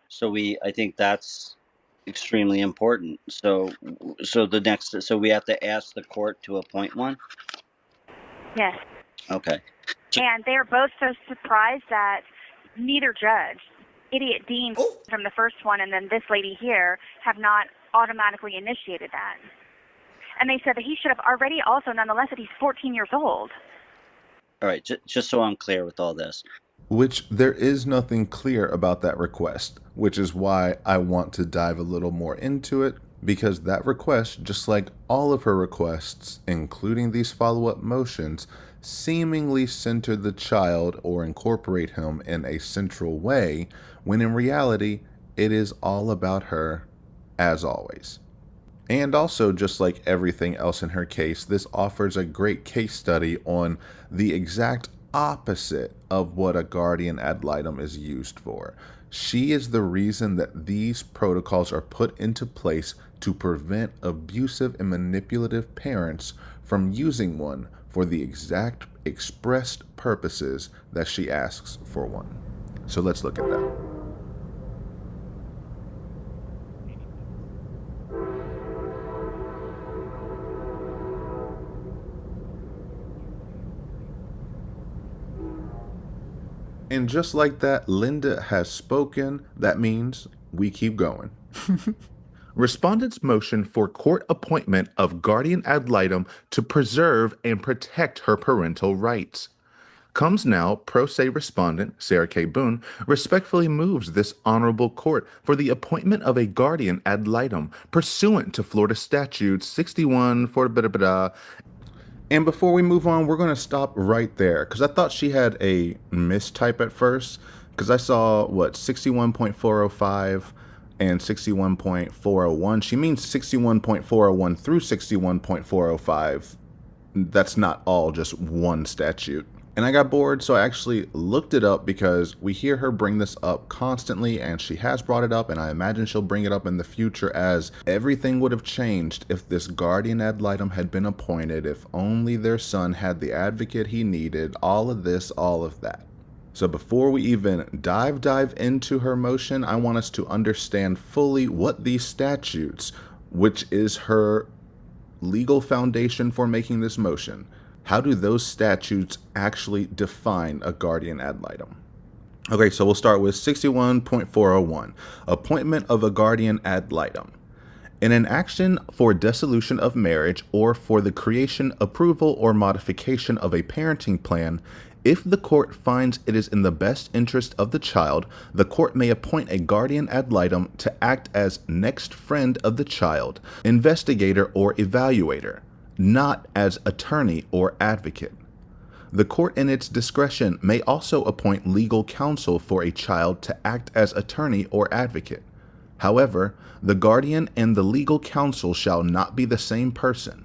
So I think that's extremely important. So we have to ask the court to appoint one. Yes. Okay. And they're both so surprised that neither judge, idiot Dean from the first one and then this lady here, have not automatically initiated that. And they said that he should have already also, nonetheless, that he's 14 years old. All right, just so I'm clear with all this. Which there is nothing clear about that request, which is why I want to dive a little more into it, because that request, just like all of her requests, including these follow-up motions, seemingly center the child or incorporate him in a central way, when in reality, it is all about her, as always. And also, just like everything else in her case, this offers a great case study on the exact opposite of what a guardian ad litem is used for. She is the reason that these protocols are put into place to prevent abusive and manipulative parents from using one for the exact expressed purposes that she asks for one. So let's look at that. And just like that, Linda has spoken. That means we keep going. Respondent's motion for court appointment of guardian ad litem to preserve and protect her parental rights. Comes now, pro se respondent, Sarah K. Boone, respectfully moves this honorable court for the appointment of a guardian ad litem pursuant to Florida Statute 61 And before we move on, we're going to stop right there, because I thought she had a mistype at first, because I saw, 61.405 and 61.401. She means 61.401 through 61.405. That's not all just one statute. And I got bored, so I actually looked it up because we hear her bring this up constantly, and she has brought it up, and I imagine she'll bring it up in the future, as everything would have changed if this guardian ad litem had been appointed, if only their son had the advocate he needed, all of this, all of that. So before we even dive into her motion, I want us to understand fully what these statutes, which is her legal foundation for making this motion, how do those statutes actually define a guardian ad litem? Okay, so we'll start with 61.401, appointment of a guardian ad litem. In an action for dissolution of marriage or for the creation, approval, or modification of a parenting plan, if the court finds it is in the best interest of the child, the court may appoint a guardian ad litem to act as next friend of the child, investigator, or evaluator, not as attorney or advocate. The court in its discretion may also appoint legal counsel for a child to act as attorney or advocate. However, the guardian and the legal counsel shall not be the same person.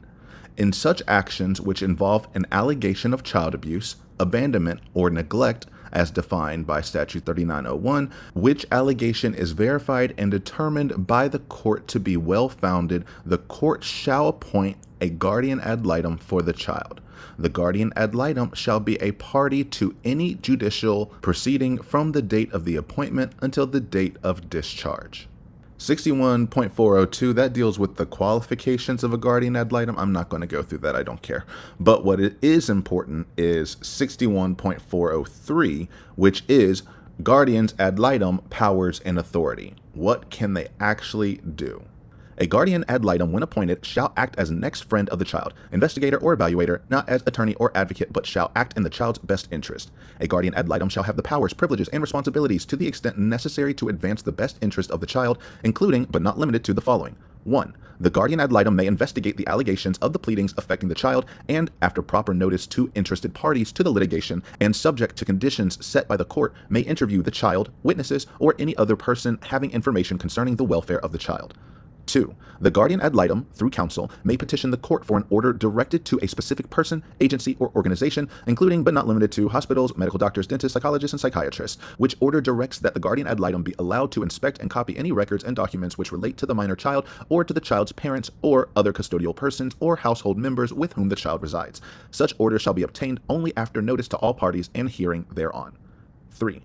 In such actions which involve an allegation of child abuse, abandonment, or neglect, as defined by Statute 3901, which allegation is verified and determined by the court to be well-founded, the court shall appoint a guardian ad litem for the child. The guardian ad litem shall be a party to any judicial proceeding from the date of the appointment until the date of discharge. 61.402, that deals with the qualifications of a guardian ad litem. I'm not going to go through that, I don't care. But what it is important is 61.403, which is guardians ad litem powers and authority. What can they actually do? A guardian ad litem, when appointed, shall act as next friend of the child, investigator or evaluator, not as attorney or advocate, but shall act in the child's best interest. A guardian ad litem shall have the powers, privileges, and responsibilities to the extent necessary to advance the best interest of the child, including, but not limited to, the following. 1. The guardian ad litem may investigate the allegations of the pleadings affecting the child and, after proper notice to interested parties to the litigation and subject to conditions set by the court, may interview the child, witnesses, or any other person having information concerning the welfare of the child. 2. The guardian ad litem, through counsel, may petition the court for an order directed to a specific person, agency, or organization, including but not limited to hospitals, medical doctors, dentists, psychologists, and psychiatrists, which order directs that the guardian ad litem be allowed to inspect and copy any records and documents which relate to the minor child or to the child's parents or other custodial persons or household members with whom the child resides. Such order shall be obtained only after notice to all parties and hearing thereon. 3.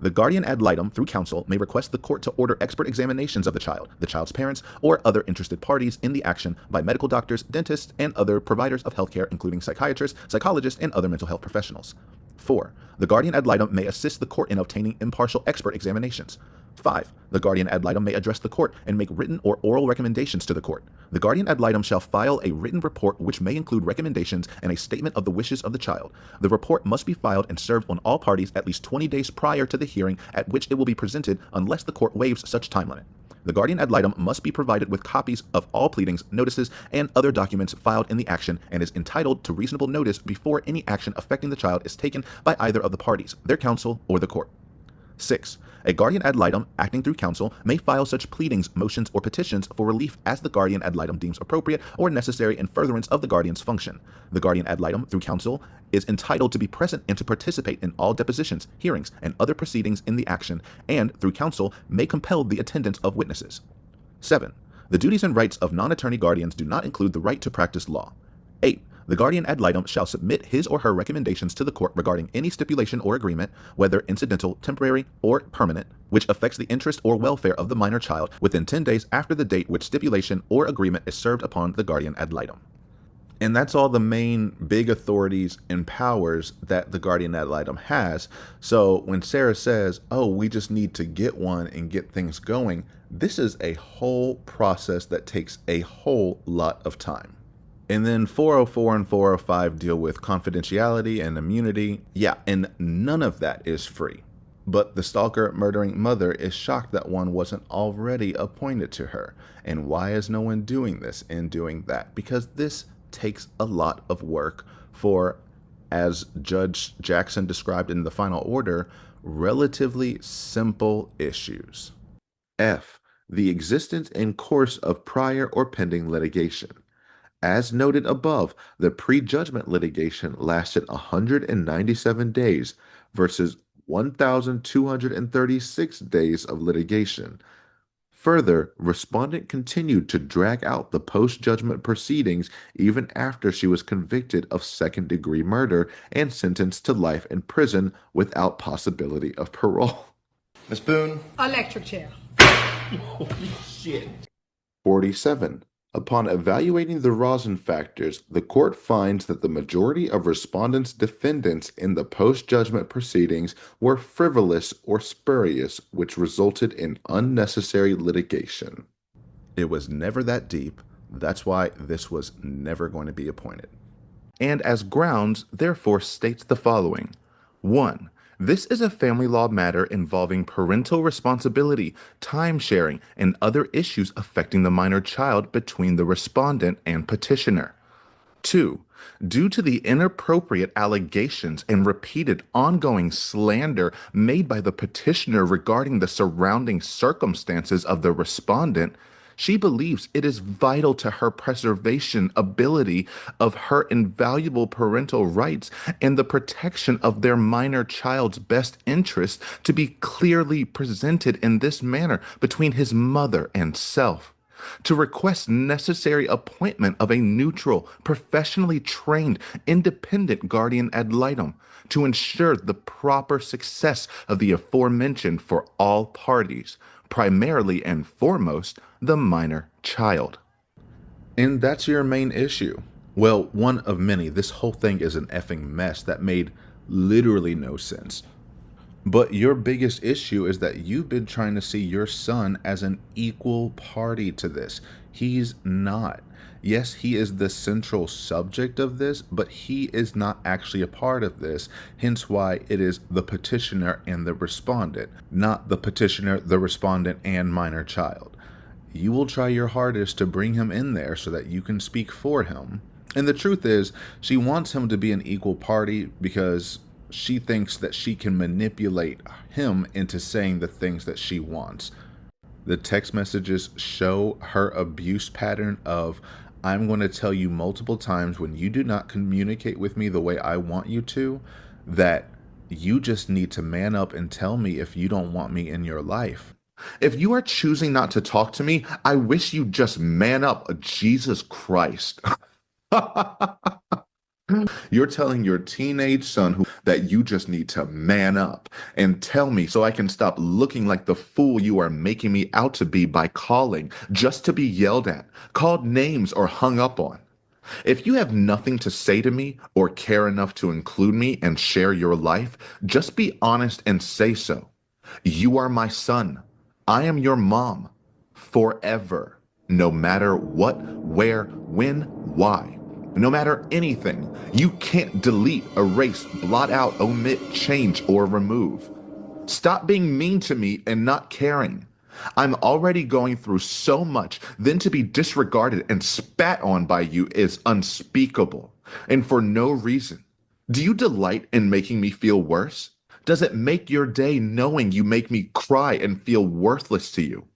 The guardian ad litem, through counsel, may request the court to order expert examinations of the child's parents, or other interested parties in the action by medical doctors, dentists, and other providers of healthcare, including psychiatrists, psychologists, and other mental health professionals. 4. The guardian ad litem may assist the court in obtaining impartial expert examinations. 5. The guardian ad litem may address the court and make written or oral recommendations to the court. The guardian ad litem shall file a written report which may include recommendations and a statement of the wishes of the child. The report must be filed and served on all parties at least 20 days prior to the hearing at which it will be presented, unless the court waives such time limit. The guardian ad litem must be provided with copies of all pleadings, notices, and other documents filed in the action and is entitled to reasonable notice before any action affecting the child is taken by either of the parties, their counsel, or the court. 6. A guardian ad litem, acting through counsel, may file such pleadings, motions, or petitions for relief as the guardian ad litem deems appropriate or necessary in furtherance of the guardian's function. The guardian ad litem, through counsel, is entitled to be present and to participate in all depositions, hearings, and other proceedings in the action, and, through counsel, may compel the attendance of witnesses. 7. The duties and rights of non-attorney guardians do not include the right to practice law. 8. The guardian ad litem shall submit his or her recommendations to the court regarding any stipulation or agreement, whether incidental, temporary, or permanent, which affects the interest or welfare of the minor child within 10 days after the date which stipulation or agreement is served upon the guardian ad litem. And that's all the main big authorities and powers that the guardian ad litem has. So when Sarah says, oh, we just need to get one and get things going, this is a whole process that takes a whole lot of time. And then 404 and 405 deal with confidentiality and immunity. Yeah, and none of that is free. But the stalker murdering mother is shocked that one wasn't already appointed to her. And why is no one doing this and doing that? Because this takes a lot of work for, as Judge Jackson described in the final order, relatively simple issues. F. The existence and course of prior or pending litigation. As noted above, the prejudgment litigation lasted 197 days versus 1,236 days of litigation. Further, respondent continued to drag out the post-judgment proceedings even after she was convicted of second-degree murder and sentenced to life in prison without possibility of parole. Ms. Boone? Electric chair. Holy shit. 47. Upon evaluating the Rosen factors, the court finds that the majority of respondents' defendants in the post-judgment proceedings were frivolous or spurious, which resulted in unnecessary litigation. It was never that deep. That's why this was never going to be appointed. And as grounds, therefore, states the following. 1. This is a family law matter involving parental responsibility, time sharing, and other issues affecting the minor child between the respondent and petitioner. 2. Due to the inappropriate allegations and repeated ongoing slander made by the petitioner regarding the surrounding circumstances of the respondent, she believes it is vital to her preservation ability of her invaluable parental rights and the protection of their minor child's best interest to be clearly presented in this manner between his mother and self. To request necessary appointment of a neutral, professionally trained, independent guardian ad litem to ensure the proper success of the aforementioned for all parties, primarily and foremost, the minor child. And that's your main issue. Well, one of many. This whole thing is an effing mess that made literally no sense. But your biggest issue is that you've been trying to see your son as an equal party to this. He's not. Yes, he is the central subject of this, but he is not actually a part of this, hence why it is the petitioner and the respondent, not the petitioner, the respondent, and minor child. You will try your hardest to bring him in there so that you can speak for him. And the truth is, she wants him to be an equal party because she thinks that she can manipulate him into saying the things that she wants. The text messages show her abuse pattern of, I'm going to tell you multiple times when you do not communicate with me the way I want you to, that you just need to man up and tell me if you don't want me in your life. If you are choosing not to talk to me, I wish you just man up. Jesus Christ. You're telling your teenage son that you just need to man up and tell me so I can stop looking like the fool you are making me out to be by calling just to be yelled at, called names, or hung up on. If you have nothing to say to me or care enough to include me and share your life, just be honest and say so. You are my son. I am your mom. Forever. No matter what, where, when, why. No matter anything, you can't delete, erase, blot out, omit, change, or remove. Stop being mean to me and not caring. I'm already going through so much, then to be disregarded and spat on by you is unspeakable, and for no reason. Do you delight in making me feel worse? Does it make your day knowing you make me cry and feel worthless to you?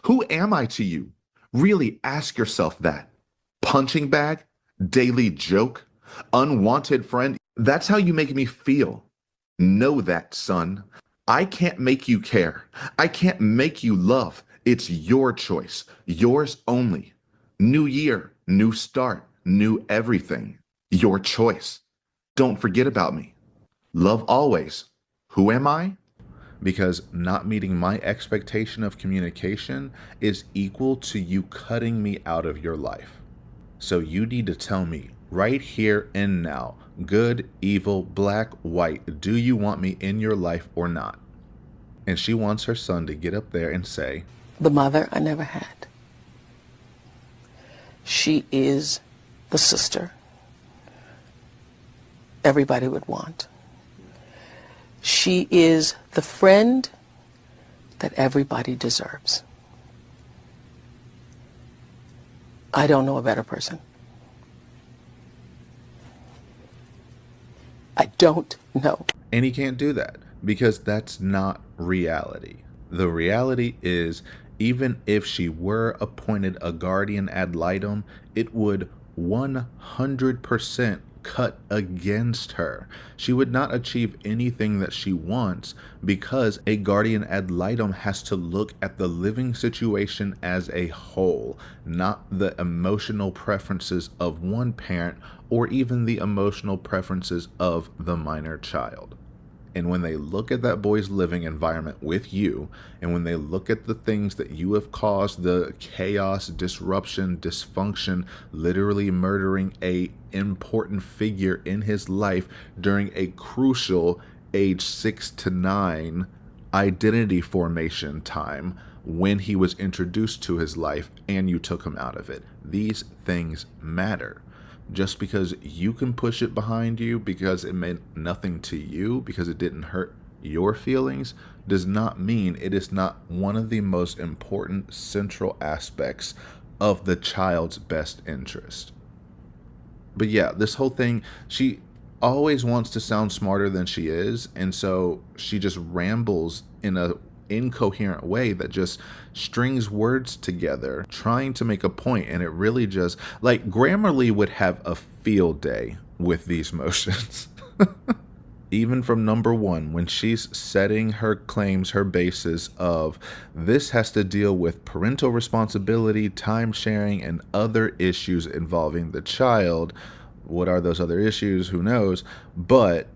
Who am I to you? Really ask yourself that. Punching bag? Daily joke? Unwanted friend? That's how you make me feel. Know that, son. I can't make you care. I can't make you love. It's your choice. Yours only. New year, new start, new everything. Your choice. Don't forget about me. Love always. Who am I? Because not meeting my expectation of communication is equal to you cutting me out of your life. So you need to tell me right here and now, good, evil, black, white, do you want me in your life or not? And she wants her son to get up there and say, the mother I never had. She is the sister everybody would want. She is the friend that everybody deserves. I don't know a better person. I don't know. And he can't do that because that's not reality. The reality is, even if she were appointed a guardian ad litem, it would 100% cut against her. She would not achieve anything that she wants because a guardian ad litem has to look at the living situation as a whole, not the emotional preferences of one parent or even the emotional preferences of the minor child. And when they look at that boy's living environment with you, and when they look at the things that you have caused, the chaos, disruption, dysfunction, literally murdering a important figure in his life during a crucial age 6 to 9 identity formation time when he was introduced to his life and you took him out of it. These things matter. Just because you can push it behind you because it meant nothing to you, because it didn't hurt your feelings, does not mean it is not one of the most important central aspects of the child's best interest. But yeah, this whole thing, she always wants to sound smarter than she is, and so she just rambles in a incoherent way that just strings words together trying to make a point, and it really just, like, Grammarly would have a field day with these motions. Even from number 1, when she's setting her claims, her basis of this has to deal with parental responsibility, time sharing, and other issues involving the child. What are those other issues? Who knows? But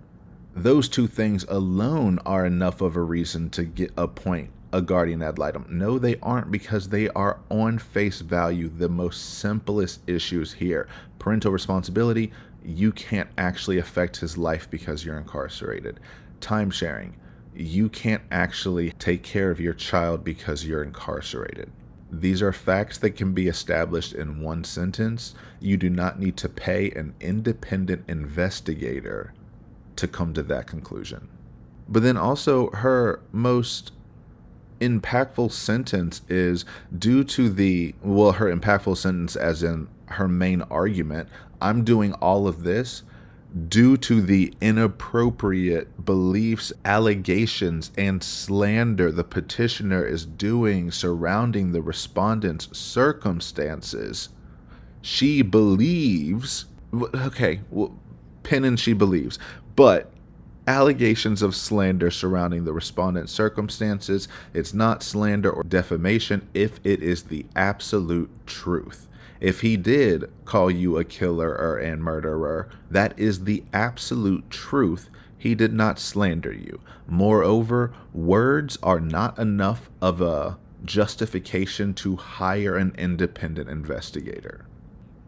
those two things alone are enough of a reason to appoint a guardian ad litem. No, they aren't, because they are on face value the most simplest issues here. Parental responsibility, you can't actually affect his life because you're incarcerated. Time sharing, you can't actually take care of your child because you're incarcerated. These are facts that can be established in one sentence. You do not need to pay an independent investigator to come to that conclusion. But then also her most impactful sentence is due to her impactful sentence as in her main argument, I'm doing all of this due to the inappropriate beliefs, allegations, and slander the petitioner is doing surrounding the respondent's circumstances. She believes, pen and she believes, but allegations of slander surrounding the respondent's circumstances, it's not slander or defamation if it is the absolute truth. If he did call you a killer and murderer, that is the absolute truth. He did not slander you. Moreover, words are not enough of a justification to hire an independent investigator.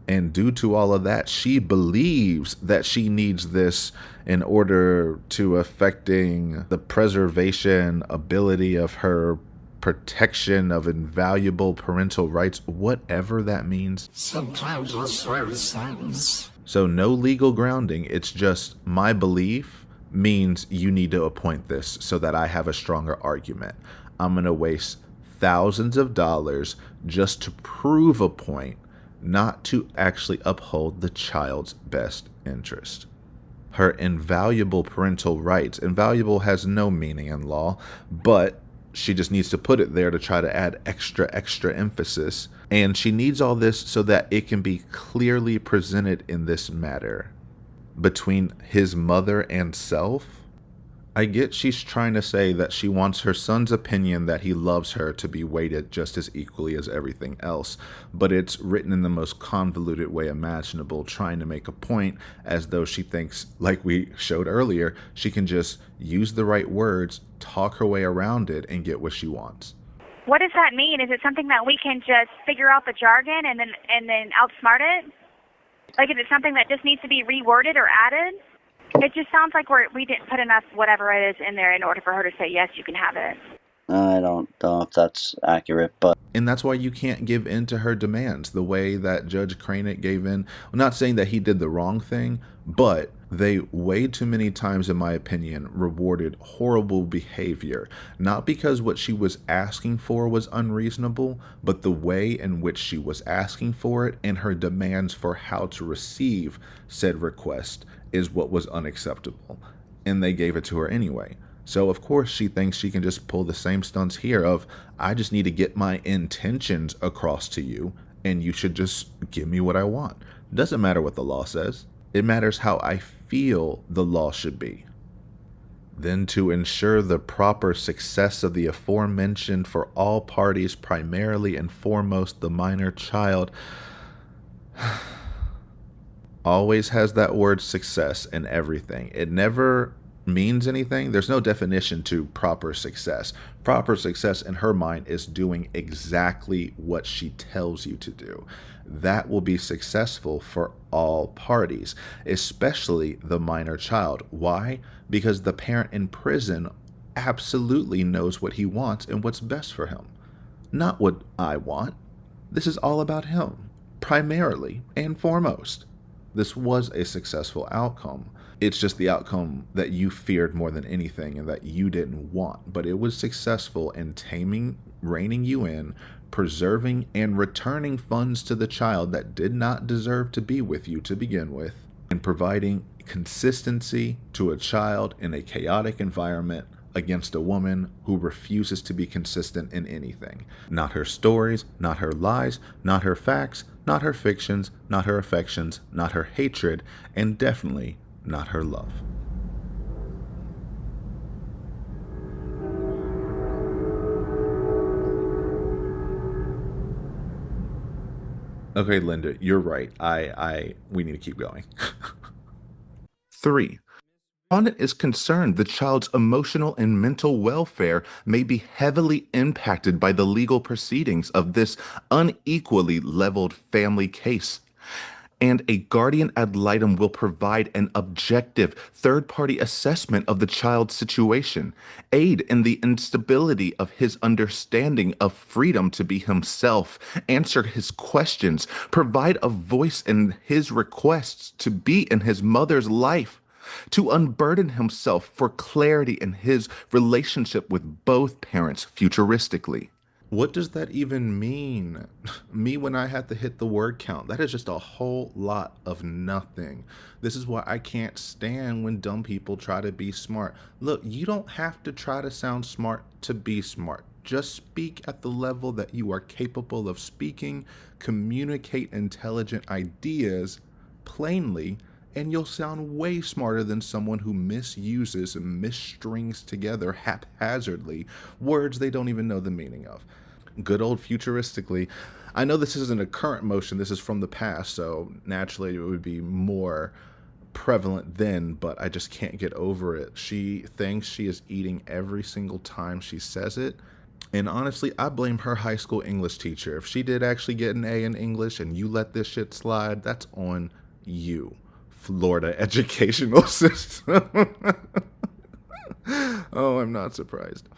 And due to all of that, she believes that she needs this in order to affecting the preservation ability of her protection of invaluable parental rights, whatever that means. Sometimes I swear to sentence. So no legal grounding. It's just my belief means you need to appoint this so that I have a stronger argument. I'm going to waste thousands of dollars just to prove a point, not to actually uphold the child's best interest. Her invaluable parental rights. Invaluable has no meaning in law, but she just needs to put it there to try to add extra emphasis. And she needs all this so that it can be clearly presented in this matter between his mother and self. I get she's trying to say that she wants her son's opinion that he loves her to be weighted just as equally as everything else, but it's written in the most convoluted way imaginable, trying to make a point as though she thinks, like we showed earlier, she can just use the right words, talk her way around it, and get what she wants. What does that mean? Is it something that we can just figure out the jargon and then outsmart it? Like, is it something that just needs to be reworded or added? It just sounds like we didn't put enough whatever it is in there in order for her to say, yes, you can have it. I don't know if that's accurate, but... And that's why you can't give in to her demands the way that Judge Cranick gave in. I'm not saying that he did the wrong thing, but they way too many times, in my opinion, rewarded horrible behavior. Not because what she was asking for was unreasonable, but the way in which she was asking for it and her demands for how to receive said request is what was unacceptable. And they gave it to her anyway. So of course she thinks she can just pull the same stunts here of, I just need to get my intentions across to you and you should just give me what I want. Doesn't matter what the law says. It matters how I feel the law should be. Then to ensure the proper success of the aforementioned for all parties, primarily and foremost the minor child, always has that word success in everything. It never means anything. There's no definition to proper success. Proper success in her mind is doing exactly what she tells you to do. That will be successful for all parties, especially the minor child. Why? Because the parent in prison absolutely knows what he wants and what's best for him. Not what I want. This is all about him, primarily and foremost. This was a successful outcome. It's just the outcome that you feared more than anything and that you didn't want. But it was successful in taming, reining you in, preserving, and returning funds to the child that did not deserve to be with you to begin with, and providing consistency to a child in a chaotic environment against a woman who refuses to be consistent in anything. Not her stories, not her lies, not her facts, not her fictions, not her affections, not her hatred, and definitely not her love. Okay, Linda, you're right. We need to keep going. 3. Respondent is concerned the child's emotional and mental welfare may be heavily impacted by the legal proceedings of this unequally leveled family case. and a guardian ad litem will provide an objective third-party assessment of the child's situation, aid in the instability of his understanding of freedom to be himself, answer his questions, provide a voice in his requests to be in his mother's life, to unburden himself for clarity in his relationship with both parents futuristically. What does that even mean? Me when I had to hit the word count. That is just a whole lot of nothing. This is why I can't stand when dumb people try to be smart. Look, you don't have to try to sound smart to be smart. Just speak at the level that you are capable of speaking, communicate intelligent ideas plainly, and you'll sound way smarter than someone who misuses and misstrings together haphazardly words they don't even know the meaning of. Good old futuristically. I know this isn't a current motion, this is from the past, so naturally it would be more prevalent then, but I just can't get over it. She thinks she is eating every single time she says it. And honestly, I blame her high school English teacher. If she did actually get an A in English and you let this shit slide, that's on you. Florida educational system. Oh, I'm not surprised.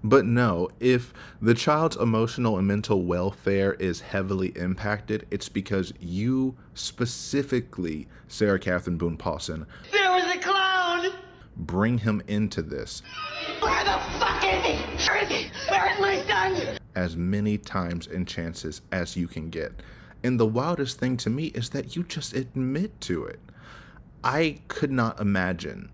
But no, if the child's emotional and mental welfare is heavily impacted, it's because you specifically, Sarah Catherine Boone Paulsen, There was a clown! bring him into this. Where the fuck is he? Where is he? Where is my son? As many times and chances as you can get. And the wildest thing to me is that you just admit to it. I could not imagine.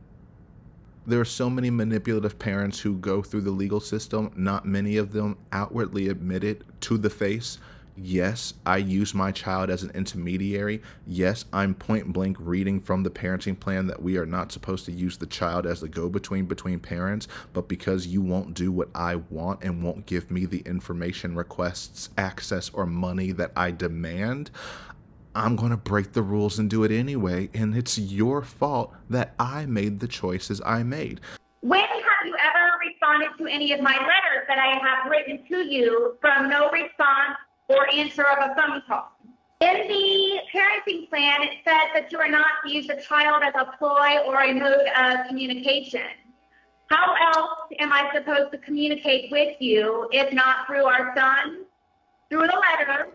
There are so many manipulative parents who go through the legal system. Not many of them outwardly admit it to the face. Yes, I use my child as an intermediary. Yes, I'm point blank reading from the parenting plan that we are not supposed to use the child as the go-between between parents, but because you won't do what I want and won't give me the information, requests, access, or money that I demand, I'm going to break the rules and do it anyway, and it's your fault that I made the choices I made. When have you ever responded to any of my letters that I have written to you from no response or answer of a phone call? In the parenting plan, it says that you are not to use the child as a ploy or a mode of communication. How else am I supposed to communicate with you if not through our son, through a letter,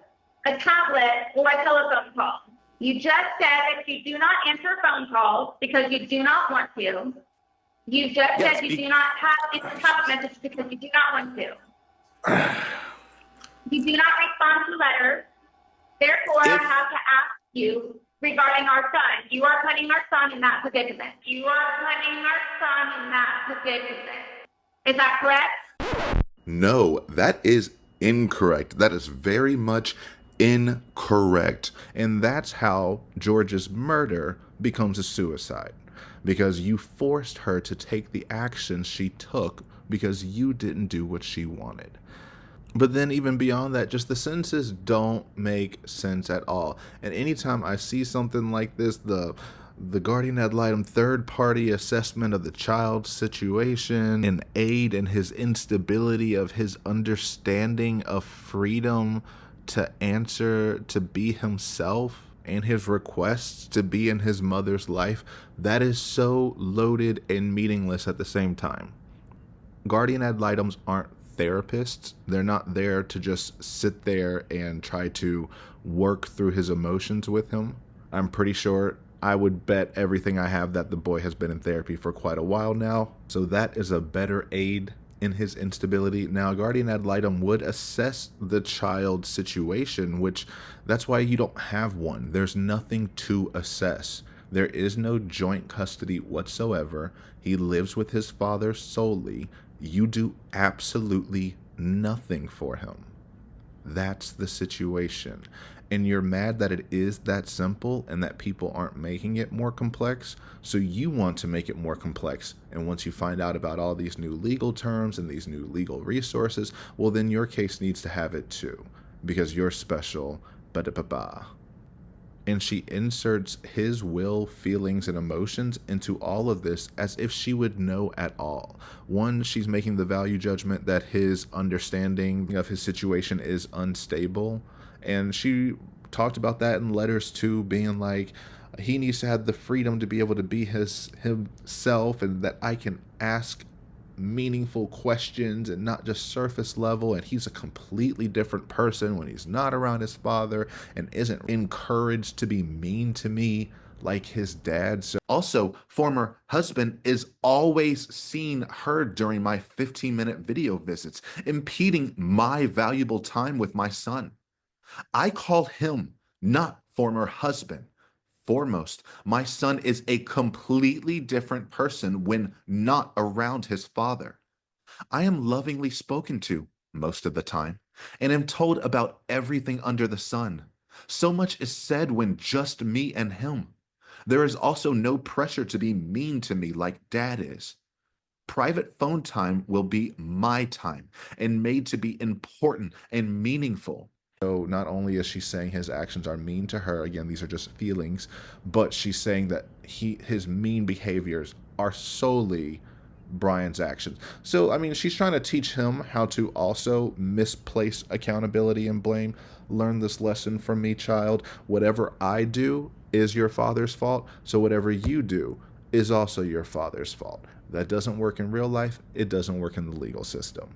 a tablet, or a telephone call? You just said that you do not answer phone calls because you do not want to. You just said you do not have a text message because you do not want to. You do not respond to letters. Therefore, I have to ask you regarding our son. You are putting our son in that predicament. You are putting our son in that predicament. Is that correct? No, that is incorrect. That is very much incorrect. And that's how George's murder becomes a suicide. Because you forced her to take the actions she took because you didn't do what she wanted. But then even beyond that, just the sentences don't make sense at all. And anytime I see something like this, the guardian ad litem third-party assessment of the child's situation and aid in his instability of his understanding of freedom to answer, to be himself, and his requests to be in his mother's life, that is so loaded and meaningless at the same time. Guardian ad litems aren't therapists. They're not there to just sit there and try to work through his emotions with him. I'm pretty sure, I would bet everything I have, that the boy has been in therapy for quite a while now. So that is a better aid in his instability. Now, guardian ad litem would assess the child's situation, which that's why you don't have one. There's nothing to assess. There is no joint custody whatsoever. He lives with his father solely. You do absolutely nothing for him. That's the situation. And you're mad that it is that simple and that people aren't making it more complex. So you want to make it more complex. And once you find out about all these new legal terms and these new legal resources, well, then your case needs to have it too, because you're special. Ba-da-ba-ba. And she inserts his will, feelings, and emotions into all of this as if she would know at all. One, she's making the value judgment that his understanding of his situation is unstable. And she talked about that in letters too, being like, he needs to have the freedom to be able to be himself, and that I can ask meaningful questions and not just surface level. And he's a completely different person when he's not around his father and isn't encouraged to be mean to me like his dad. So also, former husband is always seen her during my 15-minute video visits, impeding my valuable time with my son. I call him not former husband. Foremost, my son is a completely different person when not around his father. I am lovingly spoken to most of the time and am told about everything under the sun. So much is said when just me and him. There is also no pressure to be mean to me like dad is. Private phone time will be my time and made to be important and meaningful. So not only is she saying his actions are mean to her, again, these are just feelings, but she's saying that his mean behaviors are solely Brian's actions. So, I mean, she's trying to teach him how to also misplace accountability and blame. Learn this lesson from me, child. Whatever I do is your father's fault, so whatever you do is also your father's fault. That doesn't work in real life. It doesn't work in the legal system.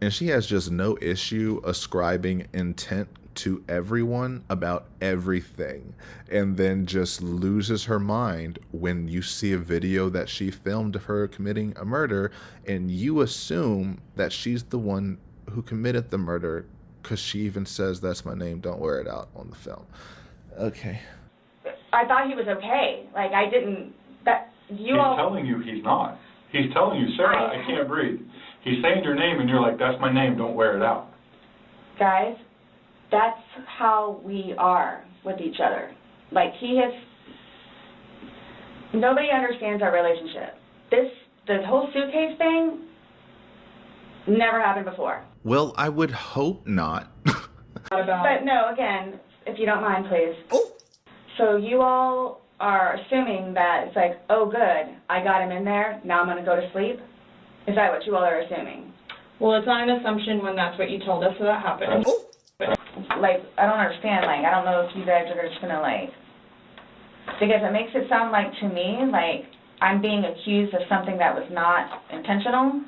And she has just no issue ascribing intent to everyone about everything, and then just loses her mind when you see a video that she filmed of her committing a murder, and you assume that she's the one who committed the murder because she even says, "That's my name, don't wear it out," on the film. Okay. I thought he was okay. Like, I didn't, He's telling you he's not. He's telling you, Sarah, I can't breathe. He's saying your name, and you're like, "That's my name, don't wear it out." Guys, that's how we are with each other. Like, nobody understands our relationship. The whole suitcase thing never happened before. Well, I would hope not. But no, again, if you don't mind, please. Oh. So you all are assuming that it's like, oh, good, I got him in there, now I'm going to go to sleep? Is that what you all are assuming? Well, it's not an assumption when that's what you told us, so that happened. Oh. Like, I don't understand. Like, I don't know if you guys are just going to, like, because it makes it sound like, to me, like, I'm being accused of something that was not intentional.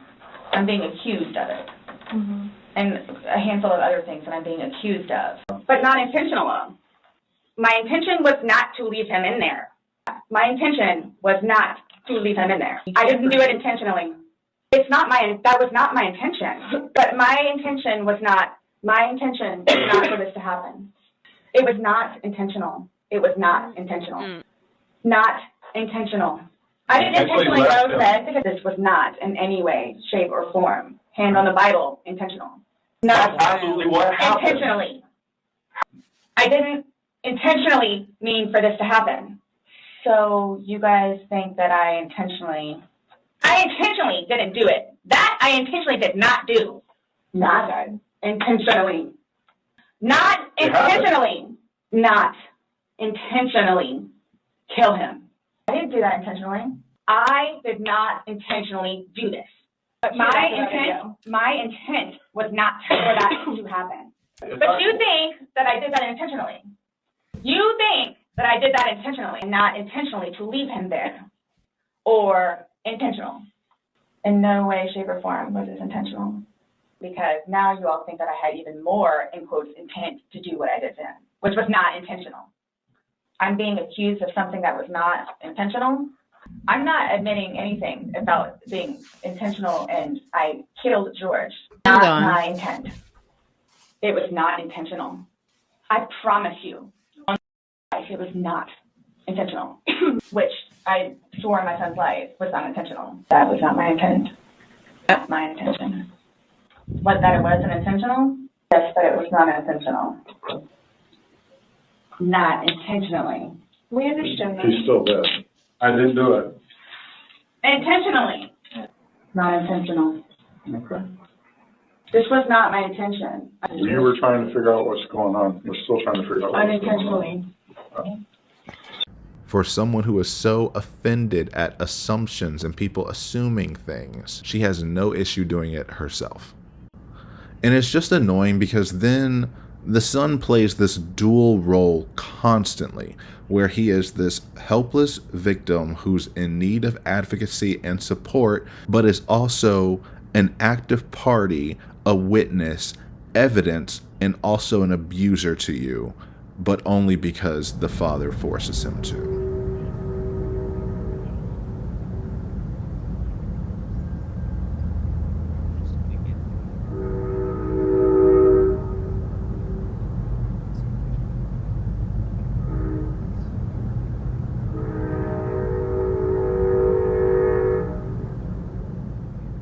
I'm being accused of it. Mm-hmm. And a handful of other things that I'm being accused of. But not intentional. My intention was not to leave him in there. My intention was not to leave him in there. I didn't do it intentionally. That was not my intention. But my intention was not for this to happen. It was not intentional. It was not intentional. Not intentional. I didn't intentionally go said because this was not in any way, shape, or form. Hand on the Bible, intentional. Not absolutely what happened. Intentionally. I didn't intentionally mean for this to happen. So you guys think that I intentionally didn't do it. That I intentionally did not do. Not intentionally. Not intentionally. Not intentionally kill him. I didn't do that intentionally. I did not intentionally do this. But my intent was not for that to happen. But you think that I did that intentionally. You think that I did that intentionally, and not intentionally to leave him there. Or intentional. In no way, shape, or form was this intentional. Because now you all think that I had even more, in quotes, intent to do what I did then, which was not intentional. I'm being accused of something that was not intentional. I'm not admitting anything about being intentional and I killed George. Not my intent. It was not intentional. I promise you, it was not intentional. Which I swore in my son's life was not intentional. That was not my intent. That's my intention. What, that it wasn't intentional? Yes, but it was not intentional. Not intentionally. We understand that. He's still dead. I didn't do it. Intentionally. Not intentional. Okay. This was not my intention. You were trying to figure out what's going on. We're still trying to figure out what's unintentionally. Going on. For someone who is so offended at assumptions and people assuming things, she has no issue doing it herself. And it's just annoying because then The son plays this dual role constantly, where he is this helpless victim who's in need of advocacy and support, but is also an active party, a witness, evidence, and also an abuser to you, but only because the father forces him to.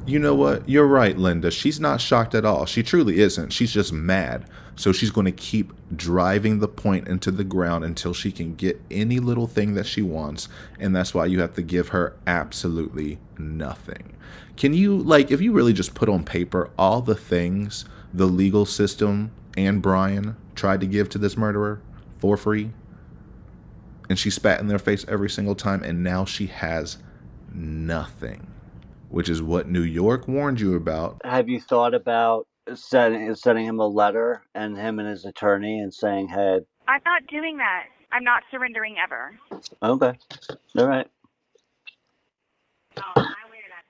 You know what? You're right, Linda. She's not shocked at all. She truly isn't. She's just mad. So she's going to keep driving the point into the ground until she can get any little thing that she wants. And that's why you have to give her absolutely nothing. Can you, like, if you really just put on paper all the things the legal system and Brian tried to give to this murderer for free, and she spat in their face every single time, and now she has nothing, which is what New York warned you about. Have you thought about sending him a letter and him and his attorney and saying, hey... I'm not doing that. I'm not surrendering ever. Okay. All right.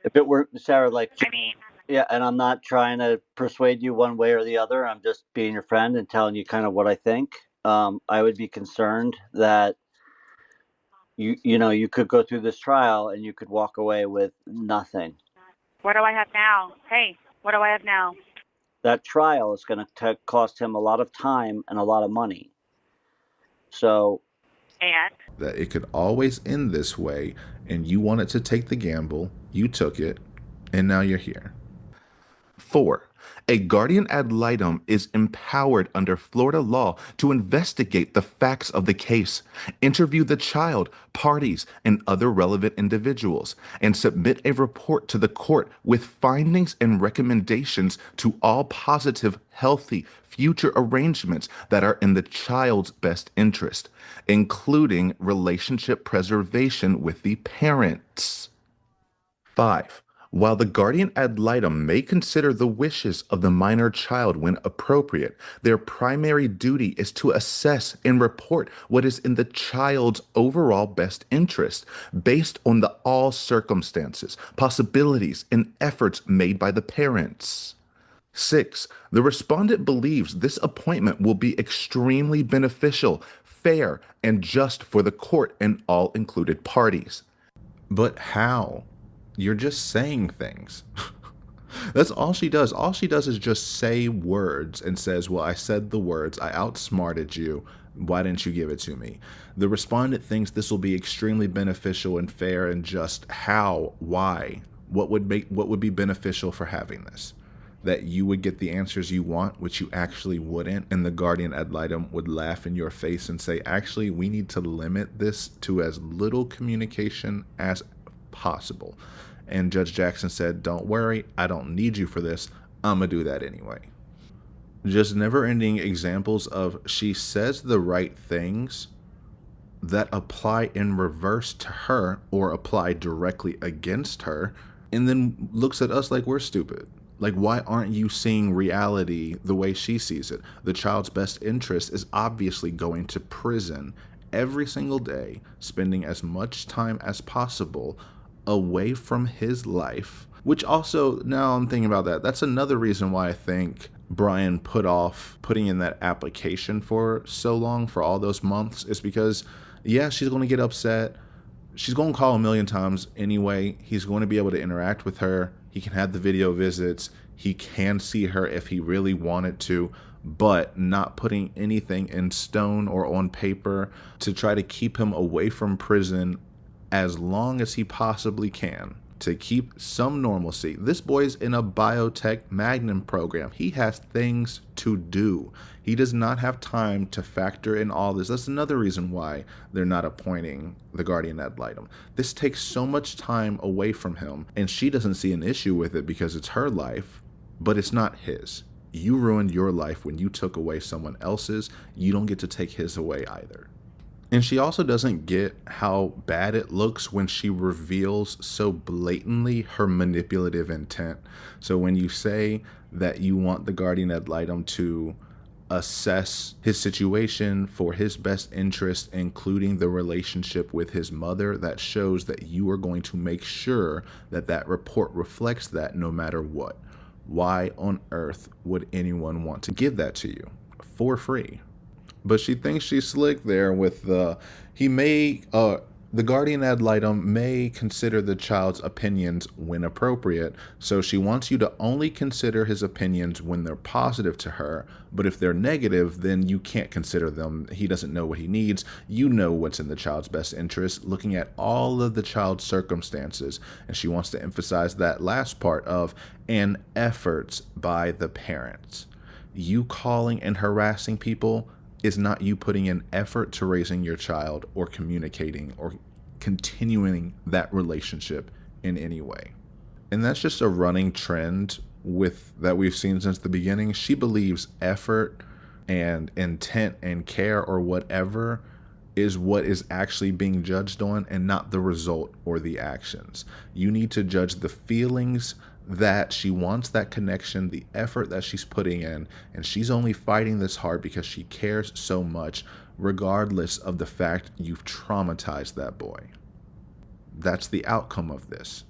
If it were, Sarah, like... I mean... Yeah, and I'm not trying to persuade you one way or the other. I'm just being your friend and telling you kind of what I think. I would be concerned that you could go through this trial and you could walk away with nothing. What do I have now? Hey, what do I have now? That trial is going to cost him a lot of time and a lot of money. So... And? That it could always end this way, and you wanted to take the gamble, you took it, and now you're here. 4. A guardian ad litem is empowered under Florida law to investigate the facts of the case, interview the child, parties, and other relevant individuals, and submit a report to the court with findings and recommendations to all positive, healthy, future arrangements that are in the child's best interest, including relationship preservation with the parents. 5. While the guardian ad litem may consider the wishes of the minor child when appropriate, their primary duty is to assess and report what is in the child's overall best interest, based on all circumstances, possibilities, and efforts made by the parents. 6. The respondent believes this appointment will be extremely beneficial, fair, and just for the court and all included parties. But how? You're just saying things. That's all she does. All she does is just say words and says, well, I said the words. I outsmarted you. Why didn't you give it to me? The respondent thinks this will be extremely beneficial and fair and just. How? Why? What would be beneficial for having this? That you would get the answers you want, which you actually wouldn't, and the guardian ad litem would laugh in your face and say, actually, we need to limit this to as little communication as possible. And Judge Jackson said, don't worry, I don't need you for this. I'm gonna do that anyway. Just never-ending examples of she says the right things that apply in reverse to her or apply directly against her, and then looks at us like we're stupid. Like, why aren't you seeing reality the way she sees it? The child's best interest is obviously going to prison every single day, spending as much time as possible away from his life, which also, now I'm thinking about that, that's another reason why I think Brian put off putting in that application for so long, for all those months, is because, yeah, she's going to get upset. She's going to call a million times anyway. He's going to be able to interact with her. He can have the video visits. He can see her if he really wanted to, but not putting anything in stone or on paper to try to keep him away from prison as long as he possibly can, to keep some normalcy. This boy's in a biotech magnum program. He has things to do. He does not have time to factor in all this. That's another reason why they're not appointing the guardian ad litem. This takes so much time away from him, and she doesn't see an issue with it because it's her life, but it's not his. You ruined your life when you took away someone else's. You don't get to take his away either. And she also doesn't get how bad it looks when she reveals so blatantly her manipulative intent. So when you say that you want the guardian ad litem to assess his situation for his best interest, including the relationship with his mother, that shows that you are going to make sure that that report reflects that no matter what. Why on earth would anyone want to give that to you for free? But she thinks she's slick there with the guardian ad litem may consider the child's opinions when appropriate, so she wants you to only consider his opinions when they're positive to her, but if they're negative, then you can't consider them. He doesn't know what he needs. You know what's in the child's best interest, looking at all of the child's circumstances, and she wants to emphasize that last part of "and efforts by the parents." You calling and harassing people is not you putting in effort to raising your child or communicating or continuing that relationship in any way. And that's just a running trend that we've seen since the beginning. She believes effort and intent and care or whatever is what is actually being judged on and not the result or the actions. You need to judge the feelings that she wants, that connection, the effort that she's putting in, and she's only fighting this hard because she cares so much, regardless of the fact you've traumatized that boy. That's the outcome of this.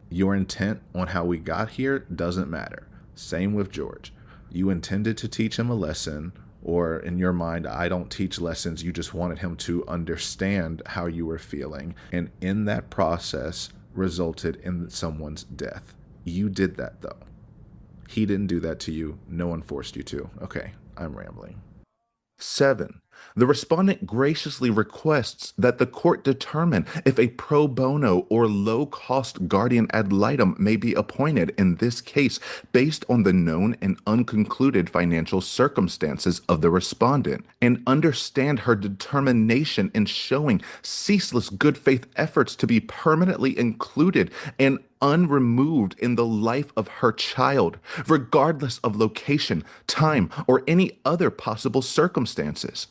Your intent on how we got here doesn't matter. Same with George. You intended to teach him a lesson, or in your mind, I don't teach lessons, you just wanted him to understand how you were feeling, and in that process resulted in someone's death. You did that, though. He didn't do that to you. No one forced you to. Okay, I'm rambling. 7. The respondent graciously requests that the court determine if a pro bono or low-cost guardian ad litem may be appointed in this case based on the known and unconcluded financial circumstances of the respondent, and understand her determination in showing ceaseless good faith efforts to be permanently included and unremoved in the life of her child, regardless of location, time, or any other possible circumstances.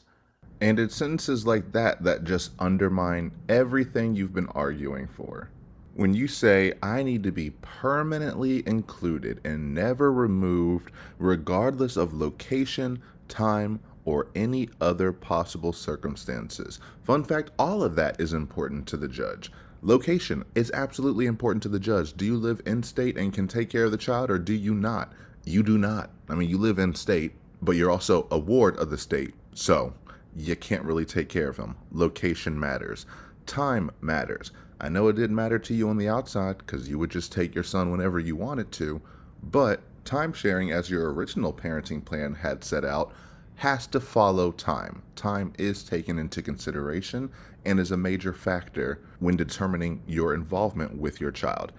And it's sentences like that that just undermine everything you've been arguing for. When you say, I need to be permanently included and never removed, regardless of location, time, or any other possible circumstances. Fun fact, all of that is important to the judge. Location is absolutely important to the judge. Do you live in state and can take care of the child, or do you not? You do not. I mean, you live in state, but you're also a ward of the state, so you can't really take care of him. Location matters. Time matters. I know it didn't matter to you on the outside because you would just take your son whenever you wanted to, but time sharing, as your original parenting plan had set out, has to follow time. Time is taken into consideration and is a major factor when determining your involvement with your child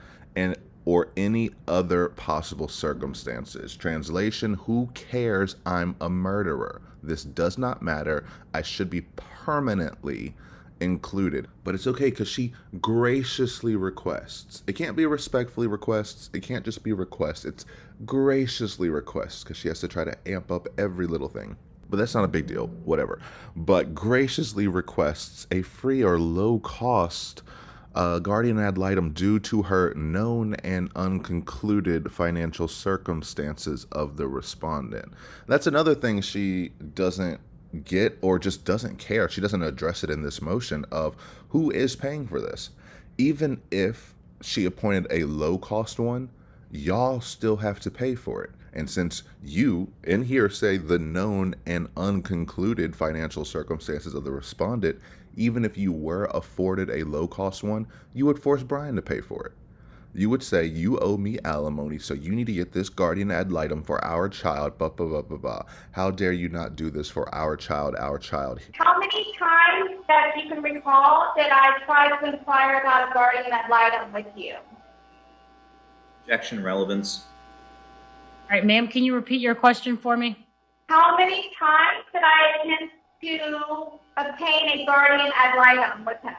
or any other possible circumstances. Translation, who cares? I'm a murderer. This does not matter. I should be permanently included. But it's okay because she graciously requests. It can't be respectfully requests. It can't just be requests. It's graciously requests because she has to try to amp up every little thing. But that's not a big deal, whatever. But graciously requests a free or low cost guardian ad litem due to her known and unconcluded financial circumstances of the respondent. That's another thing she doesn't get or just doesn't care. She doesn't address it in this motion of who is paying for this. Even if she appointed a low cost one, y'all still have to pay for it. And since you in here say the known and unconcluded financial circumstances of the respondent, even if you were afforded a low cost one, you would force Brian to pay for it. You would say, you owe me alimony, so you need to get this guardian ad litem for our child, blah, blah, blah, blah, blah. How dare you not do this for our child, our child? How many times that you can recall did I try to inquire about a guardian ad litem with you? Objection, relevance. All right, ma'am, can you repeat your question for me? How many times did I attempt to obtain a guardian ad litem with him?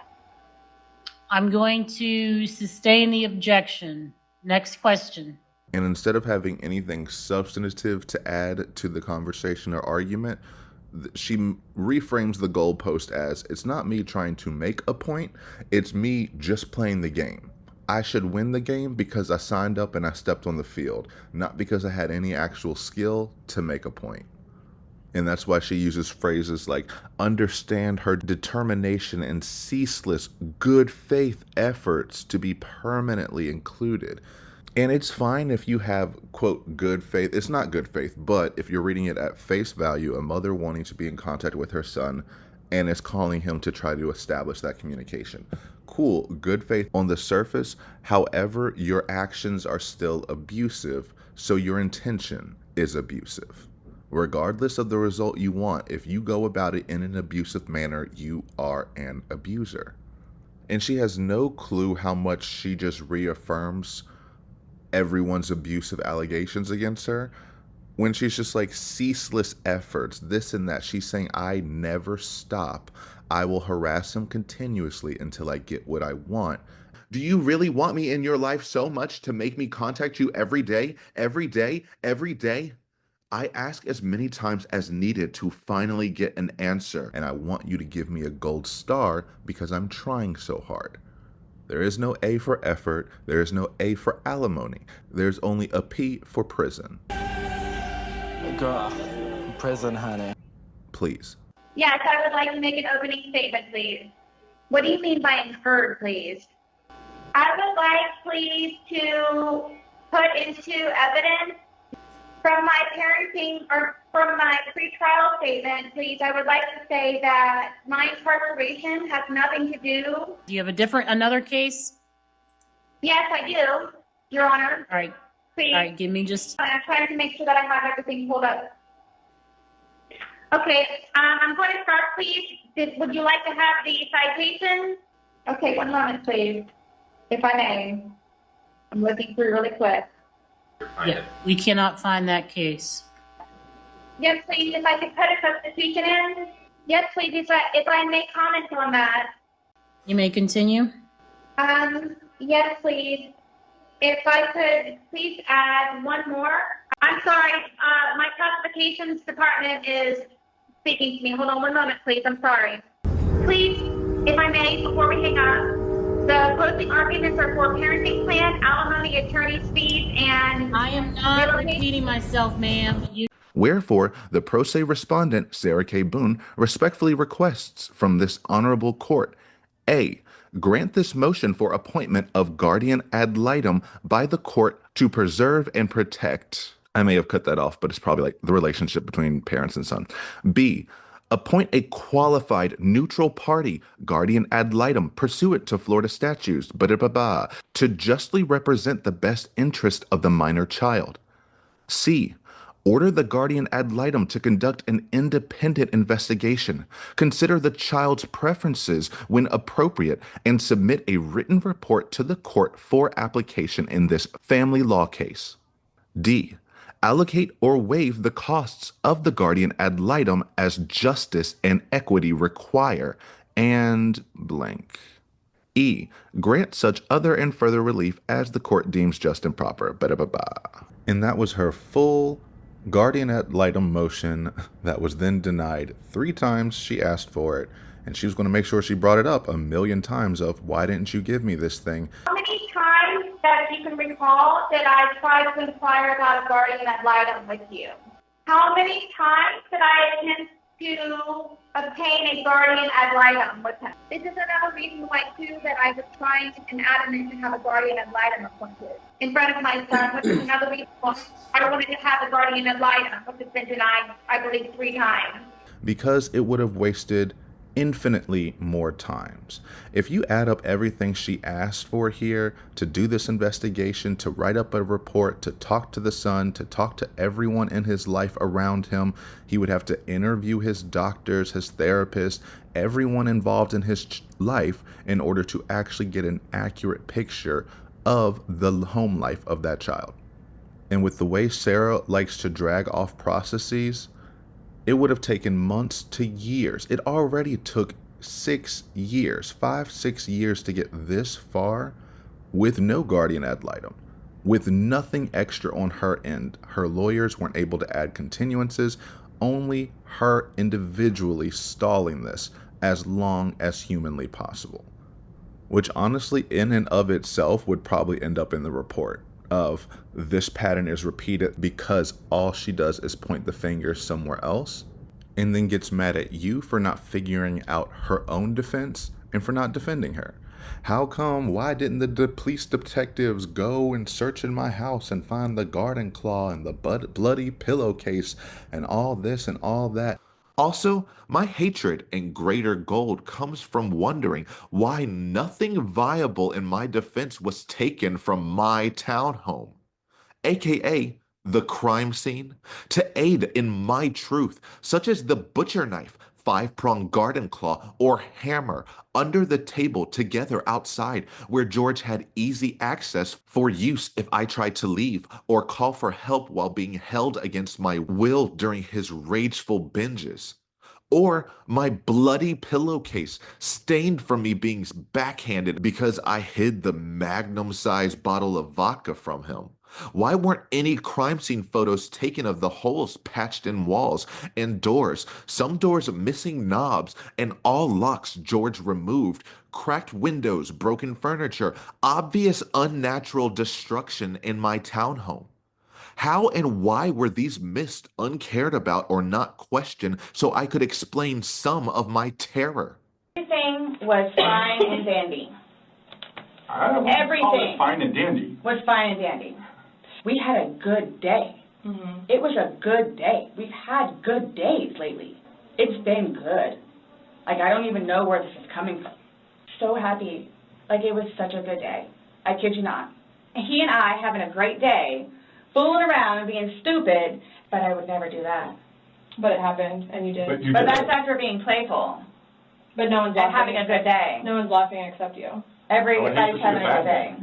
I'm going to sustain the objection. Next question. And instead of having anything substantive to add to the conversation or argument, she reframes the goalpost as, it's not me trying to make a point, it's me just playing the game. I should win the game because I signed up and I stepped on the field, not because I had any actual skill to make a point. And that's why she uses phrases like understand her determination and ceaseless good faith efforts to be permanently included. And it's fine if you have, quote, good faith. It's not good faith, but if you're reading it at face value, a mother wanting to be in contact with her son and is calling him to try to establish that communication. Cool, good faith on the surface. However, your actions are still abusive, so your intention is abusive. Regardless of the result you want, if you go about it in an abusive manner, you are an abuser. And she has no clue how much she just reaffirms everyone's abusive allegations against her when she's just like ceaseless efforts, this and that. She's saying, I never stop. I will harass him continuously until I get what I want. Do you really want me in your life so much to make me contact you every day, every day, every day? I ask as many times as needed to finally get an answer, and I want you to give me a gold star because I'm trying so hard. There is no A for effort. There is no A for alimony. There's only a P for prison. Girl, prison, honey. Please. Yes, I would like to make an opening statement, please. What do you mean by inferred, please? I would like, please, to put into evidence from my parenting or from my pretrial statement, please, I would like to say that my incarceration has nothing to do. Do you have another case? Yes, I do, Your Honor. All right. Please. All right, give me just. I'm trying to make sure that I have everything pulled up. Okay, I'm going to start, please. Would you like to have the citation? Okay, one moment, please, if I may. I'm looking through really quick. Yeah, we cannot find that case. Yes, please, if I could put a substitution in. Yes, please, if I may comment on that. You may continue. Yes, please. If I could please add one more. I'm sorry, my classifications department is speaking to me. Hold on one moment, please. I'm sorry. Please, if I may, before we hang up, the closing arguments are for parenting plan, alimony, attorney's fees, and... I am not repeating myself, ma'am. Wherefore, the pro se respondent, Sarah K. Boone, respectfully requests from this honorable court, A, grant this motion for appointment of guardian ad litem by the court to preserve and protect. I may have cut that off, but it's probably like the relationship between parents and son. B, appoint a qualified neutral party, guardian ad litem, pursuant to Florida statutes, to justly represent the best interest of the minor child. C, order the guardian ad litem to conduct an independent investigation, consider the child's preferences when appropriate, and submit a written report to the court for application in this family law case. D, allocate or waive the costs of the guardian ad litem as justice and equity require, and blank. E, grant such other and further relief as the court deems just and proper. And that was her full guardian ad litem motion that was then denied 3 times. She asked for it, and she was going to make sure she brought it up a million times of, why didn't you give me this thing? How many times that you can recall that I tried to inquire about a guardian ad litem with you? How many times did I attempt to obtain a guardian ad litem with him? This is another reason why, too, that I was trying and adamant to have a guardian ad litem appointed in front of my son, which is another reason why I wanted to have a guardian ad litem, which has been denied, I believe, 3 times. Because it would have wasted infinitely more times. If you add up everything she asked for here, to do this investigation, to write up a report, to talk to the son, to talk to everyone in his life around him, he would have to interview his doctors, his therapists, everyone involved in his life in order to actually get an accurate picture of the home life of that child. And with the way Sarah likes to drag off processes, it would have taken months to years. It already took 6 years, 5-6 years to get this far with no guardian ad litem, with nothing extra on her end. Her lawyers weren't able to add continuances, only her individually stalling this as long as humanly possible, which honestly in and of itself would probably end up in the report of this pattern is repeated because all she does is point the finger somewhere else. and then gets mad at you for not figuring out her own defense and for not defending her. How come, why didn't the police detectives go and search in my house and find the garden claw and the bloody pillowcase and all this and all that? Also, my hatred and greater gold comes from wondering why nothing viable in my defense was taken from my townhome, aka the crime scene, to aid in my truth, such as the butcher knife, 5-pronged garden claw, or hammer under the table together outside where George had easy access for use if I tried to leave or call for help while being held against my will during his rageful binges. Or my bloody pillowcase stained from me being backhanded because I hid the magnum-sized bottle of vodka from him. Why weren't any crime scene photos taken of the holes patched in walls and doors, some doors missing knobs, and all locks George removed, cracked windows, broken furniture, obvious unnatural destruction in my townhome? How and why were these missed, uncared about, or not questioned so I could explain some of my terror? Everything was fine and dandy. Everything fine and dandy. Was fine and dandy. We had a good day. It was a good day. We've had good days lately. It's been good. Like, I don't even know where this is coming from. So happy. Like, it was such a good day. I kid you not. He and I having a great day, fooling around and being stupid, but I would never do that. But it happened, and you did. But that's after being playful. But no one's and laughing. having a good day. No one's laughing except you. Everybody's having a good day.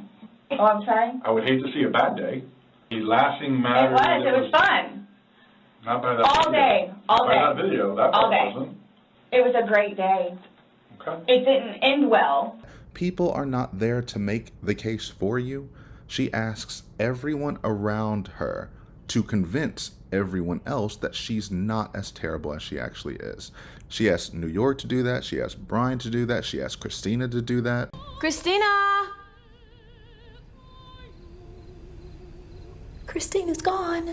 Oh, I'm sorry? I would hate to see a bad day. He's laughing mad. It was fun. Not by that all video. Day. All day. By that video. That all day. Wasn't. It was a great day. Okay. It didn't end well. People are not there to make the case for you. She asks everyone around her to convince everyone else that she's not as terrible as she actually is. She asked New York to do that. She asked Brian to do that. She asked Christina to do that. Christina! Christina's gone.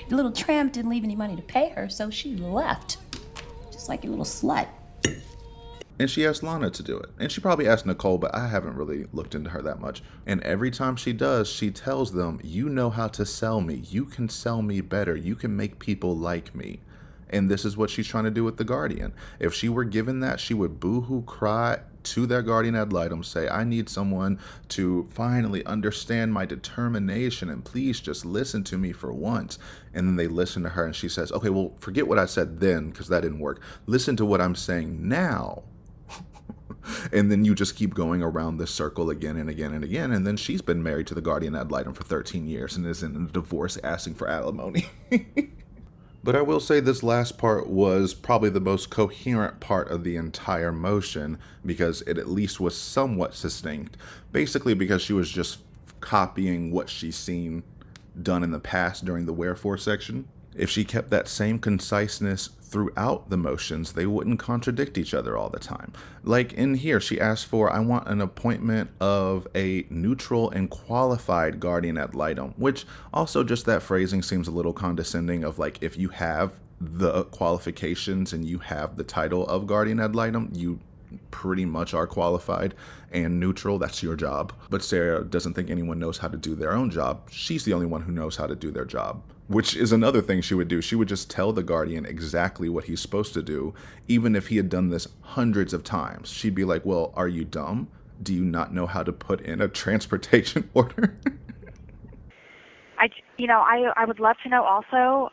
Your little tramp didn't leave any money to pay her, so she left. Just like your little slut. And she asked Lana to do it. And she probably asked Nicole, but I haven't really looked into her that much. And every time she does, she tells them, you know how to sell me. You can sell me better. You can make people like me. And this is what she's trying to do with the Guardian. If she were given that, she would boo-hoo cry to their Guardian ad litem, say, I need someone to finally understand my determination and please just listen to me for once. And then they listen to her and she says, okay, well, forget what I said then because that didn't work. Listen to what I'm saying now. And then you just keep going around this circle again and again and again. And then she's been married to the Guardian ad litem for 13 years and is in a divorce asking for alimony. But I will say this last part was probably the most coherent part of the entire motion because it at least was somewhat succinct. Basically because she was just copying what she's seen done in the past during the wherefore section. If she kept that same conciseness throughout the motions, they wouldn't contradict each other all the time. Like in here, she asked for, I want an appointment of a neutral and qualified guardian ad litem, which also just that phrasing seems a little condescending of like, if you have the qualifications and you have the title of guardian ad litem, you pretty much are qualified and neutral. That's your job. But Sarah doesn't think anyone knows how to do their own job. She's the only one who knows how to do their job, which is another thing she would do. She would just tell the Guardian exactly what he's supposed to do, even if he had done this hundreds of times. She'd be like, well, are you dumb? Do you not know how to put in a transportation order? I would love to know also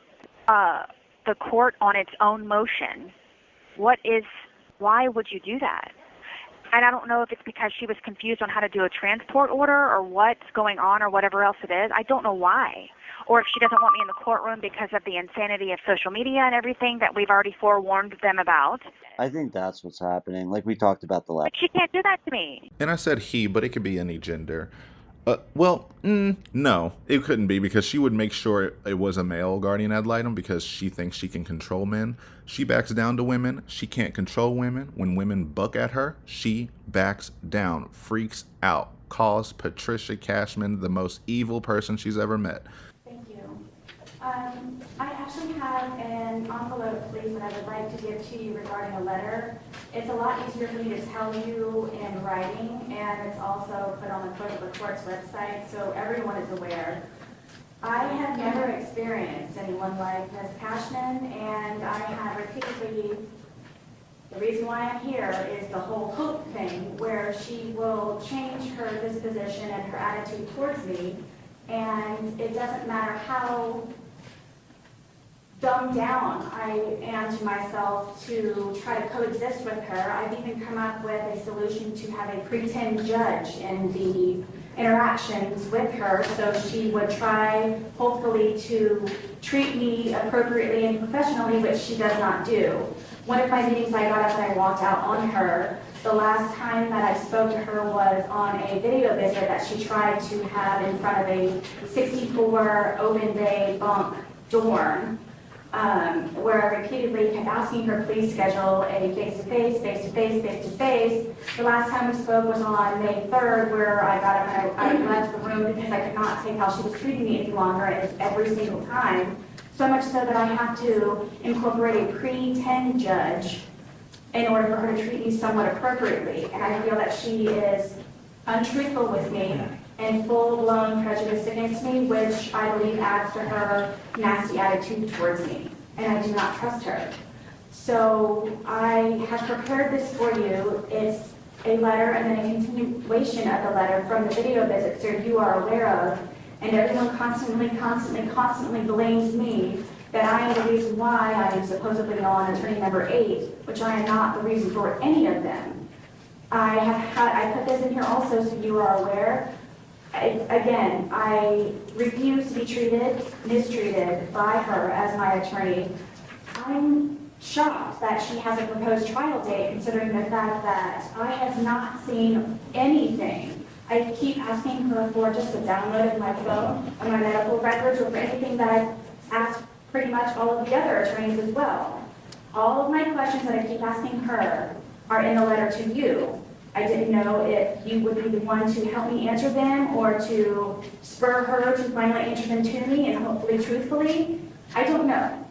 the court on its own motion. Why would you do that? And I don't know if it's because she was confused on how to do a transport order or what's going on or whatever else it is. I don't know why. Or if she doesn't want me in the courtroom because of the insanity of social media and everything that we've already forewarned them about. I think that's what's happening. Like we talked about the last. But she can't do that to me. And I said he, but it could be any gender. No, it couldn't be because she would make sure it was a male guardian ad litem because she thinks she can control men. She backs down to women. She can't control women. When women buck at her, she backs down, freaks out, calls Patricia Cashman the most evil person she's ever met. Thank you. I actually have an envelope, please, that I would like to give to you regarding a letter. It's a lot easier for me to tell you in writing, and it's also put on the clerk of the court's website, so everyone is aware. I have never experienced anyone like Ms. Cashman, and I have repeatedly, the reason why I'm here is the whole hope thing, where she will change her disposition and her attitude towards me, and it doesn't matter how dumbed down I am to myself to try to coexist with her. I've even come up with a solution to have a pretend judge in the interactions with her, so she would try, hopefully, to treat me appropriately and professionally, which she does not do. One of my meetings, I got up and I walked out on her. The last time that I spoke to her was on a video visit that she tried to have in front of a 64 open bay bunk dorm, where I repeatedly kept asking her, please schedule a face-to-face, face-to-face, face-to-face. The last time we spoke was on May 3rd, where I got up and I left the room because I could not take how she was treating me any longer, and it's every single time. So much so that I have to incorporate a pretend judge in order for her to treat me somewhat appropriately. And I feel that she is untruthful with me and full-blown prejudice against me, which I believe adds to her nasty attitude towards me. And I do not trust her. So I have prepared this for you. It's a letter and then a continuation of the letter from the video visit, so you are aware of. And everyone constantly blames me that I am the reason why I am supposedly on attorney number 8, which I am not the reason for any of them. I put this in here also so you are aware. Again, I refuse to be mistreated by her as my attorney. I'm shocked that she has a proposed trial date, considering the fact that I have not seen anything. I keep asking her for just a download of my phone, of my medical records, or for anything that I've asked pretty much all of the other attorneys as well. All of my questions that I keep asking her are in the letter to you. I didn't know if you would be the one to help me answer them or to spur her to finally answer them to me and hopefully truthfully. I don't know.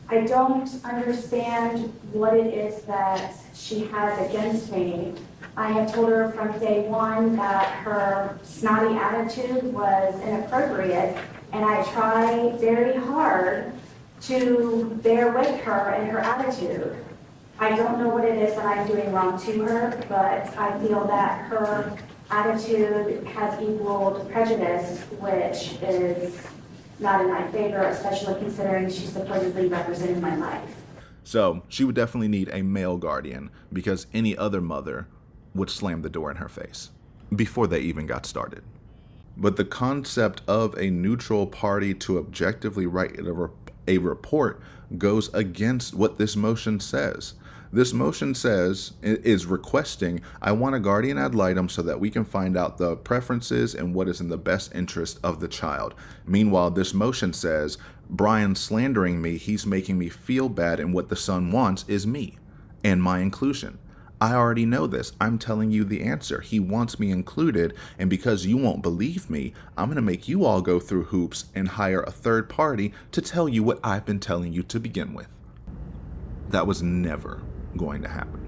I don't understand what it is that she has against me. I have told her from day one that her snotty attitude was inappropriate, and I try very hard to bear with her and her attitude. I don't know what it is that I'm doing wrong to her, but I feel that her attitude has equaled prejudice, which is not in my favor, especially considering she supposedly represented my life. So she would definitely need a male guardian, because any other mother would slam the door in her face before they even got started. But the concept of a neutral party to objectively write a report goes against what this motion says. This motion is requesting, I want a guardian ad litem so that we can find out the preferences and what is in the best interest of the child. Meanwhile, this motion says, Brian's slandering me, he's making me feel bad, and what the son wants is me and my inclusion. I already know this. I'm telling you the answer. He wants me included, and because you won't believe me, I'm going to make you all go through hoops and hire a third party to tell you what I've been telling you to begin with. That was never going to happen.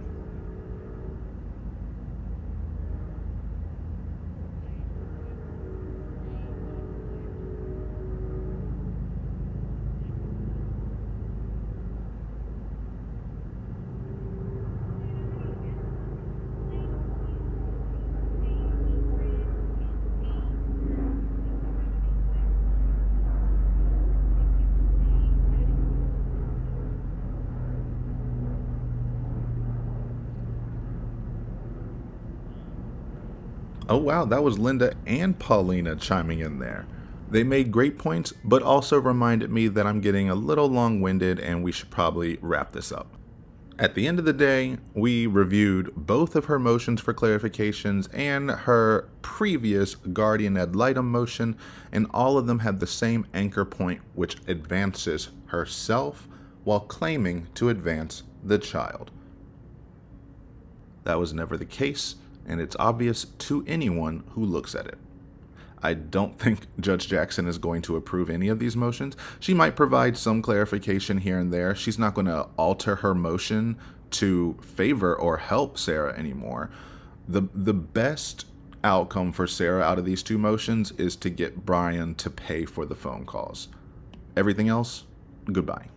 Oh wow, that was Linda and Paulina chiming in there. They made great points, but also reminded me that I'm getting a little long-winded and we should probably wrap this up. At the end of the day, we reviewed both of her motions for clarifications and her previous guardian ad litem motion, and all of them had the same anchor point, which advances herself while claiming to advance the child. That was never the case, and it's obvious to anyone who looks at it. I don't think Judge Jackson is going to approve any of these motions. She might provide some clarification here and there. She's not going to alter her motion to favor or help Sarah anymore. The best outcome for Sarah out of these two motions is to get Brian to pay for the phone calls. Everything else, goodbye.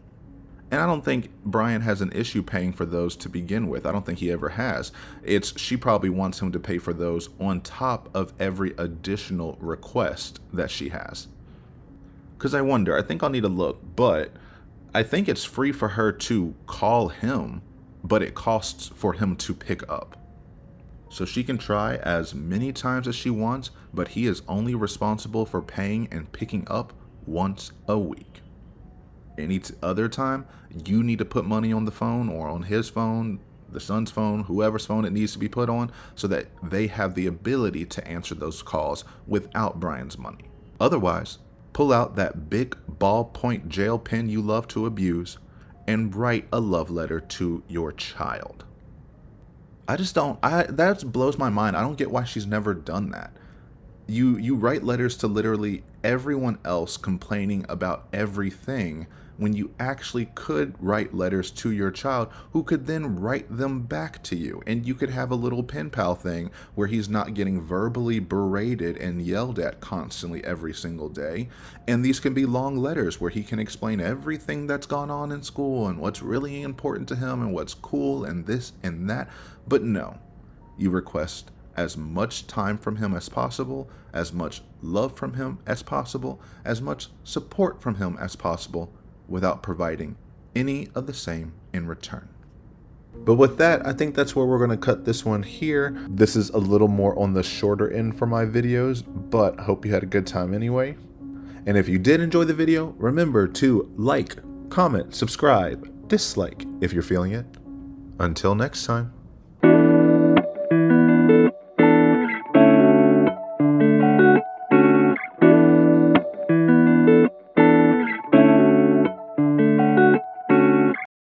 And I don't think Brian has an issue paying for those to begin with. I don't think he ever has. She probably wants him to pay for those on top of every additional request that she has. Because I think I'll need to look, but I think it's free for her to call him, but it costs for him to pick up. So she can try as many times as she wants, but he is only responsible for paying and picking up once a week. Any other time, you need to put money on the phone or on his phone, the son's phone, whoever's phone it needs to be put on, so that they have the ability to answer those calls without Brian's money. Otherwise, pull out that big ballpoint gel pen you love to abuse and write a love letter to your child. That blows my mind. I don't get why she's never done that. You write letters to literally everyone else complaining about everything, when you actually could write letters to your child who could then write them back to you. And you could have a little pen pal thing where he's not getting verbally berated and yelled at constantly every single day. And these can be long letters where he can explain everything that's gone on in school and what's really important to him and what's cool and this and that. But no, you request as much time from him as possible, as much love from him as possible, as much support from him as possible, without providing any of the same in return. But with that, I think that's where we're going to cut this one here. This is a little more on the shorter end for my videos, but I hope you had a good time anyway. And if you did enjoy the video, remember to like, comment, subscribe, dislike if you're feeling it. Until next time.